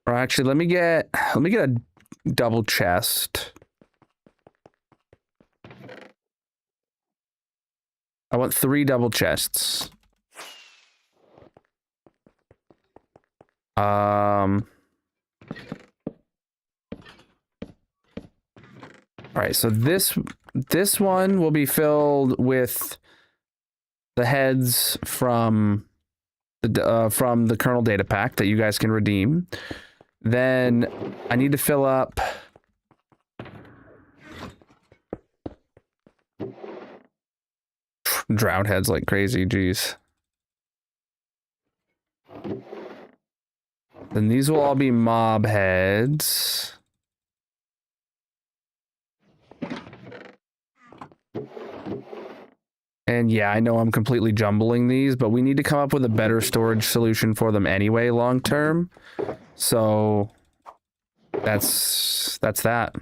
Or actually, let me get a double chest. I want 3 double chests. All right, so this one will be filled with the heads from the Colonel data pack that you guys can redeem. Then I need to fill up drown heads like crazy, geez. Then these will all be mob heads. And yeah, I know I'm completely jumbling these, but we need to come up with a better storage solution for them anyway, long term. So that's that.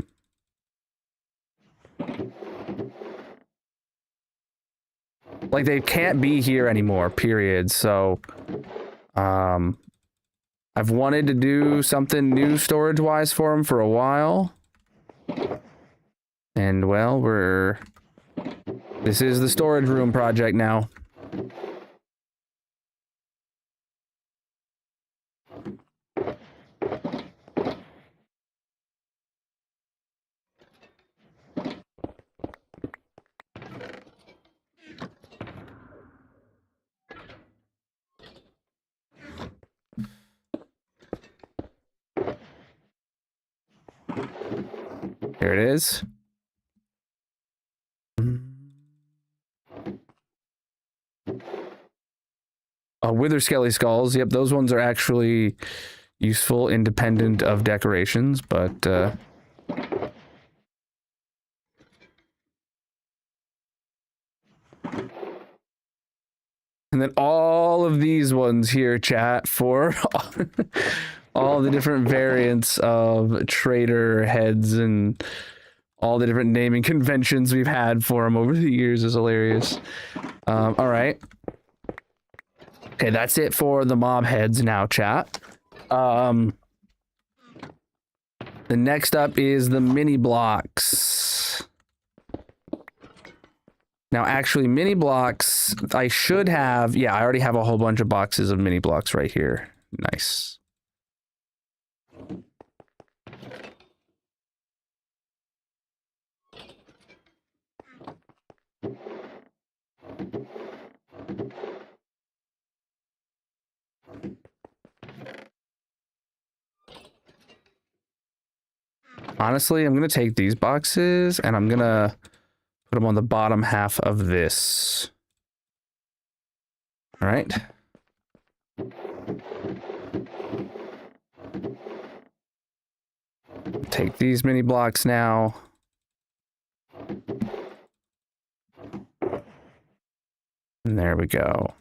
Like, they can't be here anymore, period. So I've wanted to do something new storage wise for them for a while. And well, this is the storage room project now. Here it is. Wither skelly skulls. Yep, those ones are actually useful, independent of decorations, but And then all of these ones here, chat, for all the different variants of trader heads and all the different naming conventions we've had for them over the years is hilarious. All right. Okay, that's it for the mob heads now, chat. The next up is the mini blocks. Now, actually, mini blocks, I should have... Yeah, I already have a whole bunch of boxes of mini blocks right here. Nice. Honestly, I'm going to take these boxes and I'm going to put them on the bottom half of this. All right. Take these mini blocks now. And there we go.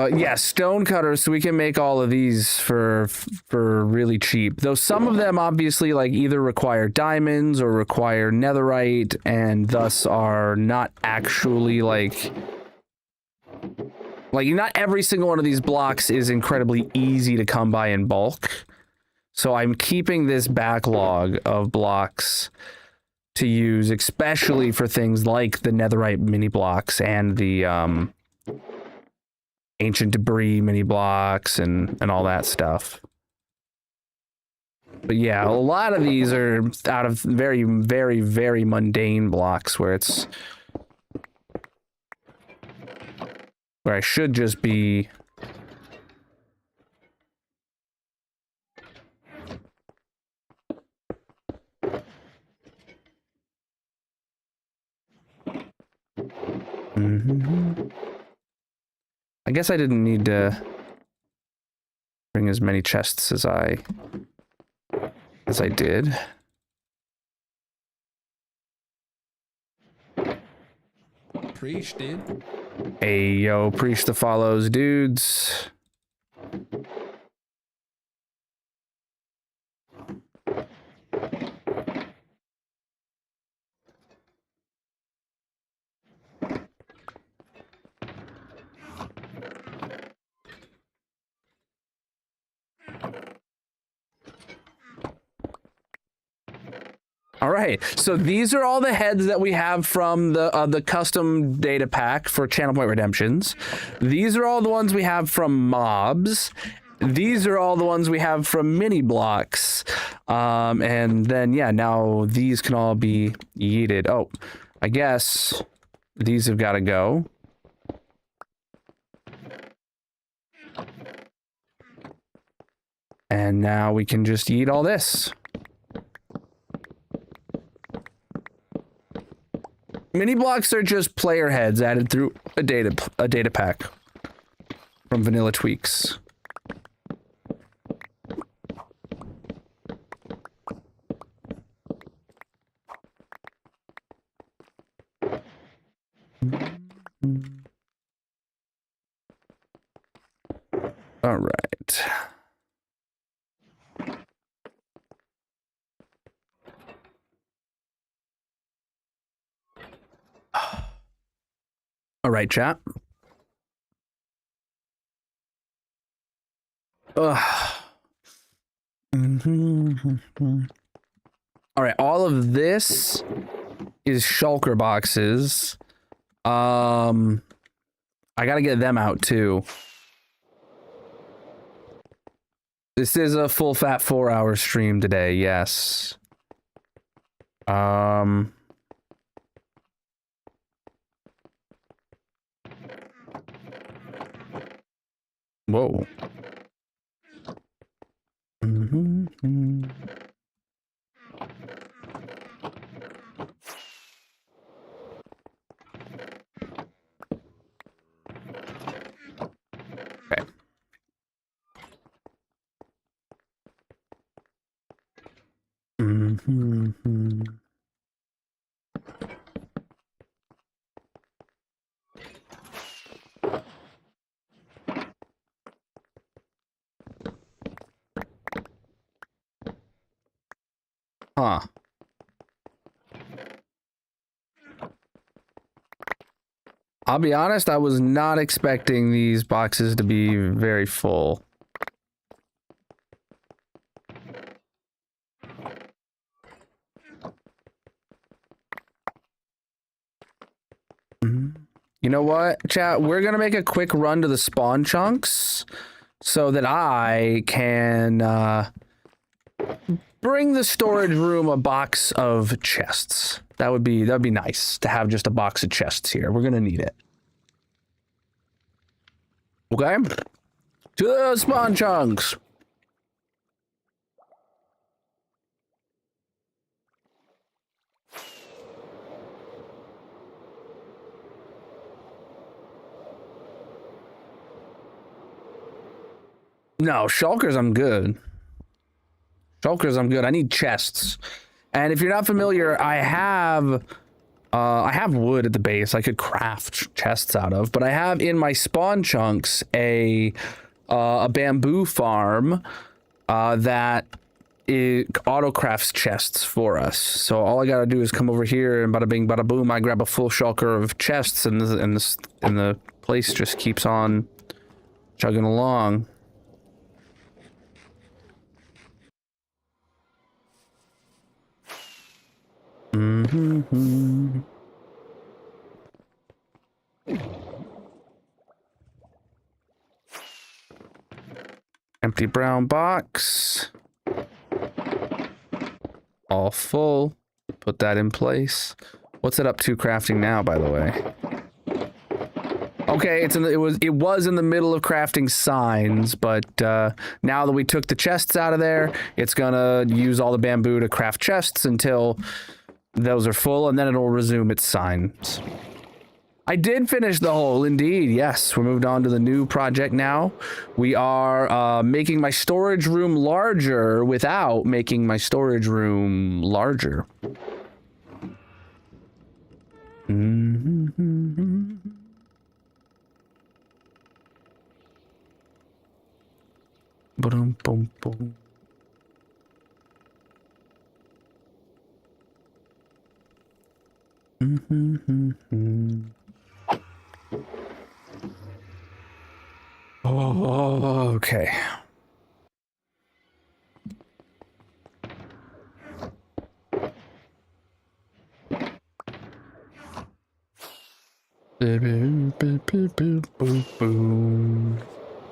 Yeah, stone cutters, so we can make all of these for really cheap. Though some of them obviously like either require diamonds or require netherite and thus are not actually like not every single one of these blocks is incredibly easy to come by in bulk. So I'm keeping this backlog of blocks to use, especially for things like the netherite mini blocks and the ancient debris mini blocks and all that stuff. But yeah, a lot of these are out of very, very, very mundane blocks where it's... where I should just be... I guess I didn't need to bring as many chests as I did. Preach, dude. Hey, yo, preach the follows, dudes. All right, so these are all the heads that we have from the custom data pack for Channel Point Redemptions. These are all the ones we have from mobs. These are all the ones we have from mini blocks. And then, yeah, now these can all be yeeted. Oh, I guess these have got to go. And now we can just yeet all this. Mini blocks are just player heads added through a data pack from Vanilla Tweaks. All right. All right, chat. All right, all of this is shulker boxes. I gotta get them out too. This is a full fat 4-hour stream today, yes. Whoa. Okay. Huh. I'll be honest, I was not expecting these boxes to be very full. You know what, chat? We're gonna make a quick run to the spawn chunks so that I can bring the storage room a box of chests. That'd be nice to have just a box of chests here. We're gonna need it. Okay? To the spawn chunks. No, shulkers, I'm good. Shulkers, I'm good. I need chests. And if you're not familiar, I have wood at the base I could craft chests out of, but I have in my spawn chunks a bamboo farm that auto crafts chests for us. So all I gotta do is come over here and bada bing bada boom, I grab a full shulker of chests and the place just keeps on chugging along. Empty brown box. All full. Put that in place. What's it up to crafting now, by the way? Okay, it was in the middle of crafting signs, but now that we took the chests out of there, it's gonna use all the bamboo to craft chests until those are full, and then it'll resume its signs. I did finish the hole, indeed. Yes, we moved on to the new project now. We are making my storage room larger without making my storage room larger. Boom, boom, boom. Oh, okay.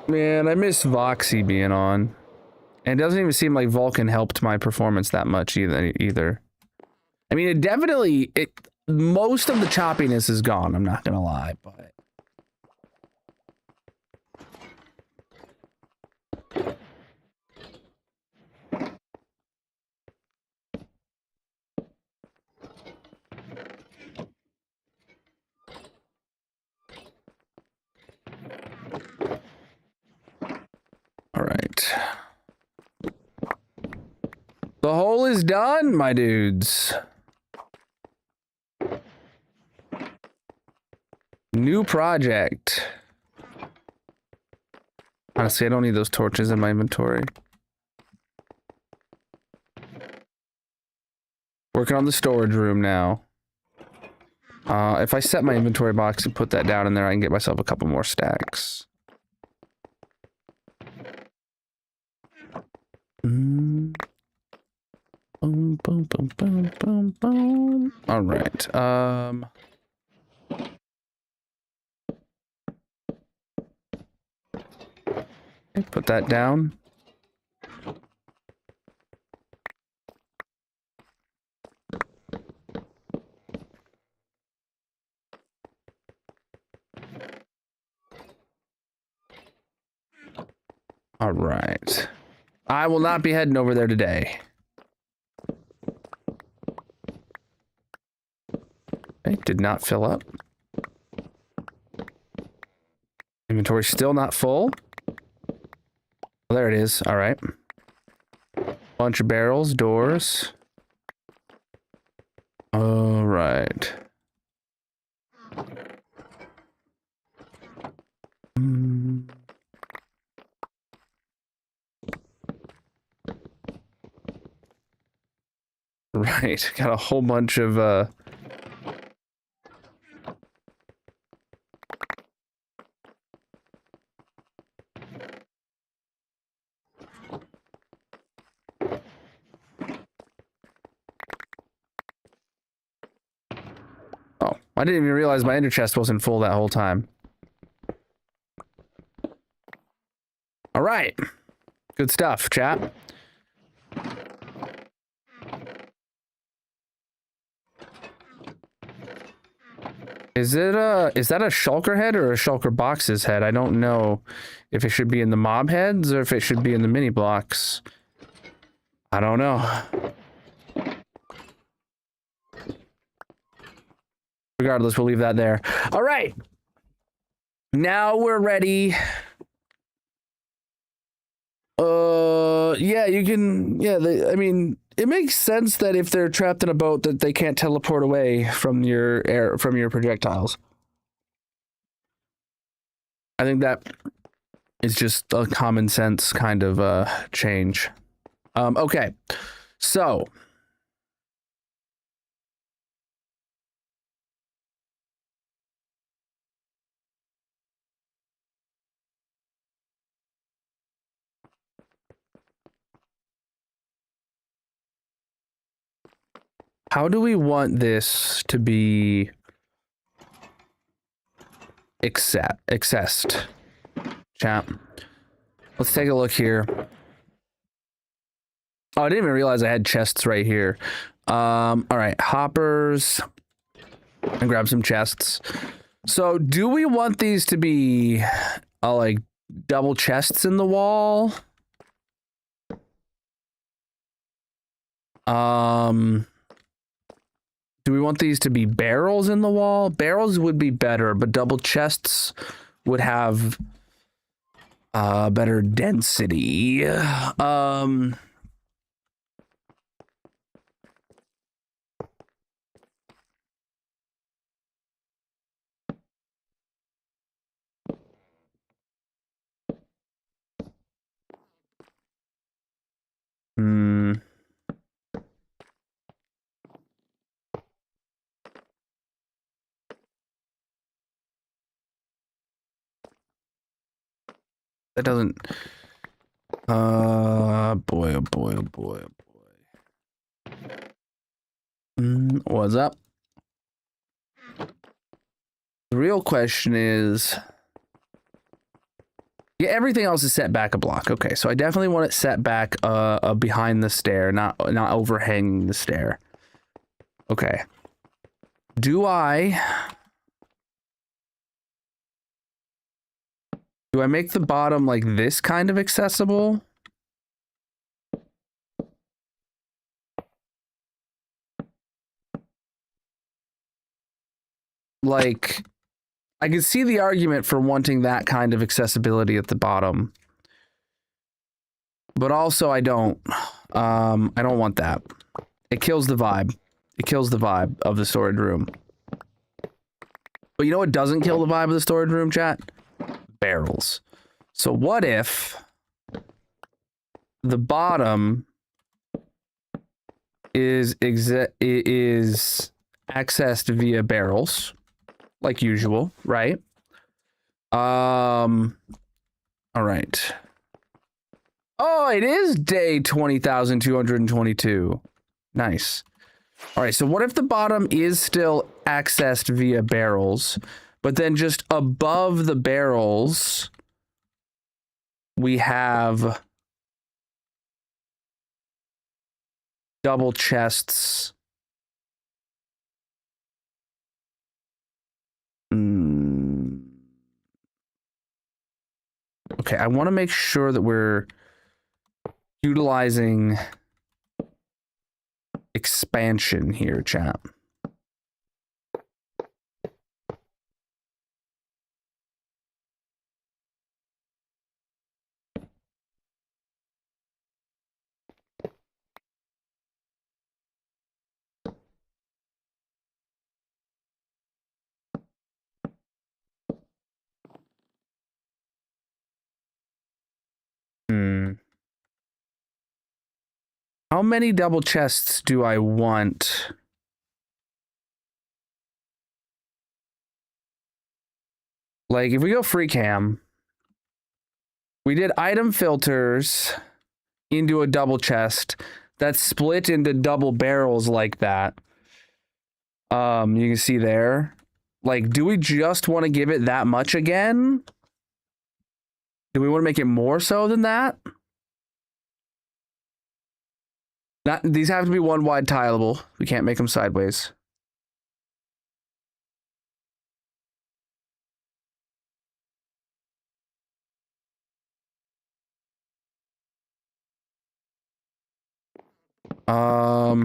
Man, I miss Voxy being on. And it doesn't even seem like Vulcan helped my performance that much either. I mean, most of the choppiness is gone, I'm not gonna lie, but all right. The hole is done, my dudes. New project. Honestly, I don't need those torches in my inventory. Working on the storage room now. If I set my inventory box and put that down in there, I can get myself a couple more stacks. Boom, boom, boom, boom, boom, boom. All right. Okay, put that down. All right. I will not be heading over there today. Okay, did not fill up. Inventory still not full. There it is. All right. Bunch of barrels, doors. right. Mm. Right, got a whole bunch of oh, I didn't even realize my ender chest wasn't full that whole time. All right. Good stuff, chat. Is that a shulker head or a shulker box's head? I don't know if it should be in the mob heads or if it should be in the mini blocks. I don't know. Regardless, we'll leave that there. All right. Now we're ready. Yeah, you can, yeah, I mean, it makes sense that if they're trapped in a boat that they can't teleport away from your air, from your projectiles. I think that is just a common sense kind of change. Okay. So how do we want this to be accessed? Chat. Let's take a look here. Oh, I didn't even realize I had chests right here. All right, hoppers. And grab some chests. So, do we want these to be like double chests in the wall? Do we want these to be barrels in the wall? Barrels would be better, but double chests would have better density. Hmm. That doesn't. Boy, oh boy, oh boy, oh boy. What's up? The real question is, yeah, everything else is set back a block. Okay, so I definitely want it set back behind the stair, not overhanging the stair. Okay. Do I make the bottom like this kind of accessible? Like, I can see the argument for wanting that kind of accessibility at the bottom. But also I don't want that. It kills the vibe. It kills the vibe of the storage room. But you know what doesn't kill the vibe of the storage room, chat? Barrels. So what if the bottom is accessed via barrels, like usual, right? All right. Oh, it is day 20,222. Nice. All right, so what if the bottom is still accessed via barrels, but then just above the barrels, we have double chests. Okay, I want to make sure that we're utilizing expansion here, chat. How many double chests do I want? Like, if we go free cam, we did item filters into a double chest that's split into double barrels like that. You can see there. Like, do we just want to give it that much again? Do we want to make it more so than that? These have to be one wide tileable. We can't make them sideways. I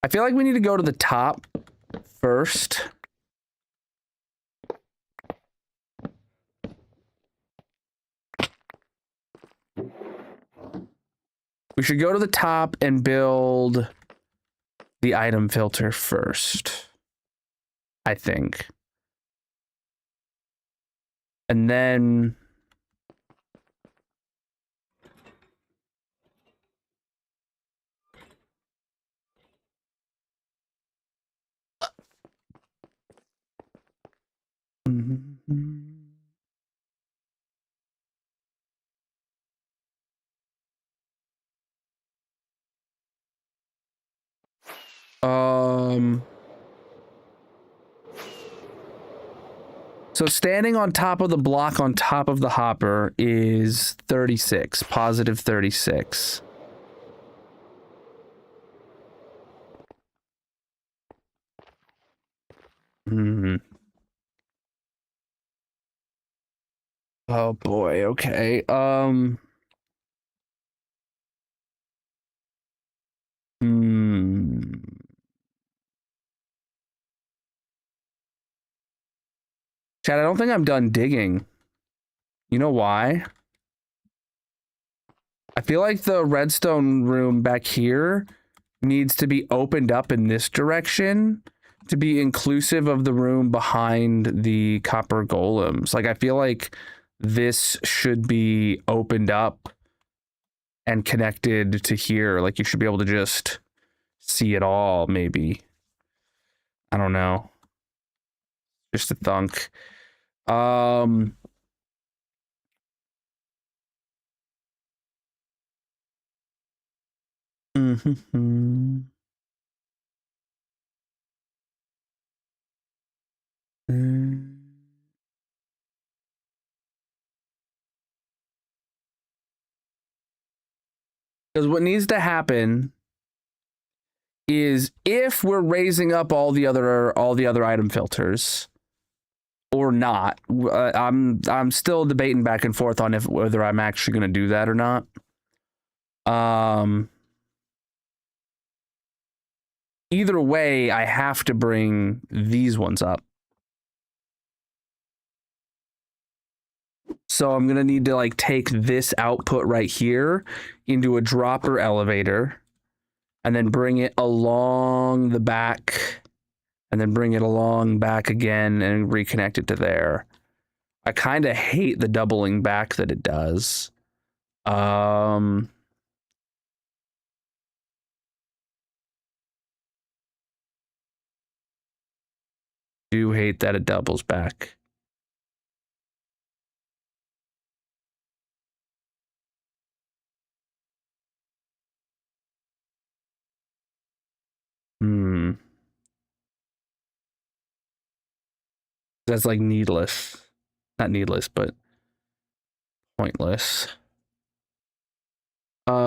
feel like we need to go to the top first. We should go to the top and build the item filter first, I think. And then so standing on top of the block on top of the hopper is 36, positive 36. Oh boy, okay. Chad, I don't think I'm done digging. You know why? I feel like the redstone room back here needs to be opened up in this direction to be inclusive of the room behind the copper golems. Like, I feel like this should be opened up and connected to here. Like, you should be able to just see it all, maybe. I don't know. Just a thunk. Because what needs to happen is if we're raising up all the other item filters or not, I'm still debating back and forth on whether I'm actually going to do that or not. Either way, I have to bring these ones up. So I'm going to need to like take this output right here into a dropper elevator and then bring it along the back and then bring it along back again and reconnect it to there. I kind of hate the doubling back that it does. Do hate that it doubles back. That's like needless. Not needless, but pointless. If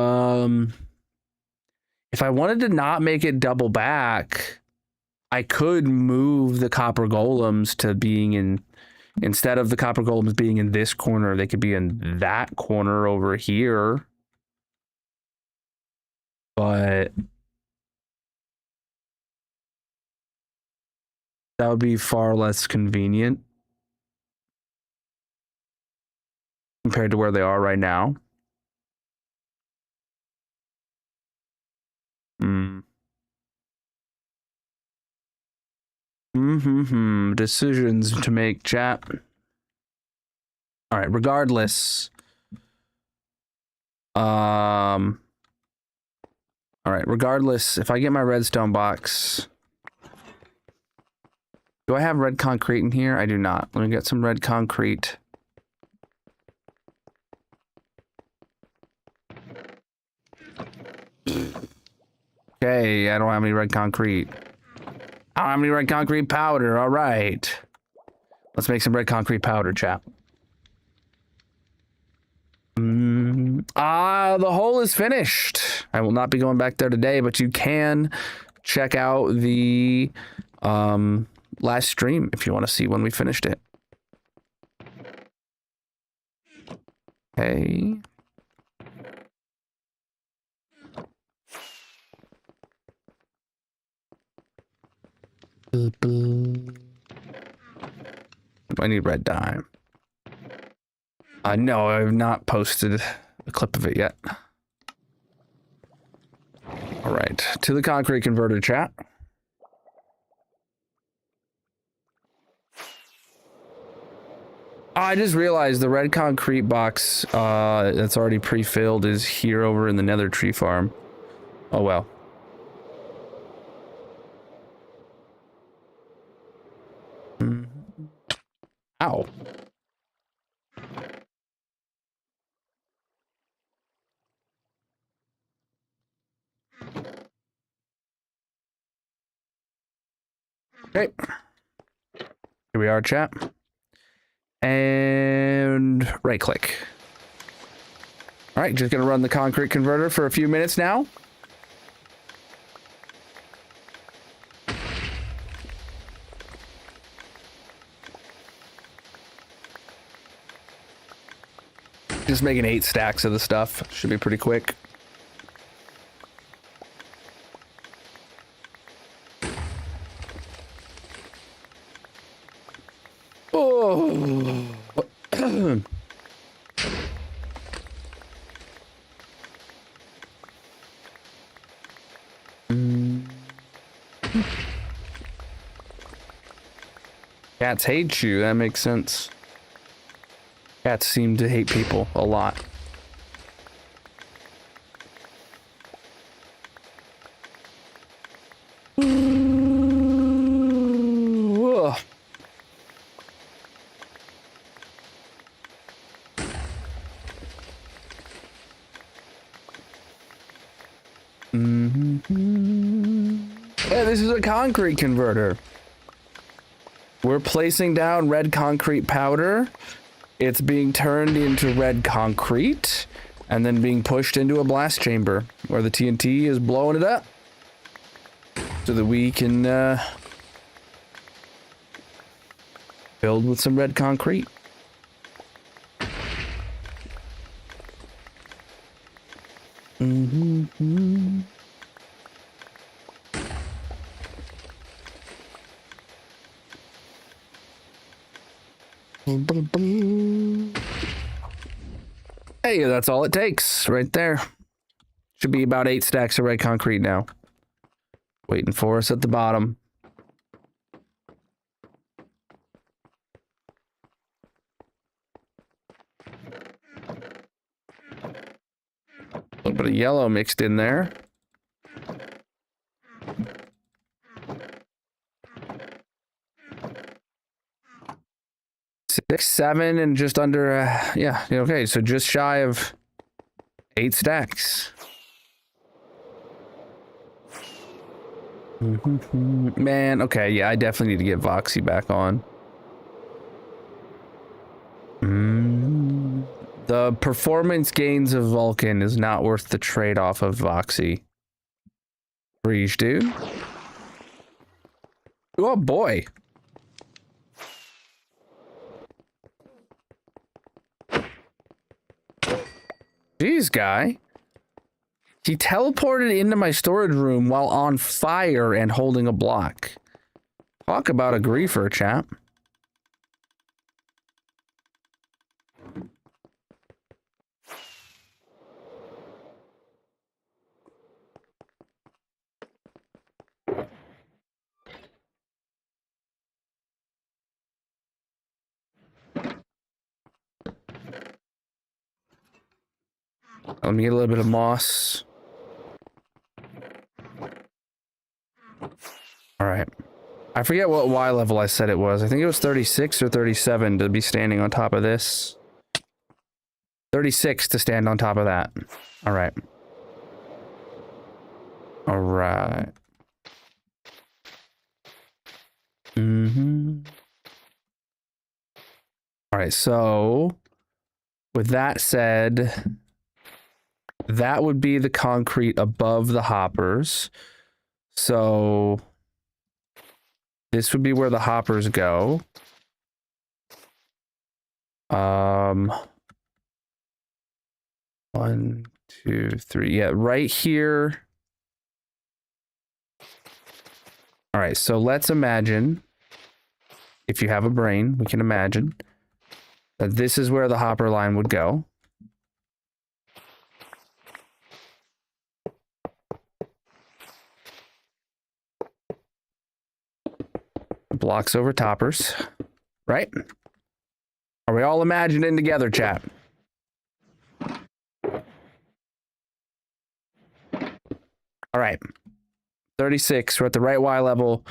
I wanted to not make it double back, I could move the copper golems to being in, instead of the copper golems being in this corner, they could be in that corner over here. But that would be far less convenient compared to where they are right now. Decisions to make, chat. All right, regardless. All right, regardless, if I get my redstone box, do I have red concrete in here? I do not. Let me get some red concrete. Okay, I don't have any red concrete. I don't have any red concrete powder. All right. Let's make some red concrete powder, chap. The hole is finished. I will not be going back there today, but you can check out the last stream if you want to see when we finished it. Okay. I need red dye. No, I have not posted a clip of it yet. All right, to the concrete converter, chat. I just realized the red concrete box that's already pre-filled is here over in the nether tree farm. Oh well. Ow. Okay. Here we are, chat. And right click. All right, just gonna run the concrete converter for a few minutes now. Just making 8 stacks of the stuff. Should be pretty quick. Oh. Cats hate you. That makes sense. Cats seem to hate people a lot. Yeah, this is a concrete converter. We're placing down red concrete powder. It's being turned into red concrete and then being pushed into a blast chamber where the TNT is blowing it up so that we can build with some red concrete. Hey, that's all it takes right there. Should be about 8 stacks of red concrete now. Waiting for us at the bottom. A little bit of yellow mixed in there. Six, 7, and just under, yeah, okay, so just shy of 8 stacks. Man, okay, yeah, I definitely need to get Voxy back on. The performance gains of Vulcan is not worth the trade-off of Voxy. Breach, dude. Oh, boy. Jeez, guy. He teleported into my storage room while on fire and holding a block. Talk about a griefer, chap. Let me get a little bit of moss. All right. I forget what Y level I said it was. I think it was 36 or 37 to be standing on top of this. 36 to stand on top of that. All right. All right. All right, so with that said, that would be the concrete above the hoppers. So this would be where the hoppers go. 1, 2, 3. Yeah, right here. All right, so let's imagine, if you have a brain, we can imagine that this is where the hopper line would go. Blocks over toppers, right? Are we all imagining together, chat? All right. 36, we're at the right Y level.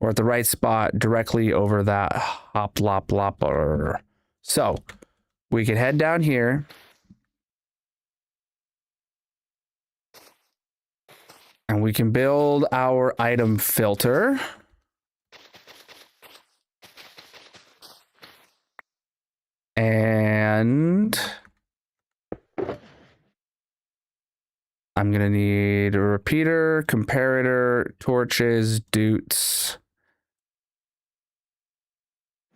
We're at the right spot directly over that hop lop lopper. So we can head down here. And we can build our item filter. And I'm going to need a repeater, comparator, torches, dutes.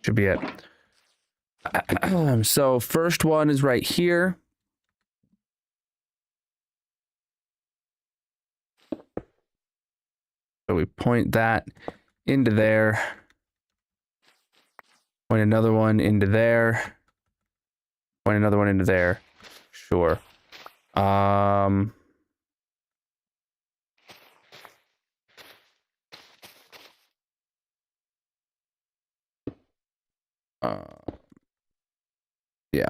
Should be it. So first one is right here. So we point that into there. Point another one into there. Point another one into there. Sure. Yeah.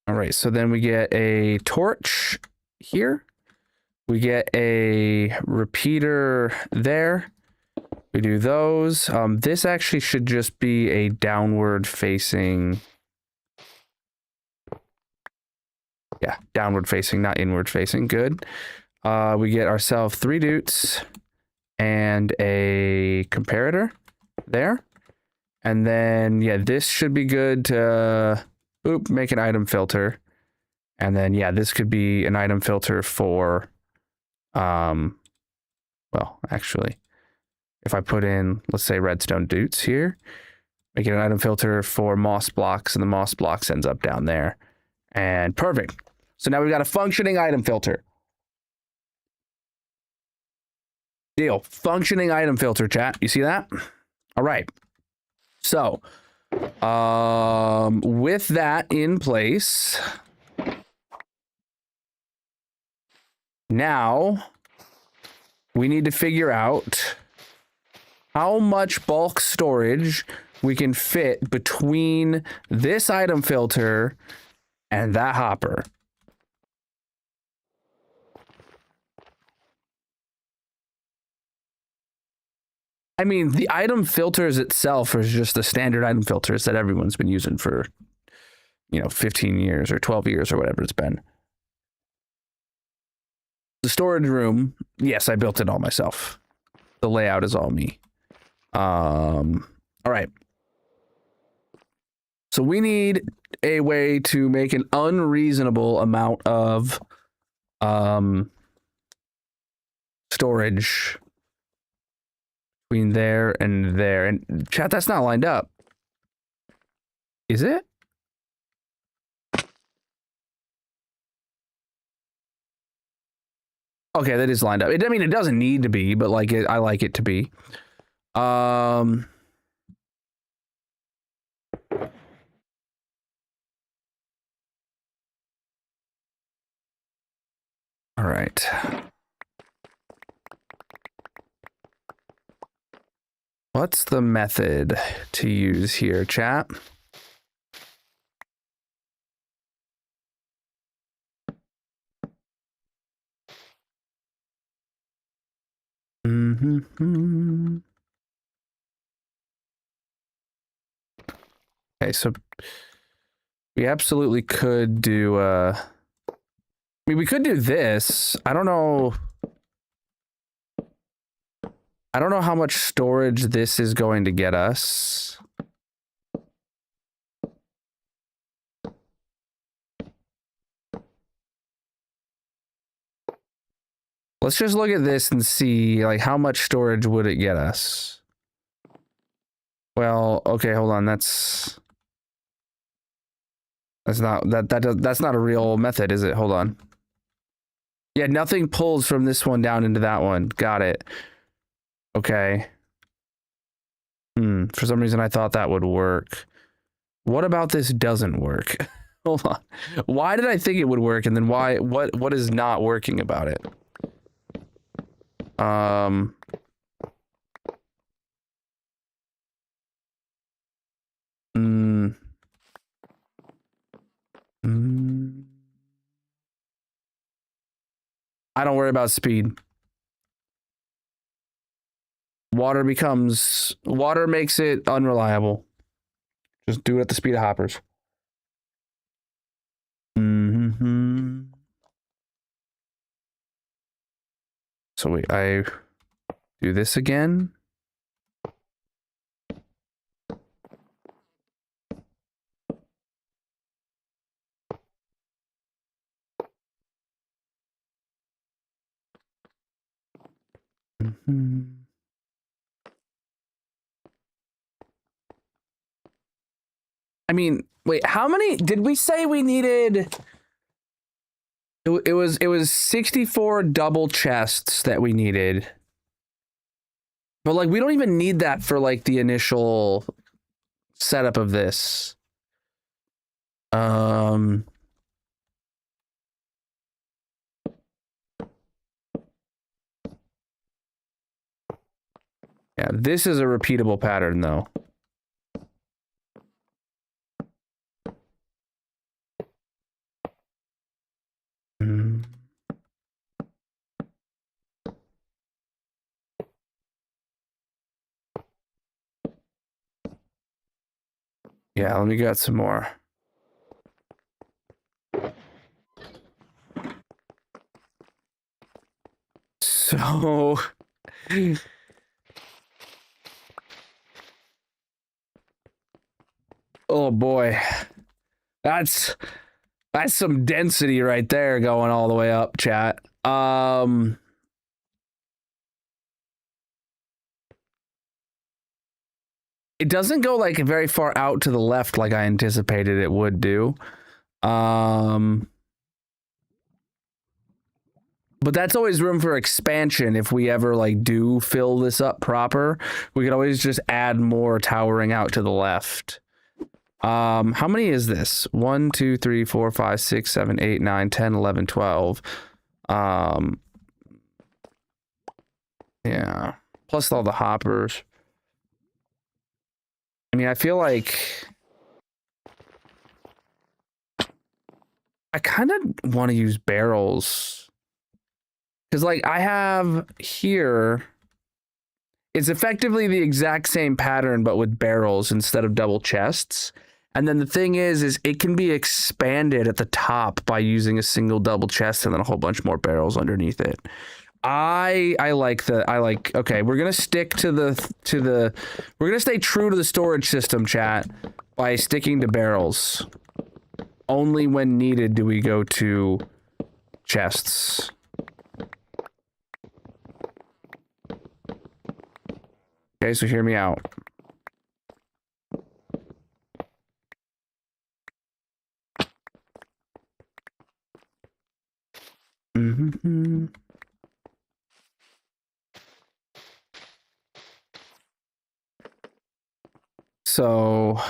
All right, so then we get a torch here. We get a repeater there. We do those. This actually should just be a downward facing. Yeah, downward facing, not inward facing. Good. We get ourselves 3 dutes and a comparator there. And then, yeah, this should be good to make an item filter. And then, yeah, this could be an item filter for, well, actually, if I put in, let's say, redstone dutes here, make it an item filter for moss blocks, and the moss blocks ends up down there. And perfect. So now we've got a functioning item filter. Deal. Functioning item filter, chat. You see that? All right. So, with that in place, now we need to figure out how much bulk storage we can fit between this item filter and that hopper. I mean, the item filters itself is just the standard item filters that everyone's been using for, 15 years or 12 years or whatever it's been. The storage room, yes, I built it all myself. The layout is all me. All right. So we need a way to make an unreasonable amount of storage between there and there. And chat, that's not lined up. Is it? Okay, that is lined up. I mean, it doesn't need to be, but like I like it to be. All right. What's the method to use here, chat? Okay, so we absolutely could do I mean, we could do this. I don't know how much storage this is going to get us. Let's just look at this and see, like, how much storage would it get us? Well, okay, hold on. That's not that's not a real method, is it? Hold on. Yeah, nothing pulls from this one down into that one. Got it. Okay. For some reason I thought that would work. What about this doesn't work? Hold on. Why did I think it would work, and then what is not working about it? I don't worry about speed. Water makes it unreliable. Just do it at the speed of hoppers. So wait, I do this again. I mean, wait, how many did we say we needed? It was 64 double chests that we needed. But like we don't even need that for like the initial setup of this. Yeah, this is a repeatable pattern though. Yeah, let me get some more. So oh boy. That's some density right there going all the way up, chat. It doesn't go like very far out to the left like I anticipated it would do. But that's always room for expansion if we ever like do fill this up proper. We could always just add more towering out to the left. How many is this? 1, 2, 3, 4, 5, 6, 7, 8, 9, 10, 11, 12. Yeah. Plus all the hoppers. I mean, I feel like I kind of want to use barrels. Because, like, I have here, it's effectively the exact same pattern, but with barrels instead of double chests. And then the thing is it can be expanded at the top by using a single double chest and then a whole bunch more barrels underneath it. Okay, we're gonna stick we're gonna stay true to the storage system, chat, by sticking to barrels. Only when needed do we go to chests. Okay, so hear me out. So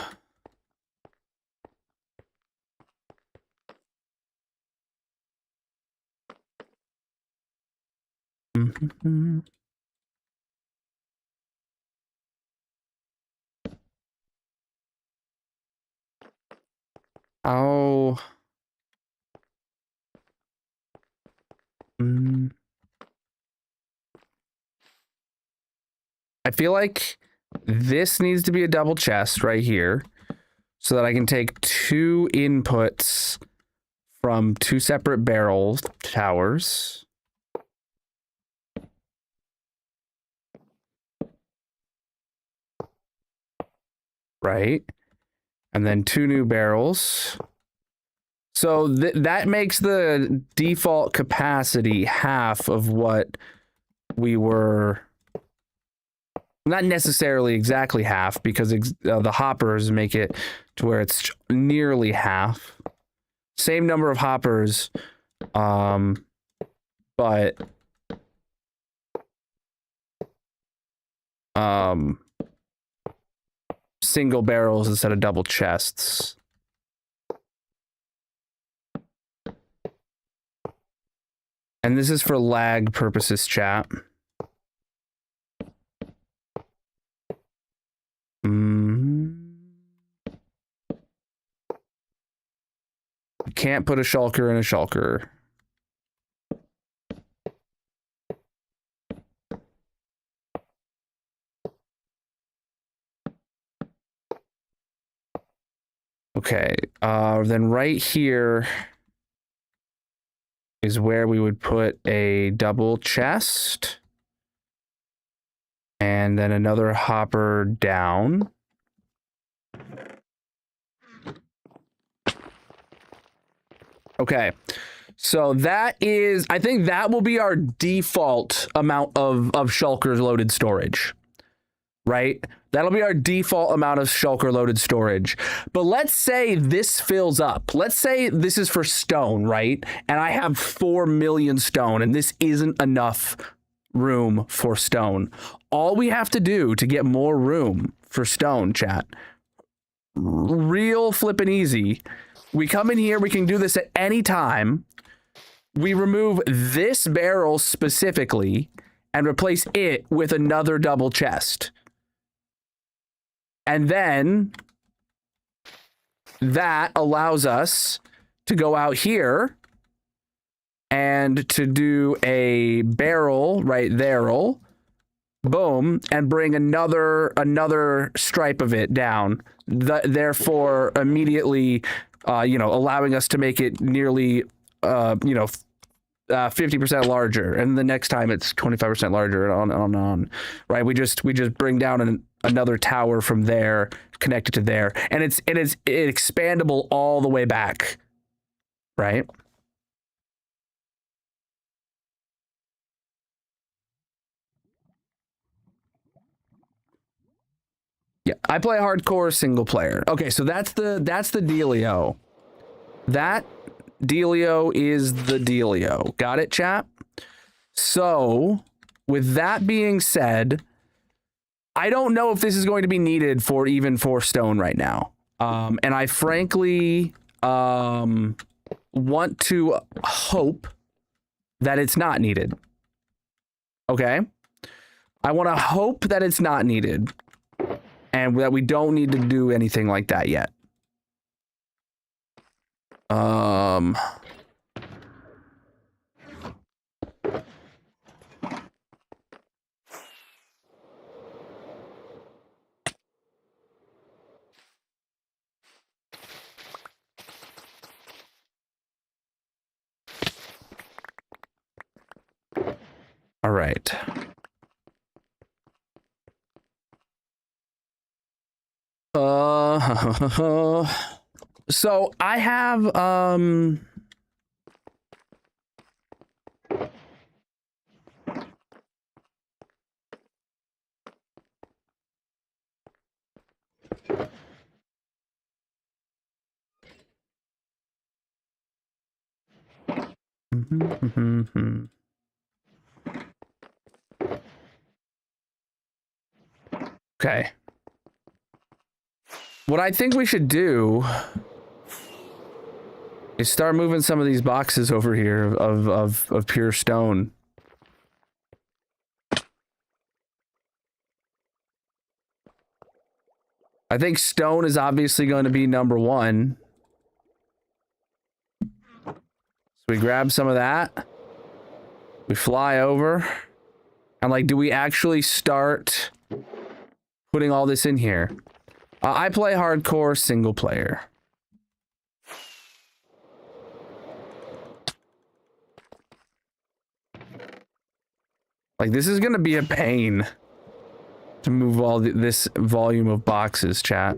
oh. I feel like this needs to be a double chest right here so that I can take 2 inputs from 2 separate barrel towers. Right. And then 2 new barrels. So that makes the default capacity half of what we were. Not necessarily exactly half, because the hoppers make it to where it's nearly half. Same number of hoppers, but single barrels instead of double chests. And this is for lag purposes, chat. Can't put a shulker in a shulker. Okay, then right here is where we would put a double chest. And then another hopper down. Okay, so that is, I think that will be our default amount of shulkers loaded storage, right? That'll be our default amount of shulker loaded storage. But let's say this fills up. Let's say this is for stone, right? And I have 4 million stone and this isn't enough room for stone. All we have to do to get more room for stone, chat, real flippin' easy. We come in here, we can do this at any time. We remove this barrel specifically and replace it with another double chest. And then that allows us to go out here and to do a barrel right there, boom, and bring another stripe of it down. Therefore, immediately, allowing us to make it nearly, 50% larger, and the next time it's 25% larger, and on, right? We just bring down another tower from there, connected to there, and it's expandable all the way back, right? Yeah, I play hardcore single player. Okay, so that's the dealio. That dealio is the dealio. Got it, chat? So, with that being said, I don't know if this is going to be needed for stone right now. And I frankly want to hope that it's not needed. Okay? I want to hope that it's not needed. And that we don't need to do anything like that yet. All right. So I have okay. What I think we should do is start moving some of these boxes over here of pure stone. I think stone is obviously going to be number 1. So we grab some of that. We fly over. And like, do we actually start putting all this in here. I play hardcore single player. Like, this is gonna be a pain to move all this volume of boxes, chat.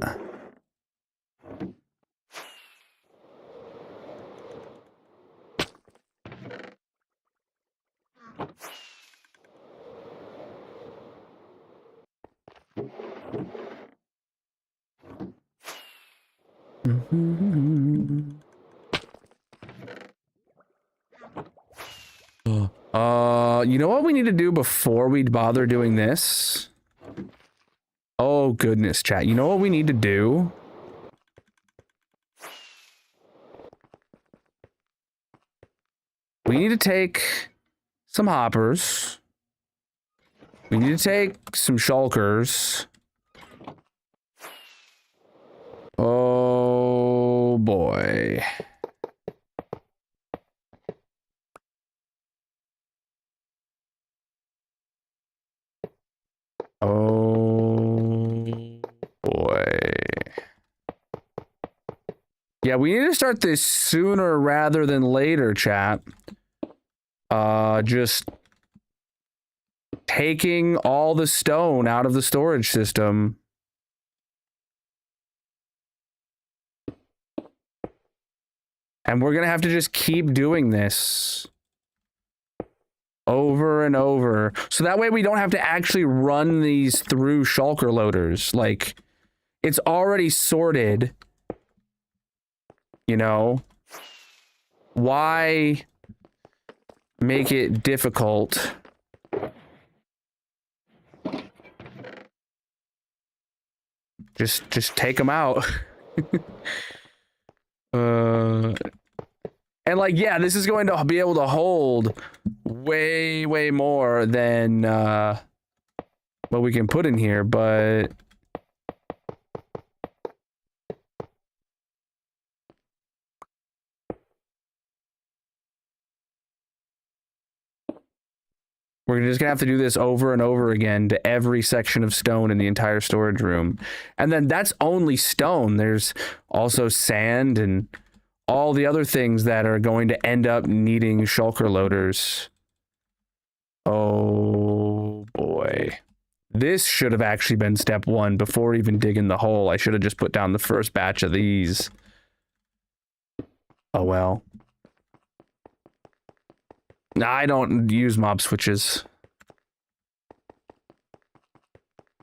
You know what we need to do before we bother doing this? Oh, goodness, chat. You know what we need to do? We need to take some hoppers. We need to take some shulkers. Oh, boy. Oh, boy. Yeah, we need to start this sooner rather than later, chat. Just taking all the stone out of the storage system. And we're gonna have to just keep doing this over and over. So that way we don't have to actually run these through shulker loaders. Like, it's already sorted. You know? Why make it difficult? Just take them out. And like, yeah, this is going to be able to hold way more than what we can put in here, but we're just gonna have to do this over and over again to every section of stone in the entire storage room. And then that's only stone. There's also sand and all the other things that are going to end up needing shulker loaders. Oh boy. This should have actually been step one before even digging the hole. I should have just put down the first batch of these. Oh well. I don't use mob switches.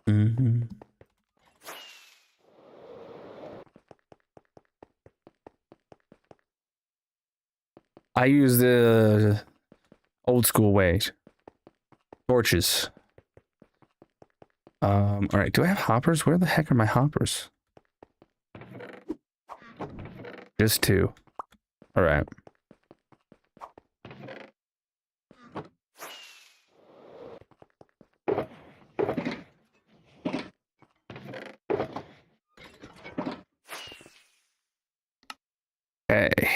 I use the old school way. Torches. All right, do I have hoppers? Where the heck are my hoppers? Just two. All right. Okay.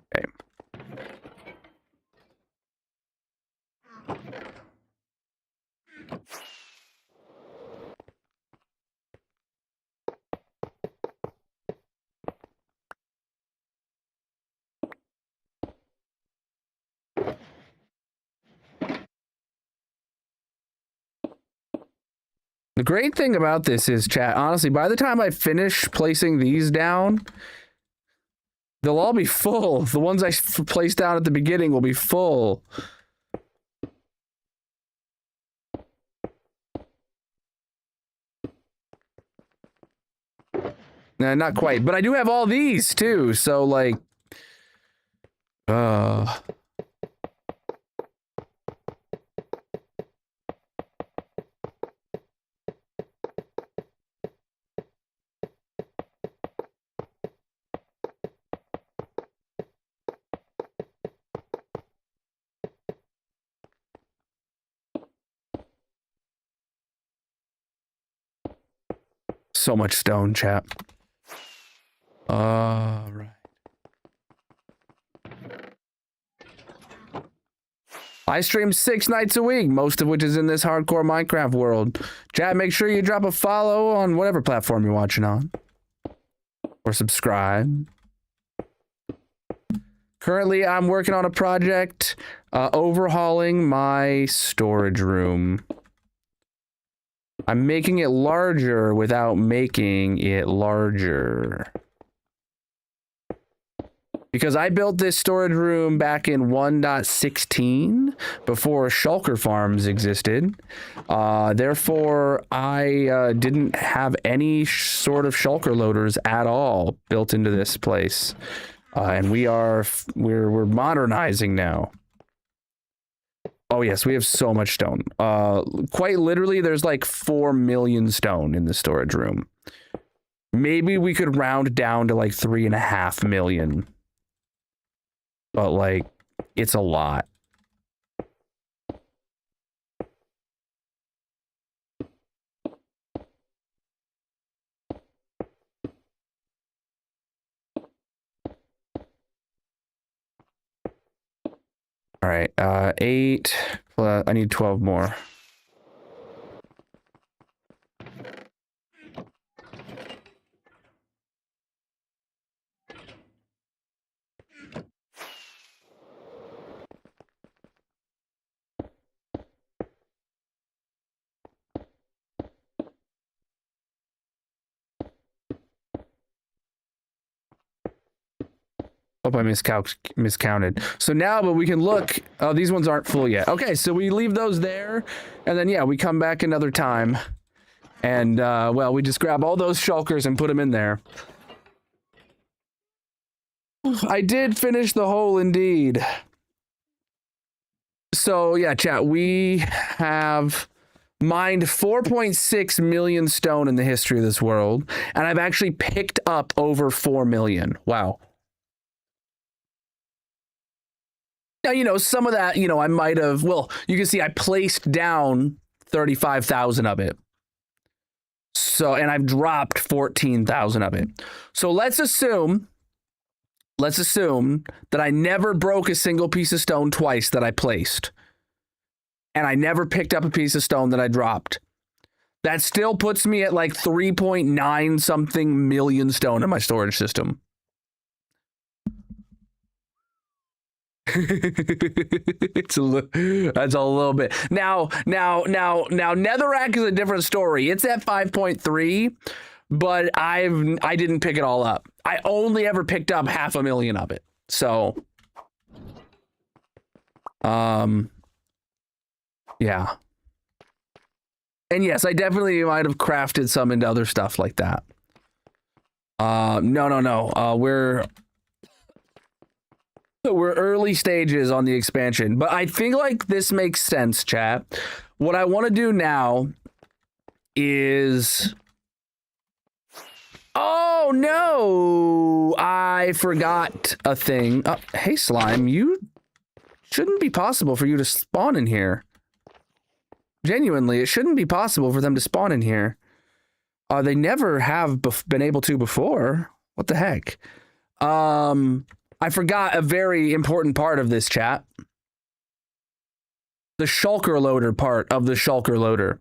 Okay. The great thing about this is, chat, honestly, by the time I finish placing these down, they'll all be full. The ones I placed down at the beginning will be full. Nah, not quite, but I do have all these too, so like... So much stone, chat. All right. I stream 6 nights a week, most of which is in this hardcore Minecraft world. Chat, make sure you drop a follow on whatever platform you're watching on. Or subscribe. Currently, I'm working on a project overhauling my storage room. I'm making it larger without making it larger. Because I built this storage room back in 1.16 before shulker farms existed. Therefore, I didn't have any sort of shulker loaders at all built into this place. And we're modernizing now. Oh yes, we have so much stone. Quite literally, there's like 4 million stone in the storage room. Maybe we could round down to like 3.5 million. But like, it's a lot. All right, 8 plus, I need 12 more. Hope I miscounted. So now, but we can look. Oh, these ones aren't full yet. Okay, so we leave those there, and then yeah, we come back another time, and well, we just grab all those shulkers and put them in there. I did finish the hole indeed. So yeah, chat, we have mined 4.6 million stone in the history of this world, and I've actually picked up over 4 million. Wow. Now, you know, some of that, you know, I might have, well, you can see I placed down 35,000 of it. So, and I've dropped 14,000 of it. So let's assume that I never broke a single piece of stone twice that I placed. And I never picked up a piece of stone that I dropped. That still puts me at like 3.9 something million stone in my storage system. That's a little bit. Now, Netherrack is a different story. It's at 5.3, but I didn't pick it all up. I only ever picked up 500,000 of it. So, yeah. And yes, I definitely might have crafted some into other stuff like that. No. We're early stages on the expansion, but I think like this makes sense, chat. What I want to do now is... Oh, no! I forgot a thing. Hey, Slime, you shouldn't be possible for you to spawn in here. Genuinely, it shouldn't be possible for them to spawn in here. They never have been able to before. What the heck? I forgot a very important part of this, chat. The shulker loader part of the shulker loader.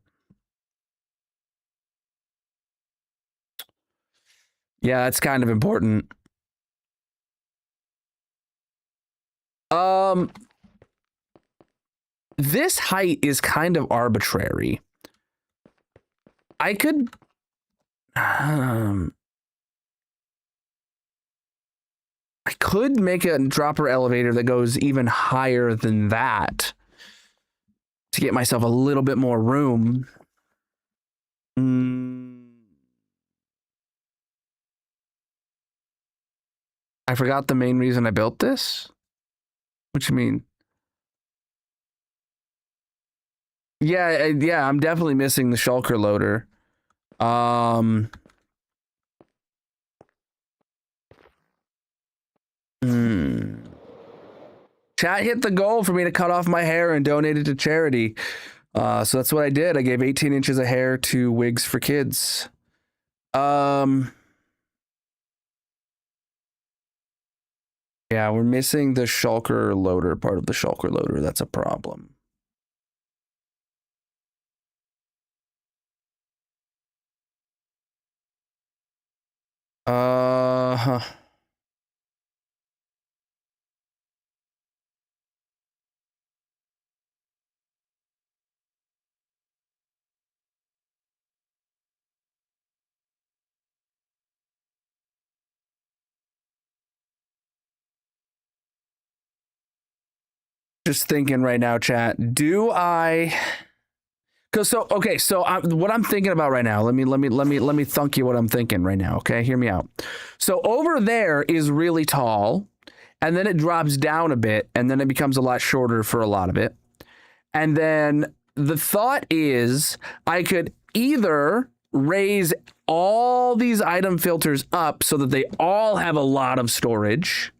Yeah, that's kind of important. This height is kind of arbitrary. I could... I could make a dropper elevator that goes even higher than that to get myself a little bit more room. I forgot the main reason I built this. What you mean? Yeah, I'm definitely missing the shulker loader. Chat hit the goal for me to cut off my hair and donate it to charity. So that's what I did. I gave 18 inches of hair to Wigs for Kids. Yeah, we're missing the shulker loader part of the shulker loader. That's a problem. Huh. Just thinking right now, chat. Do I? Cause okay, so what I'm thinking about right now. Let me thunk you what I'm thinking right now. Okay, hear me out. So over there is really tall, and then it drops down a bit, and then it becomes a lot shorter for a lot of it. And then the thought is I could either raise all these item filters up so that they all have a lot of storage.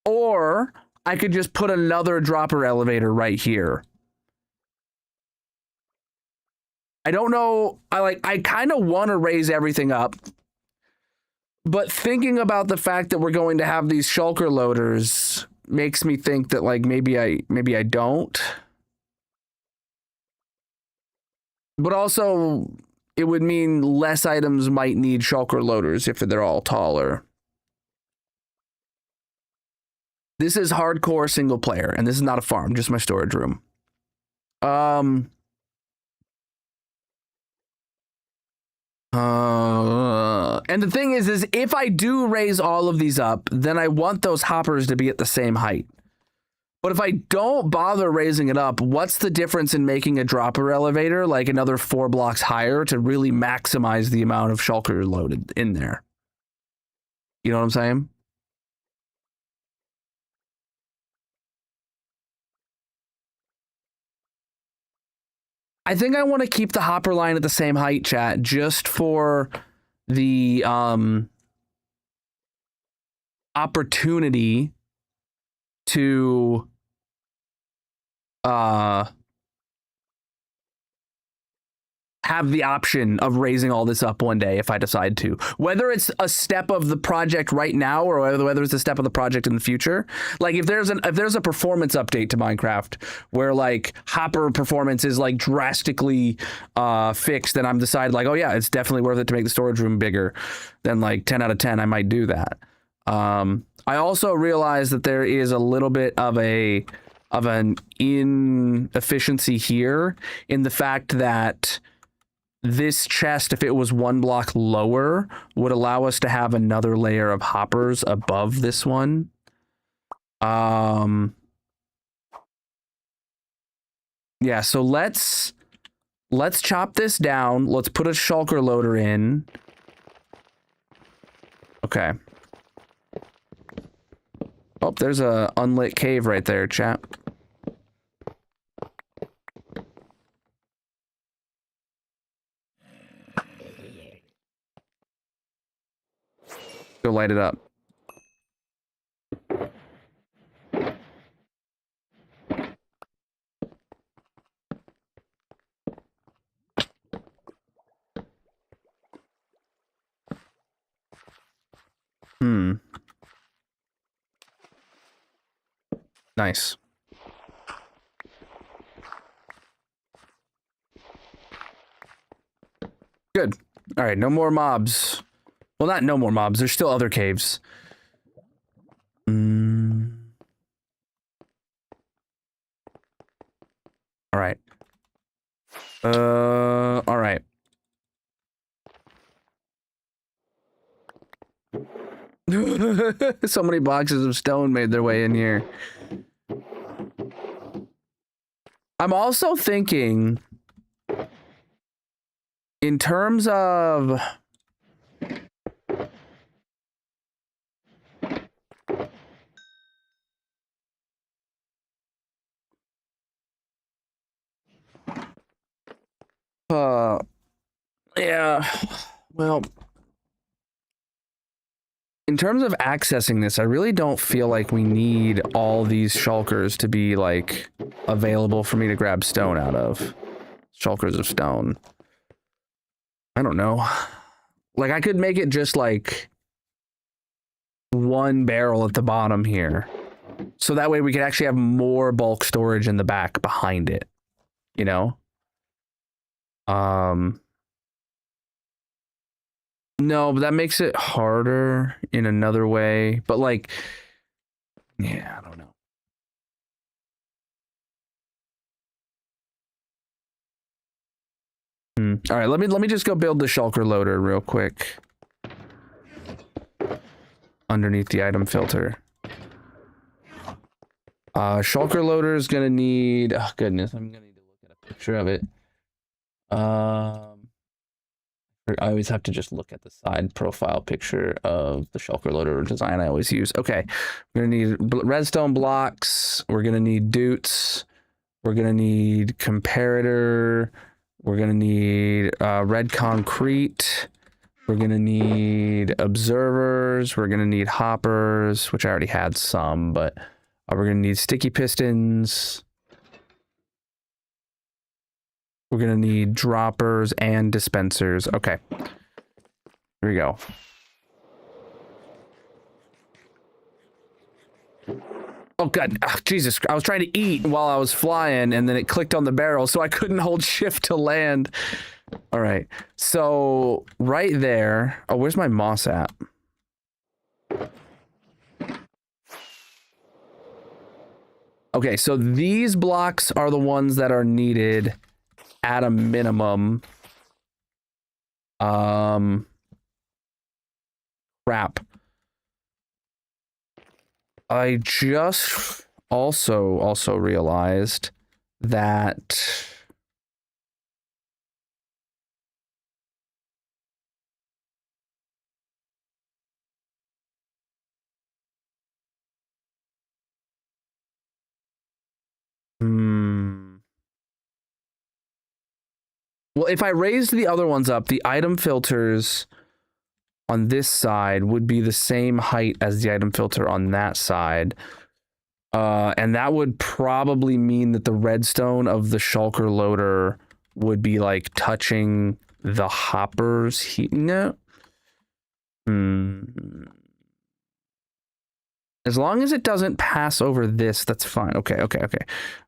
Or I could just put another dropper elevator right here. I don't know. I kind of want to raise everything up. But thinking about the fact that we're going to have these shulker loaders makes me think that like maybe I don't. But also it would mean less items might need shulker loaders if they're all taller. This is hardcore single player, and this is not a farm, just my storage room. And the thing is if I do raise all of these up, then I want those hoppers to be at the same height. But if I don't bother raising it up, what's the difference in making a dropper elevator like another 4 blocks higher to really maximize the amount of shulker loaded in there? You know what I'm saying? I think I want to keep the hopper line at the same height, chat, just for the opportunity to have the option of raising all this up one day if I decide to. Whether it's a step of the project right now or whether it's a step of the project in the future. Like if there's a performance update to Minecraft where like hopper performance is like drastically fixed, then I'm decided like, oh yeah, it's definitely worth it to make the storage room bigger. Then like 10 out of 10, I might do that. I also realize that there is a little bit of an inefficiency here in the fact that this chest, if it was 1 block lower, would allow us to have another layer of hoppers above this one. Yeah, so let's chop this down. Let's put a shulker loader in. Okay. Oh, there's a unlit cave right there, chat. Go light it up. Nice. Good. All right, no more mobs. Well, not no more mobs. There's still other caves. All right. All right. So many boxes of stone made their way in here. I'm also thinking in terms of yeah, well, in terms of accessing this, I really don't feel like we need all these shulkers to be like available for me to grab stone out of. Shulkers of stone. I don't know. Like, I could make it just like one barrel at the bottom here. So that way we could actually have more bulk storage in the back behind it. You know? No, but that makes it harder in another way. But like, yeah, I don't know. All right, let me just go build the shulker loader real quick. Underneath the item filter. Shulker loader is gonna need, oh goodness, I'm gonna need to look at a picture of it. I always have to just look at the side profile picture of the shulker loader design I always use. Okay, we're gonna need redstone blocks. We're gonna need doots. We're gonna need comparator. We're gonna need red concrete. We're gonna need observers. We're gonna need hoppers, which I already had some, but we're gonna need sticky pistons. We're gonna need droppers and dispensers. Okay. Here we go. Oh god, Jesus, I was trying to eat while I was flying and then it clicked on the barrel so I couldn't hold shift to land. All right, so right there, oh, where's my moss at? Okay, so these blocks are the ones that are needed at a minimum. Crap. I just also realized that well, if I raised the other ones up, the item filters on this side would be the same height as the item filter on that side. And that would probably mean that the redstone of the shulker loader would be like touching the hoppers. No. As long as it doesn't pass over this, that's fine. Okay.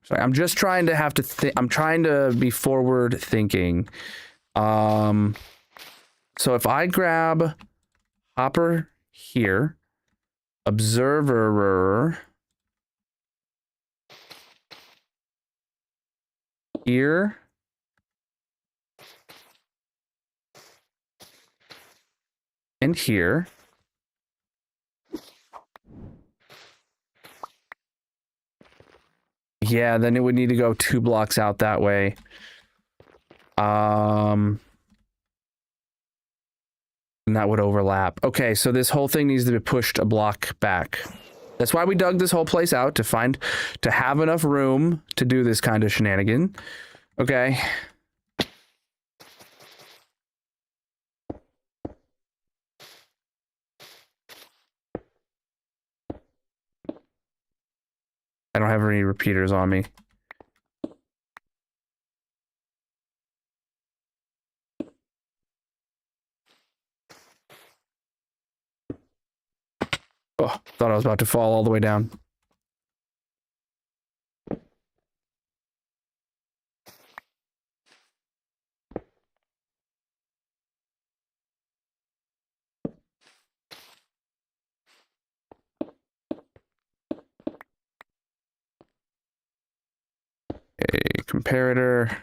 Sorry, I'm just trying to have to think. I'm trying to be forward thinking. So if I grab hopper here, observer here, and here. Yeah, then it would need to go 2 blocks out that way. And that would overlap. Okay, so this whole thing needs to be pushed a block back. That's why we dug this whole place out, to have enough room to do this kind of shenanigan. Okay. I don't have any repeaters on me. Oh, thought I was about to fall all the way down. A comparator.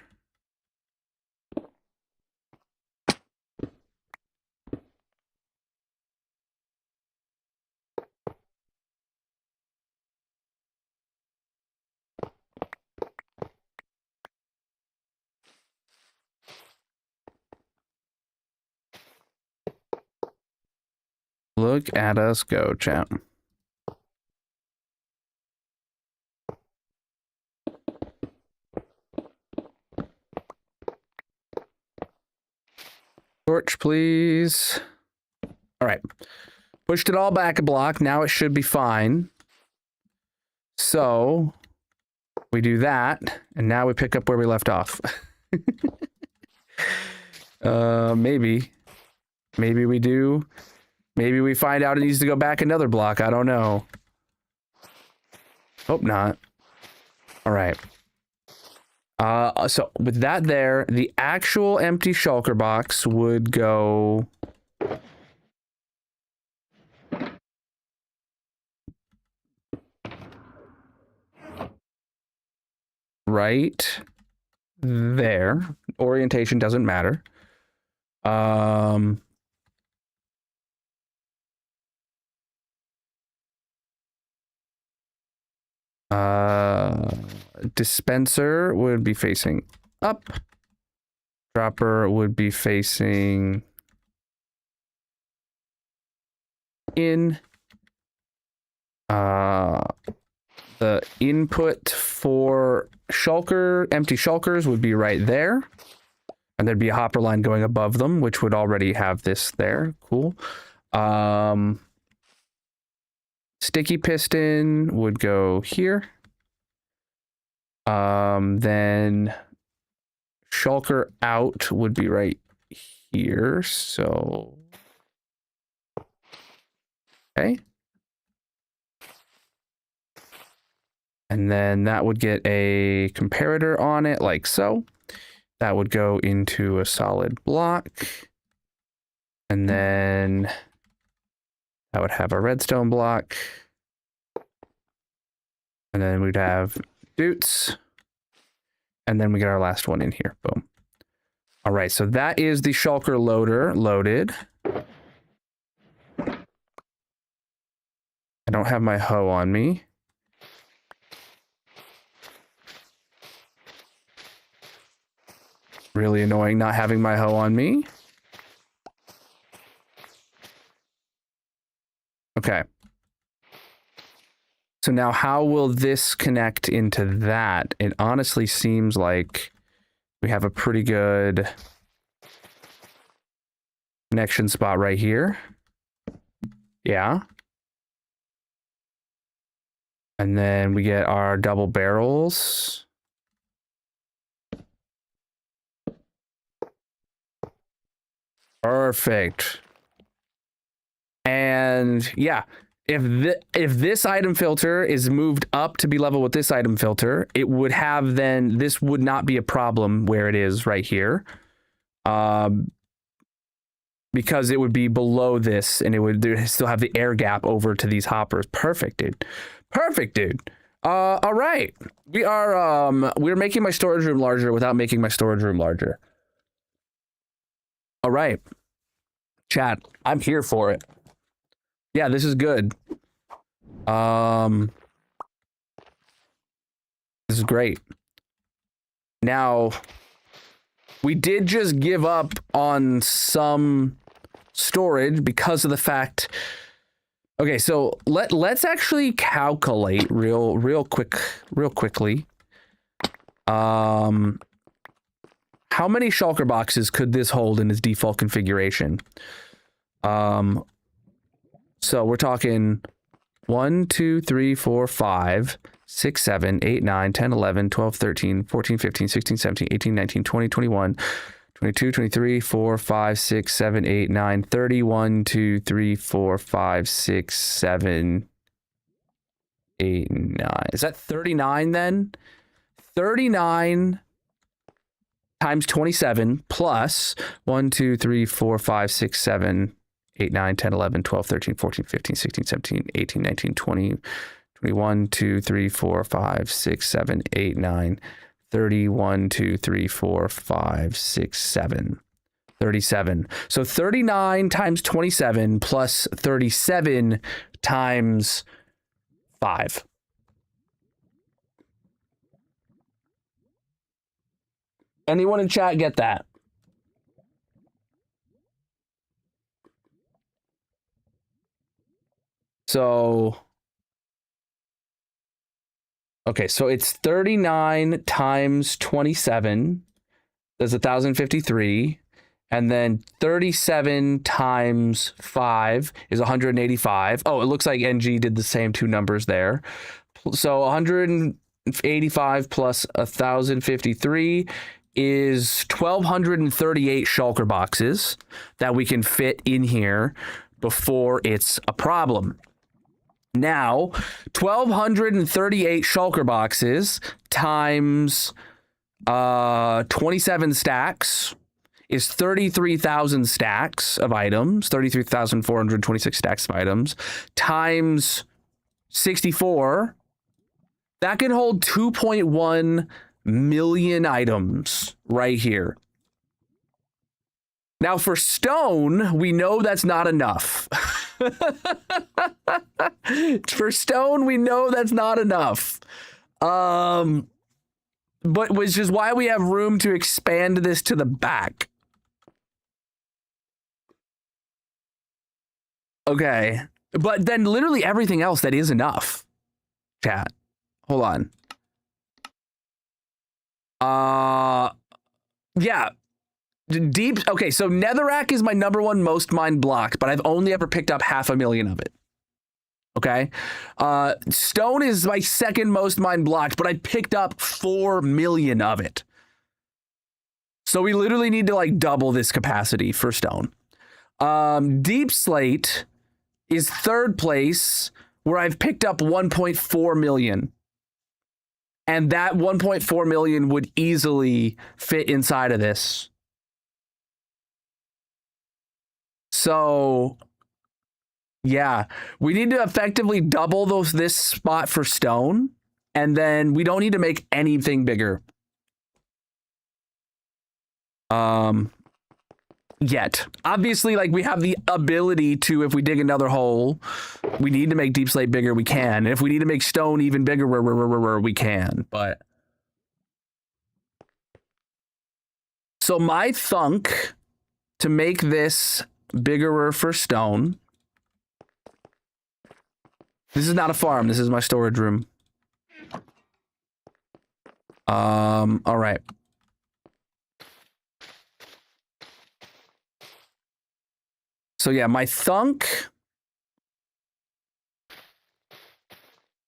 Look at us go, chat. Torch, please. All right. Pushed it all back a block. Now it should be fine. So we do that, and now we pick up where we left off. Maybe. Maybe we do. Maybe we find out it needs to go back another block. I don't know. Hope not. All right. So with that there, the actual empty shulker box would go right there. Orientation doesn't matter. Dispenser would be facing up. Dropper would be facing in. The input for shulker, empty shulkers would be right there. And there'd be a hopper line going above them, which would already have this there. Cool. Sticky piston would go here. Then shulker out would be right here. So, okay. And then that would get a comparator on it like so. That would go into a solid block. And then that would have a redstone block. And then we'd have doots. And then we get our last one in here. Boom. All right, so that is the shulker loader loaded. I don't have my hoe on me. Really annoying not having my hoe on me. Okay. So now how will this connect into that? It honestly seems like we have a pretty good connection spot right here. Yeah. And then we get our double barrels. Perfect. And yeah, if this item filter is moved up to be level with this item filter, it would have then, this would not be a problem where it is right here. Because it would be below this and it would still have the air gap over to these hoppers. Perfect, dude. Perfect, dude. All right. We're making my storage room larger without making my storage room larger. All right. Chat, I'm here for it. Yeah, this is good. This is great. Now, we did just give up on some storage because of the fact. Okay, so let's actually calculate real quickly. How many shulker boxes could this hold in its default configuration? So we're talking 1, 2, 3, 4, 5, 6, 7, 8, 9, 10, 11, 12, 13, 14, 15, 16, 17, 18, 19, 20, 21, 22, 23, 4, 5, 6, 7, 8, 9, 30, 1, 2, 3, 4, 5, 6, 7, 8, 9. Is that 39 then? 39 times 27 plus 1, 2, 3, 4, 5, 6, 7, 8, 9, 10, 11, 12, 13, 14, 15, 16, 17, 18, 19, 20, 21, 2, 3, 4, 5, 6, 7, 8, 9, 30, 1, 2, 3, 4, 5, 6, 7, 37. So 39 times 27 plus 37 times 5. Anyone in chat get that? So, okay, so it's 39 times 27. That's 1,053. And then 37 times 5 is 185. Oh, it looks like NG did the same two numbers there. So 185 plus 1,053 is 1,238 shulker boxes that we can fit in here before it's a problem. Now, 1,238 shulker boxes times 27 stacks is 33,000 stacks of items, 33,426 stacks of items, times 64. That can hold 2.1 million items right here. Now for stone, we know that's not enough. For stone, we know that's not enough. But which is why we have room to expand this to the back. Okay. But then literally everything else that is enough. Chat. Hold on. Yeah. Deep. Okay, so netherrack is my #1 most mined block, but I've only ever picked up 500,000 of it. Okay. Stone is my second most mined block, but I picked up 4 million of it. So we literally need to like double this capacity for stone. Deep slate is third place, where I've picked up 1.4 million. And that 1.4 million would easily fit inside of this. So, yeah, we need to effectively double this spot for stone, and then we don't need to make anything bigger. Yet. Obviously, like, we have the ability to, if we dig another hole, we need to make deep slate bigger, we can. And if we need to make stone even bigger, we can. But so my thunk to make this bigger for stone. This is not a farm. This is my storage room. All right. So yeah, my thunk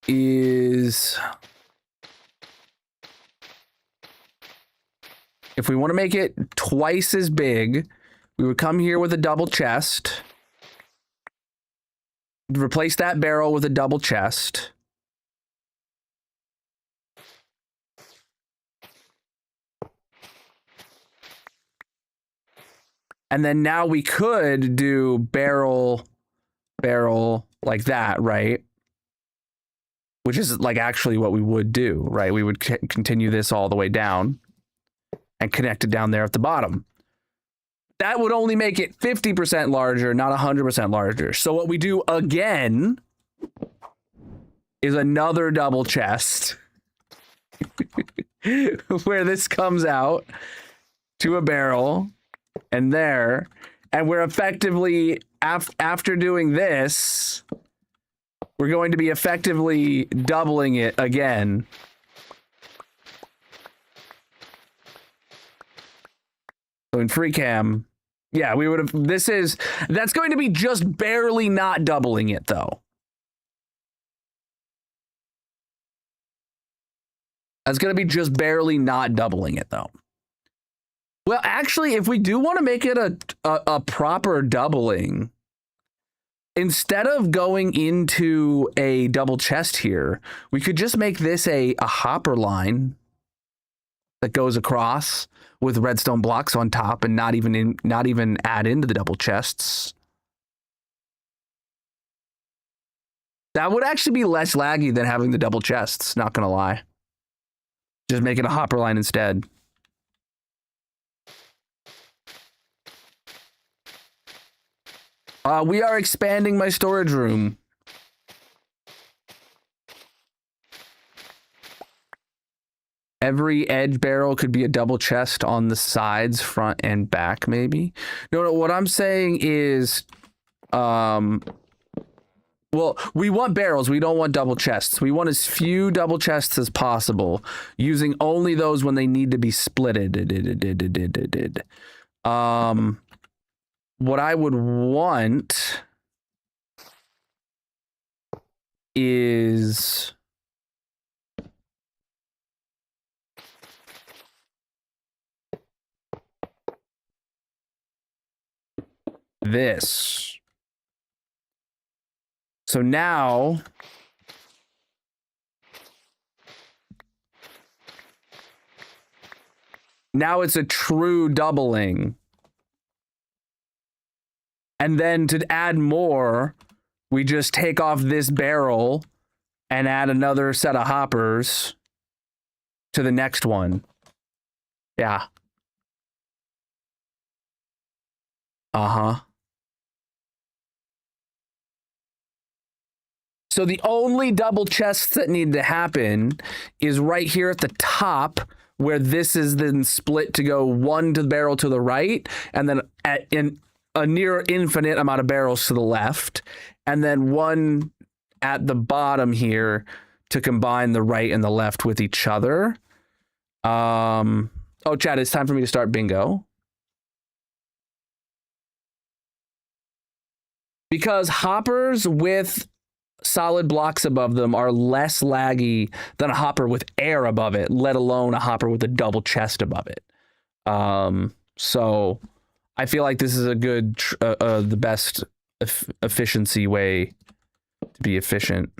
is, if we want to make it twice as big, we would come here with a double chest, replace that barrel with a double chest. And then now we could do barrel like that, right? Which is like actually what we would do, right? We would continue this all the way down and connect it down there at the bottom. That would only make it 50% larger, not 100% larger. So what we do again is another double chest where this comes out to a barrel and there, and we're effectively, after doing this, we're going to be effectively doubling it again. So in free cam, yeah, we would have, that's going to be just barely not doubling it though. That's going to be just barely not doubling it though. Well, actually, if we do want to make it a proper doubling, instead of going into a double chest here, we could just make this a hopper line that goes across with redstone blocks on top and not even add into the double chests. That would actually be less laggy than having the double chests, not gonna lie. Just make it a hopper line instead. We are expanding my storage room. Every edge barrel could be a double chest on the sides, front and back, maybe. No, what I'm saying is, well, we want barrels. We don't want double chests. We want as few double chests as possible, using only those when they need to be splitted. What I would want is this. So now it's a true doubling. And then to add more, we just take off this barrel and add another set of hoppers to the next one. Yeah. Uh-huh. So the only double chests that need to happen is right here at the top, where this is then split to go one to the barrel to the right, and then in a near infinite amount of barrels to the left, and then one at the bottom here to combine the right and the left with each other. Oh, Chad, it's time for me to start bingo. Because hoppers with solid blocks above them are less laggy than a hopper with air above it, let alone a hopper with a double chest above it. So I feel like this is a good, the best efficiency way to be efficient.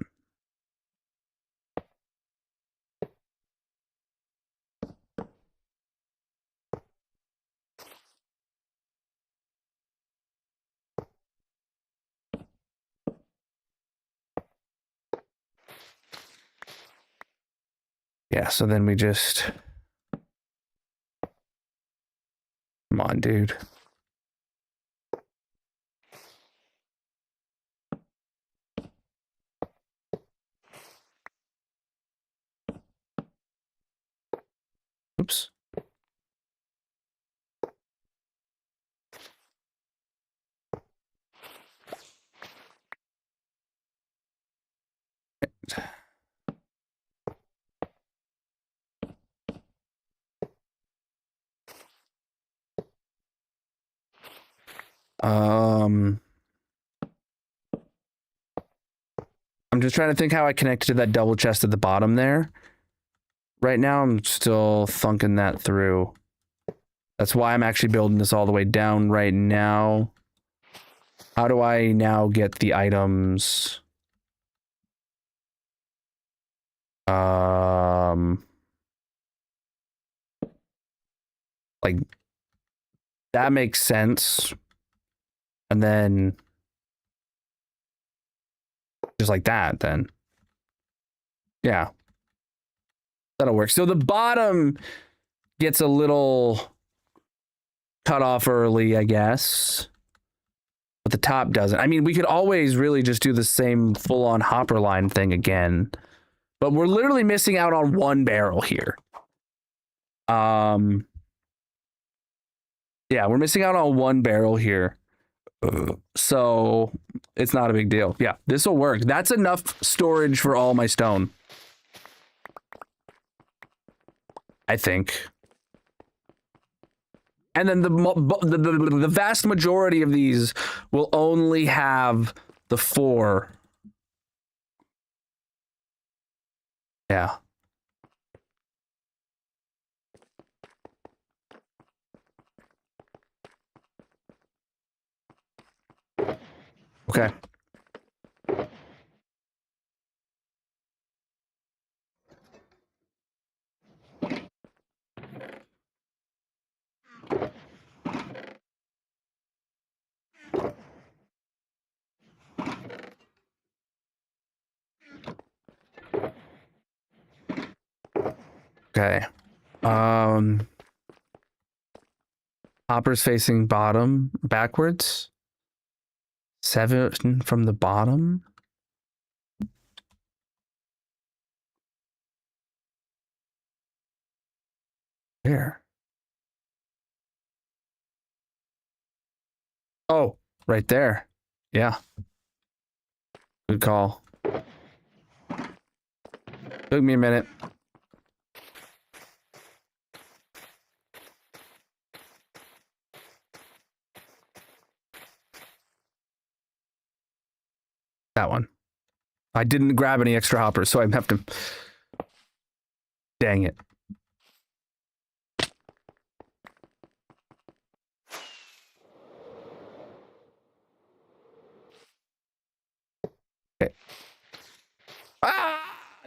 Yeah, so then we just... Come on, dude. Oops. I'm just trying to think how I connected to that double chest at the bottom there. Right now, I'm still thunking that through. That's why I'm actually building this all the way down right now. How do I now get the items? Like, that makes sense. And then just like that, then. Yeah. That'll work. So the bottom gets a little cut off early, I guess. But the top doesn't. I mean, we could always really just do the same full-on hopper line thing again. But we're literally missing out on one barrel here. Yeah, we're missing out on one barrel here. So it's not a big deal. Yeah, this will work. That's enough storage for all my stone, I think. And then the vast majority of these will only have the 4. Yeah. Okay. Okay. Hopper's facing bottom backwards. 7 from the bottom. Where? Oh, right there. Yeah. Good call. Took me a minute. That one. I didn't grab any extra hoppers, so I have to... Dang it.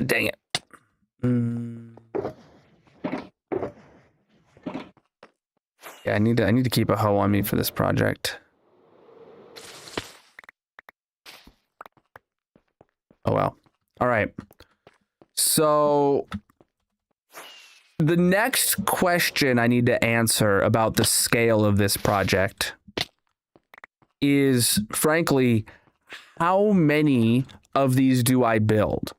Dang it. Yeah, I need to keep a hoe on me for this project. Oh well. All right. So the next question I need to answer about the scale of this project is, frankly, how many of these do I build?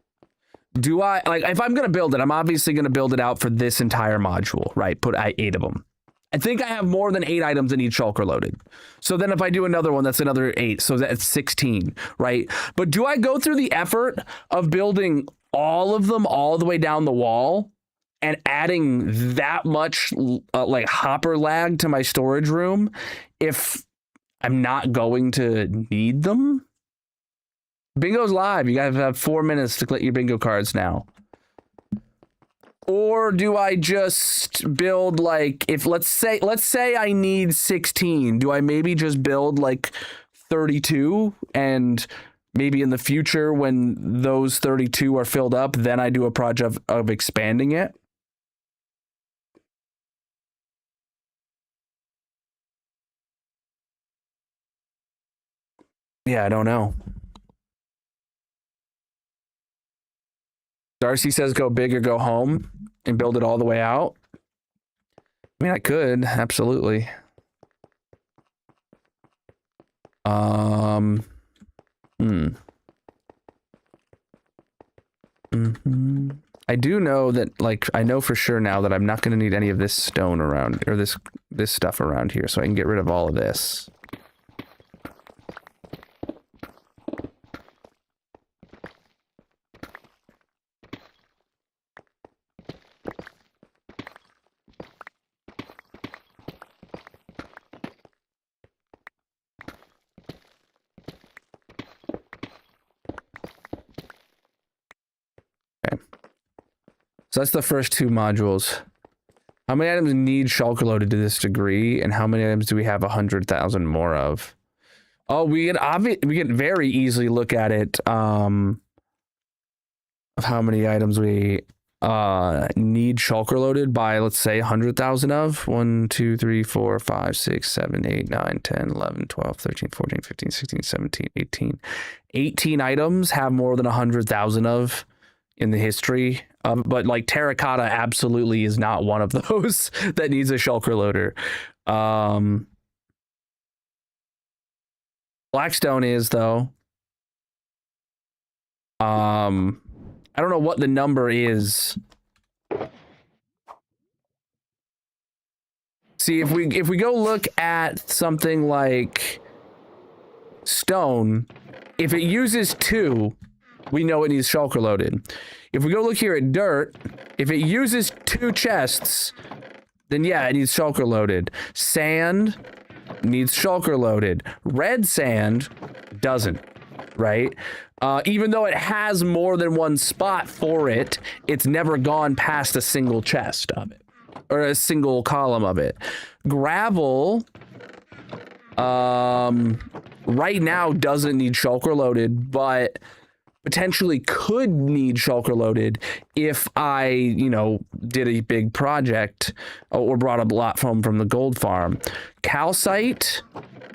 Do I, like, if I'm going to build it, I'm obviously going to build it out for this entire module, right? Put 8 of them. I think I have more than 8 items that need shulker loaded. So then if I do another one, that's another 8. So that's 16, right? But do I go through the effort of building all of them all the way down the wall and adding that much like hopper lag to my storage room if I'm not going to need them? Bingo's live. You guys have 4 minutes to collect your bingo cards now. Or do I just build, like, if let's say I need 16, do I maybe just build like 32, and maybe in the future when those 32 are filled up, then I do a project of expanding it? Yeah, I don't know. Darcy says go big or go home and build it all the way out. I mean, I could, absolutely. I do know that, like, I know for sure now that I'm not going to need any of this stone around, or this stuff around here, so I can get rid of all of this. So that's the first 2 modules. How many items need shulker loaded to this degree, and how many items do we have 100,000 more of? Oh, we can very easily look at it of how many items we need shulker loaded by, let's say, 100,000 of. 1, 2, 3, 4, 5, 6, 7, 8, 9, 10, 11, 12, 13, 14, 15, 16, 17, 18. 18 items have more than 100,000 of in the history. But like terracotta absolutely is not one of those that needs a shulker loader. Blackstone is, though. I don't know what the number is. See, if we go look at something like stone, if it uses 2, we know it needs shulker loaded. If we go look here at dirt, if it uses 2 chests, then yeah, it needs shulker loaded. Sand needs shulker loaded. Red sand doesn't, right? Even though it has more than 1 spot for it, it's never gone past a single chest of it, or a single column of it. Gravel, right now doesn't need shulker loaded, but potentially could need shulker loaded if I, did a big project or brought a lot from the gold farm. Calcite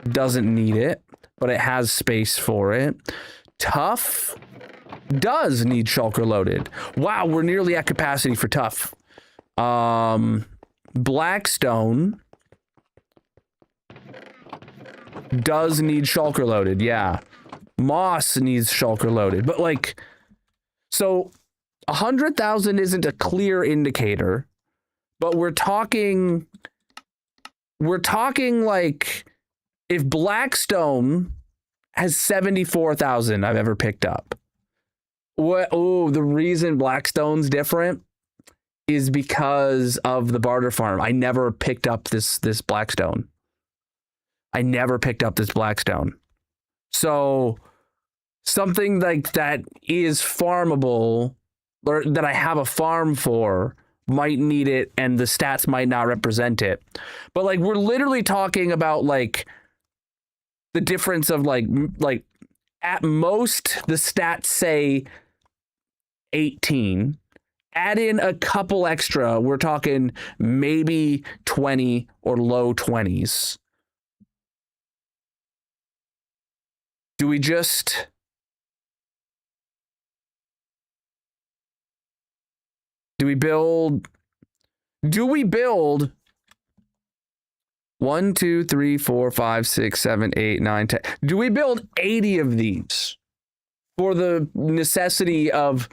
doesn't need it, but it has space for it. Tough does need shulker loaded. Wow, we're nearly at capacity for tough. Blackstone does need shulker loaded, yeah. Moss needs shulker loaded, but like, so 100,000 isn't a clear indicator, but we're talking like, if Blackstone has 74,000 I've ever picked up. The reason Blackstone's different is because of the barter farm. I never picked up this Blackstone. So something like that is farmable, or that I have a farm for, might need it, and the stats might not represent it. But like, we're literally talking about like the difference of like at most the stats say 18. Add in a couple extra. We're talking maybe 20 or low 20s. Do we just... Do we build 1, 2, 3, 4, 5, 6, 7, 8, 9, 10? Do we build 80 of these for the necessity of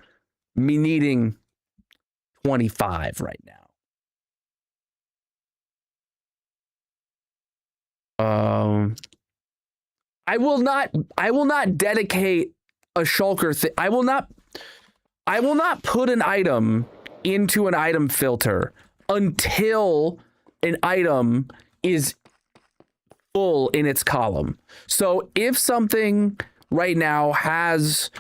me needing 25 right now? I will not dedicate a shulker thing. I will not put an item into an item filter until an item is full in its column. So if something right now has,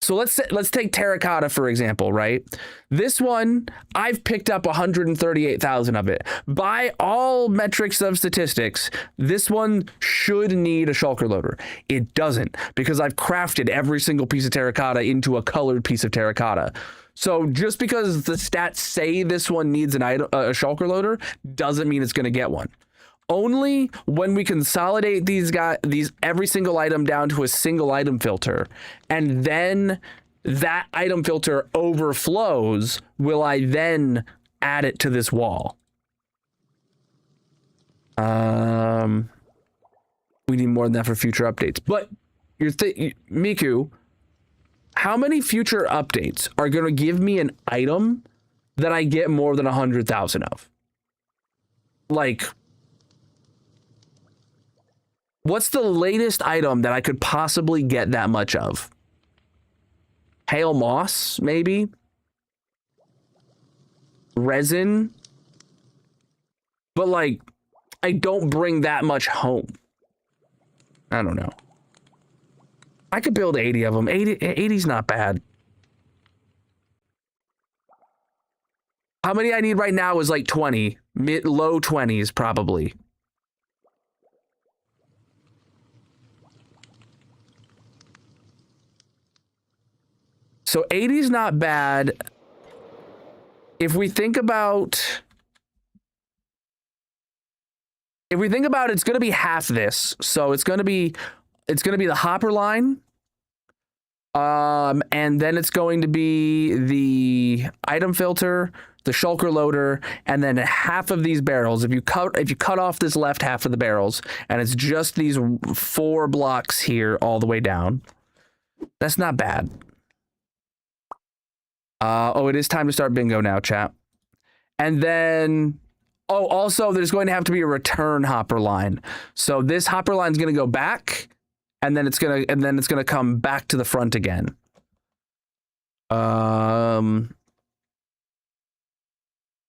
so let's take terracotta for example, right? This one, I've picked up 138,000 of it. By all metrics of statistics, this one should need a shulker loader. It doesn't, because I've crafted every single piece of terracotta into a colored piece of terracotta. So just because the stats say this one needs an item, a shulker loader, doesn't mean it's going to get one. Only when we consolidate these every single item down to a single item filter, and then that item filter overflows, will I then add it to this wall. We need more than that for future updates. But Miku, how many future updates are going to give me an item that I get more than 100,000 of? Like, what's the latest item that I could possibly get that much of? Hail moss, maybe? Resin? But like, I don't bring that much home. I don't know. I could build 80 of them. 80's not bad. How many I need right now is like 20. Low 20s, probably. So 80's not bad. If we think about... it's going to be half this. So it's going to be the hopper line. And then it's going to be the item filter, the shulker loader, and then half of these barrels. If you cut off this left half of the barrels, and it's just these 4 blocks here all the way down, that's not bad. It is time to start bingo now, chat. And then, also there's going to have to be a return hopper line. So this hopper line is going to go back, and then it's gonna come back to the front again. In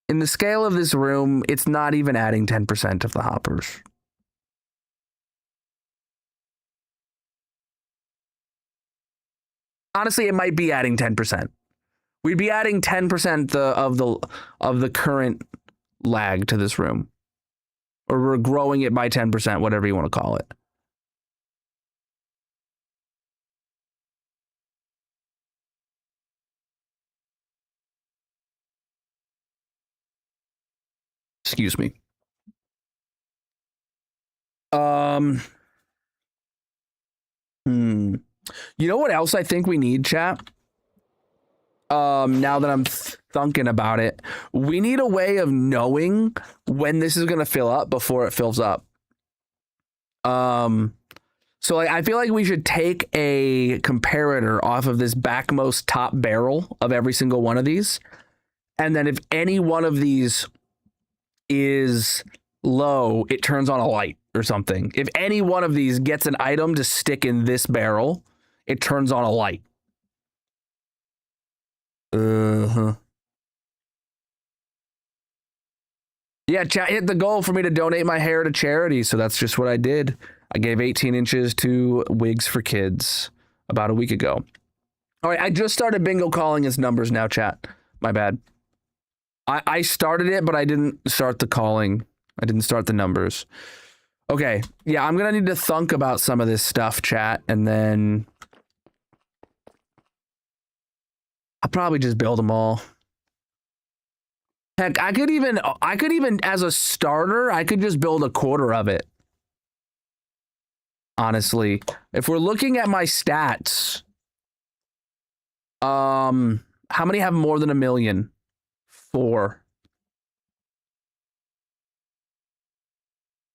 the scale of this room, it's not even adding 10% of the hoppers. Honestly, it might be adding 10%. We'd be adding 10% of the current lag to this room. Or we're growing it by 10%, whatever you want to call it. Excuse me. You know what else I think we need, chat? Now that I'm thinking about it, we need a way of knowing when this is going to fill up before it fills up. So like, I feel like we should take a comparator off of this backmost top barrel of every single one of these. And then if any one of these is low, it turns on a light or something. If any one of these gets an item to stick in this barrel, it turns on a light. Yeah, chat hit the goal for me to donate my hair to charity, so that's just what I did. I gave 18 inches to Wigs for Kids about a week ago. All right, I just started bingo calling its numbers now, chat. My bad. I started it, but I didn't start the calling. I didn't start the numbers. Okay, yeah, I'm gonna need to thunk about some of this stuff, chat, and then I'll probably just build them all. Heck, I could even as a starter, I could just build a quarter of it. Honestly, if we're looking at my stats, how many have more than 1 million? 4.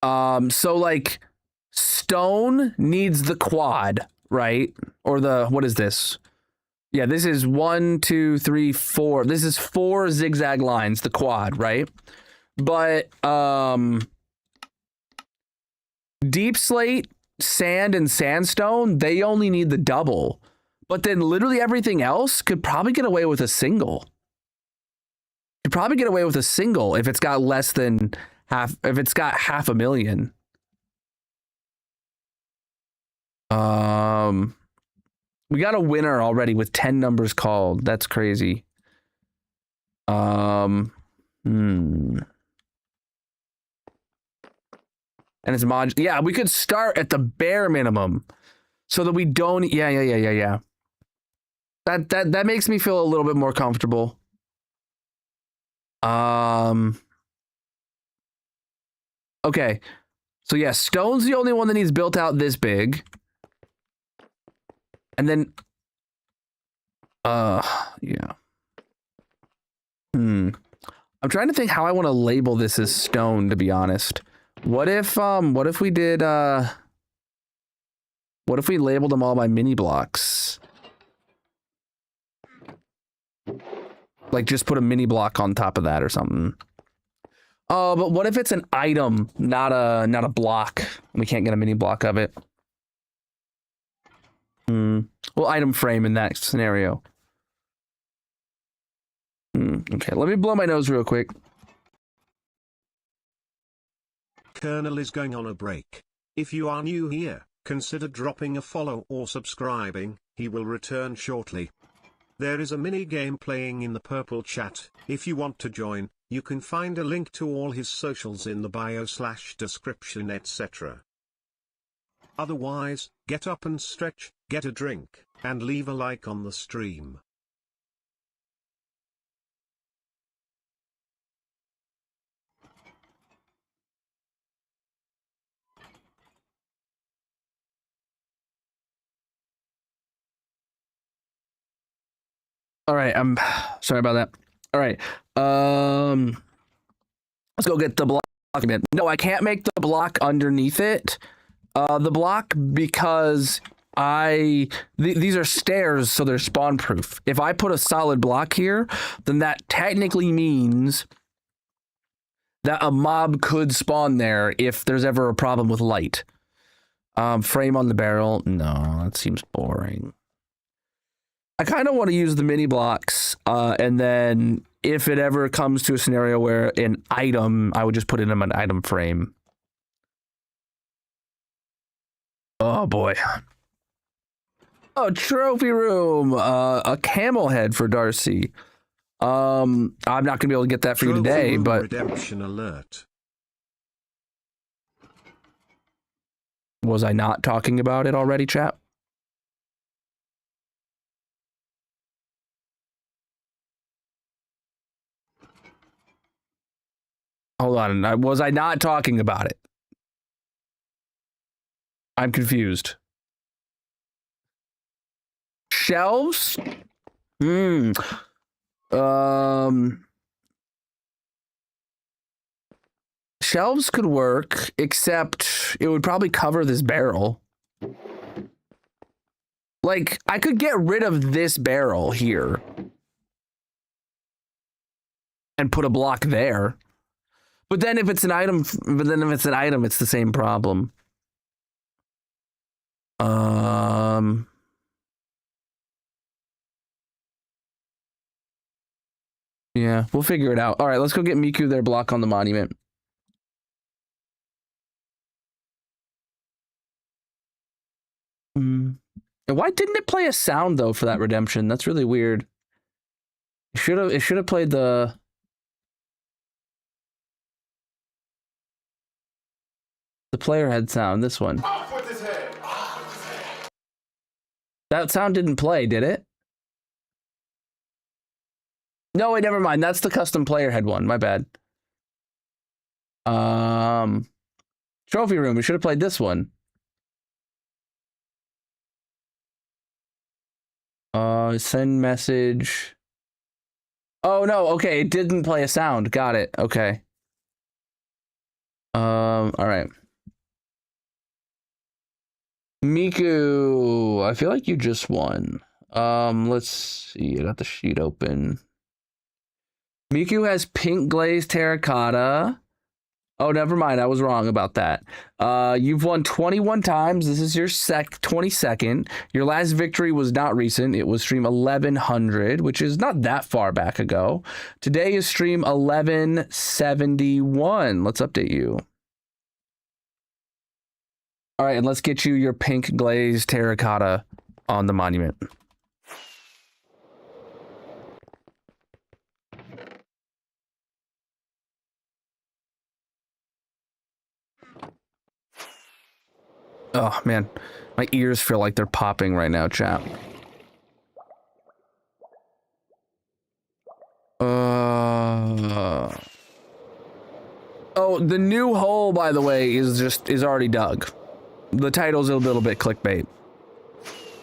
So like stone needs the quad, right? Or the, what is this? Yeah, this is 1, 2, 3, 4. This is 4 zigzag lines, the quad, right? But deep slate, sand, and sandstone, they only need the double. But then literally everything else could probably get away with a single. Could probably get away with a single if it's got less than half, if it's got 500,000. We got a winner already with 10 numbers called. That's crazy. And it's mod. Yeah, we could start at the bare minimum so that we don't. Yeah. That makes me feel a little bit more comfortable. Okay. So yeah, stone's the only one that needs built out this big. And then yeah. I'm trying to think how I want to label this as stone, to be honest. What if we did what if we labeled them all by mini blocks? Like just put a mini block on top of that or something. Oh, but what if it's an item, not a block? We can't get a mini block of it. Well, item frame in that scenario. Okay, let me blow my nose real quick. Colonel is going on a break. If you are new here, consider dropping a follow or subscribing. He will return shortly. There is a mini game playing in the purple chat. If you want to join, you can find a link to all his socials in the bio/description, etc. Otherwise, get up and stretch, get a drink, and leave a like on the stream. All right, I'm sorry about that. All right, let's go get the block again. No, I can't make the block underneath it. The block because these are stairs, so they're spawn proof. If I put a solid block here, then that technically means that a mob could spawn there if there's ever a problem with light. Frame on the barrel. No, that seems boring. I kind of want to use the mini blocks, and then if it ever comes to a scenario where an item, I would just put it in an item frame. Oh boy. Oh, trophy room. A camel head for Darcy. I'm not gonna be able to get that for you today, but redemption alert. Was I not talking about it already, chat? Hold on. Was I not talking about it? I'm confused. Shelves? Shelves could work, except it would probably cover this barrel. Like, I could get rid of this barrel here and put a block there. But then if it's an item, it's the same problem. Yeah, we'll figure it out. All right, let's go get Miku their block on the monument. And why didn't it play a sound though for that redemption? That's really weird. It should have played the player head sound, this one. That sound didn't play, did it? No, wait, never mind. That's the custom player head one. My bad. Trophy room. We should have played this one. Send message. Oh no, okay, it didn't play a sound. Got it. Okay. All right. Miku, I feel like you just won. Let's see. I got the sheet open. Miku has pink glazed terracotta. Oh, never mind. I was wrong about that. You've won 21 times. This is your 22nd. Your last victory was not recent. It was stream 1100, which is not that far back ago. Today is stream 1171. Let's update you. All right, and let's get you your pink glazed terracotta on the monument. Oh, man. My ears feel like they're popping right now, chat. Oh, the new hole, by the way, is already dug. The title's a little bit clickbait.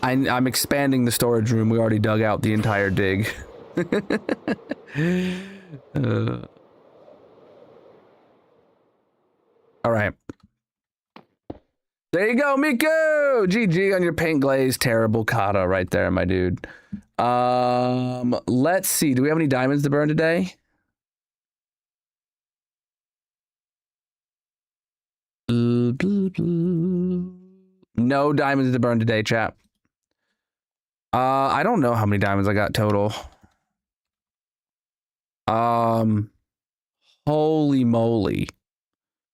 I'm expanding the storage room. We already dug out the entire dig. All right. There you go, Miku! GG on your paint glaze terrible kata right there, my dude. Let's see. Do we have any diamonds to burn today? No diamonds to burn today, chap. I don't know how many diamonds I got total. Holy moly.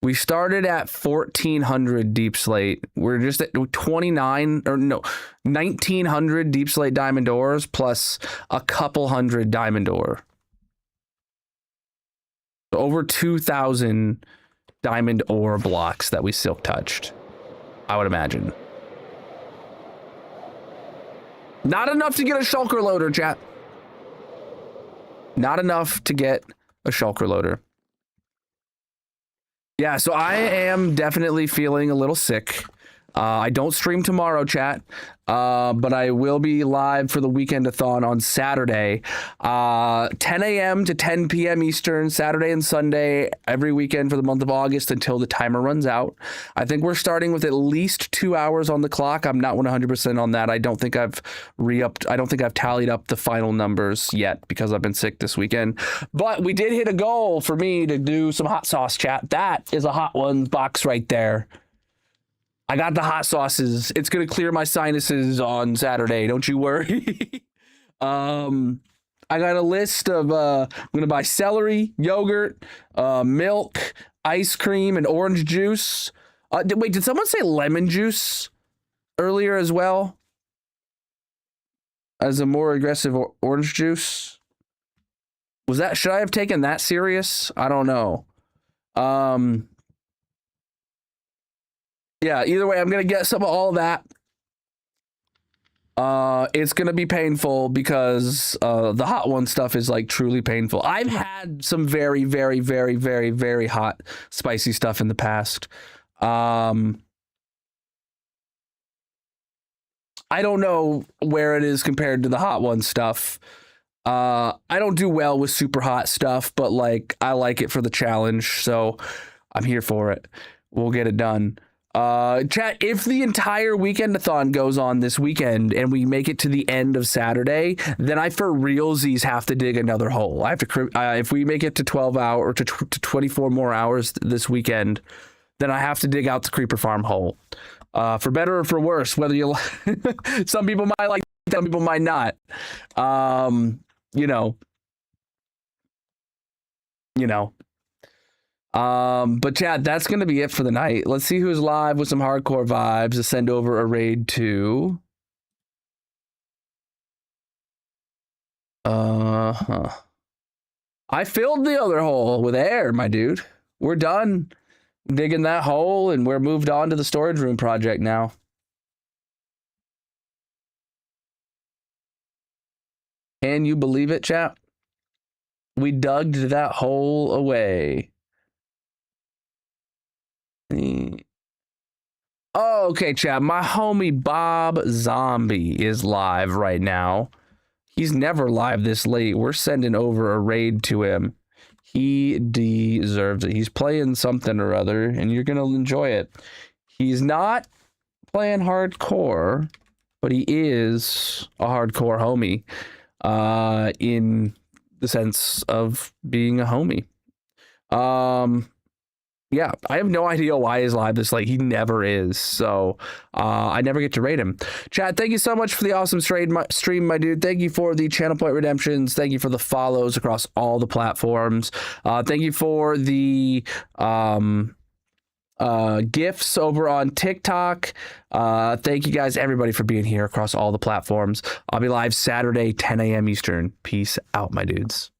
We started at 1400 deep slate. We're just at 1900 deep slate diamond ores plus a couple hundred diamond ore. Over 2,000 diamond ore blocks that we silk touched, I would imagine. Not enough to get a shulker loader, chat. Not enough to get a shulker loader. Yeah, so I am definitely feeling a little sick. I don't stream tomorrow, chat, but I will be live for the weekend-a-thon on Saturday, 10 a.m. to 10 p.m. Eastern, Saturday and Sunday, every weekend for the month of August until the timer runs out. I think we're starting with at least 2 hours on the clock. I'm not 100% on that. I don't think I've tallied up the final numbers yet because I've been sick this weekend. But we did hit a goal for me to do some hot sauce, chat. That is a Hot Ones box right there. I got the hot sauces. It's going to clear my sinuses on Saturday. Don't you worry. I got a list of, I'm going to buy celery, yogurt, milk, ice cream, and orange juice. Wait, did someone say lemon juice earlier as well? As a more aggressive orange juice? Should I have taken that serious? I don't know. Yeah, either way, I'm going to get some of all that. It's going to be painful because the Hot One stuff is like truly painful. I've had some very, very, very, very, very hot, spicy stuff in the past. I don't know where it is compared to the Hot One stuff. I don't do well with super hot stuff, but like I like it for the challenge, so I'm here for it. We'll get it done. Chat, if the entire weekend-a-thon goes on this weekend and we make it to the end of Saturday, then I for realsies have to dig another hole. I have to, if we make it to 12 hours or to 24 more hours this weekend, then I have to dig out the creeper farm hole. For better or for worse, whether you, some people might like it, some people might not. You know. But chat, that's going to be it for the night. Let's see who's live with some hardcore vibes to send over a raid to. I filled the other hole with air, my dude. We're done digging that hole and we're moved on to the storage room project now. Can you believe it, chat? We dug that hole away. Oh, okay, chat. My homie Bob Zombie is live right now. He's never live this late. We're sending over a raid to him. He deserves it. He's playing something or other, and you're going to enjoy it. He's not playing hardcore, but he is a hardcore homie in the sense of being a homie. Yeah, I have no idea why he's live this late. He never is. So I never get to rate him. Chat, thank you so much for the awesome stream, my dude. Thank you for the channel point redemptions. Thank you for the follows across all the platforms. Thank you for the gifts over on TikTok. Thank you guys, everybody, for being here across all the platforms. I'll be live Saturday, 10 a.m. Eastern. Peace out, my dudes.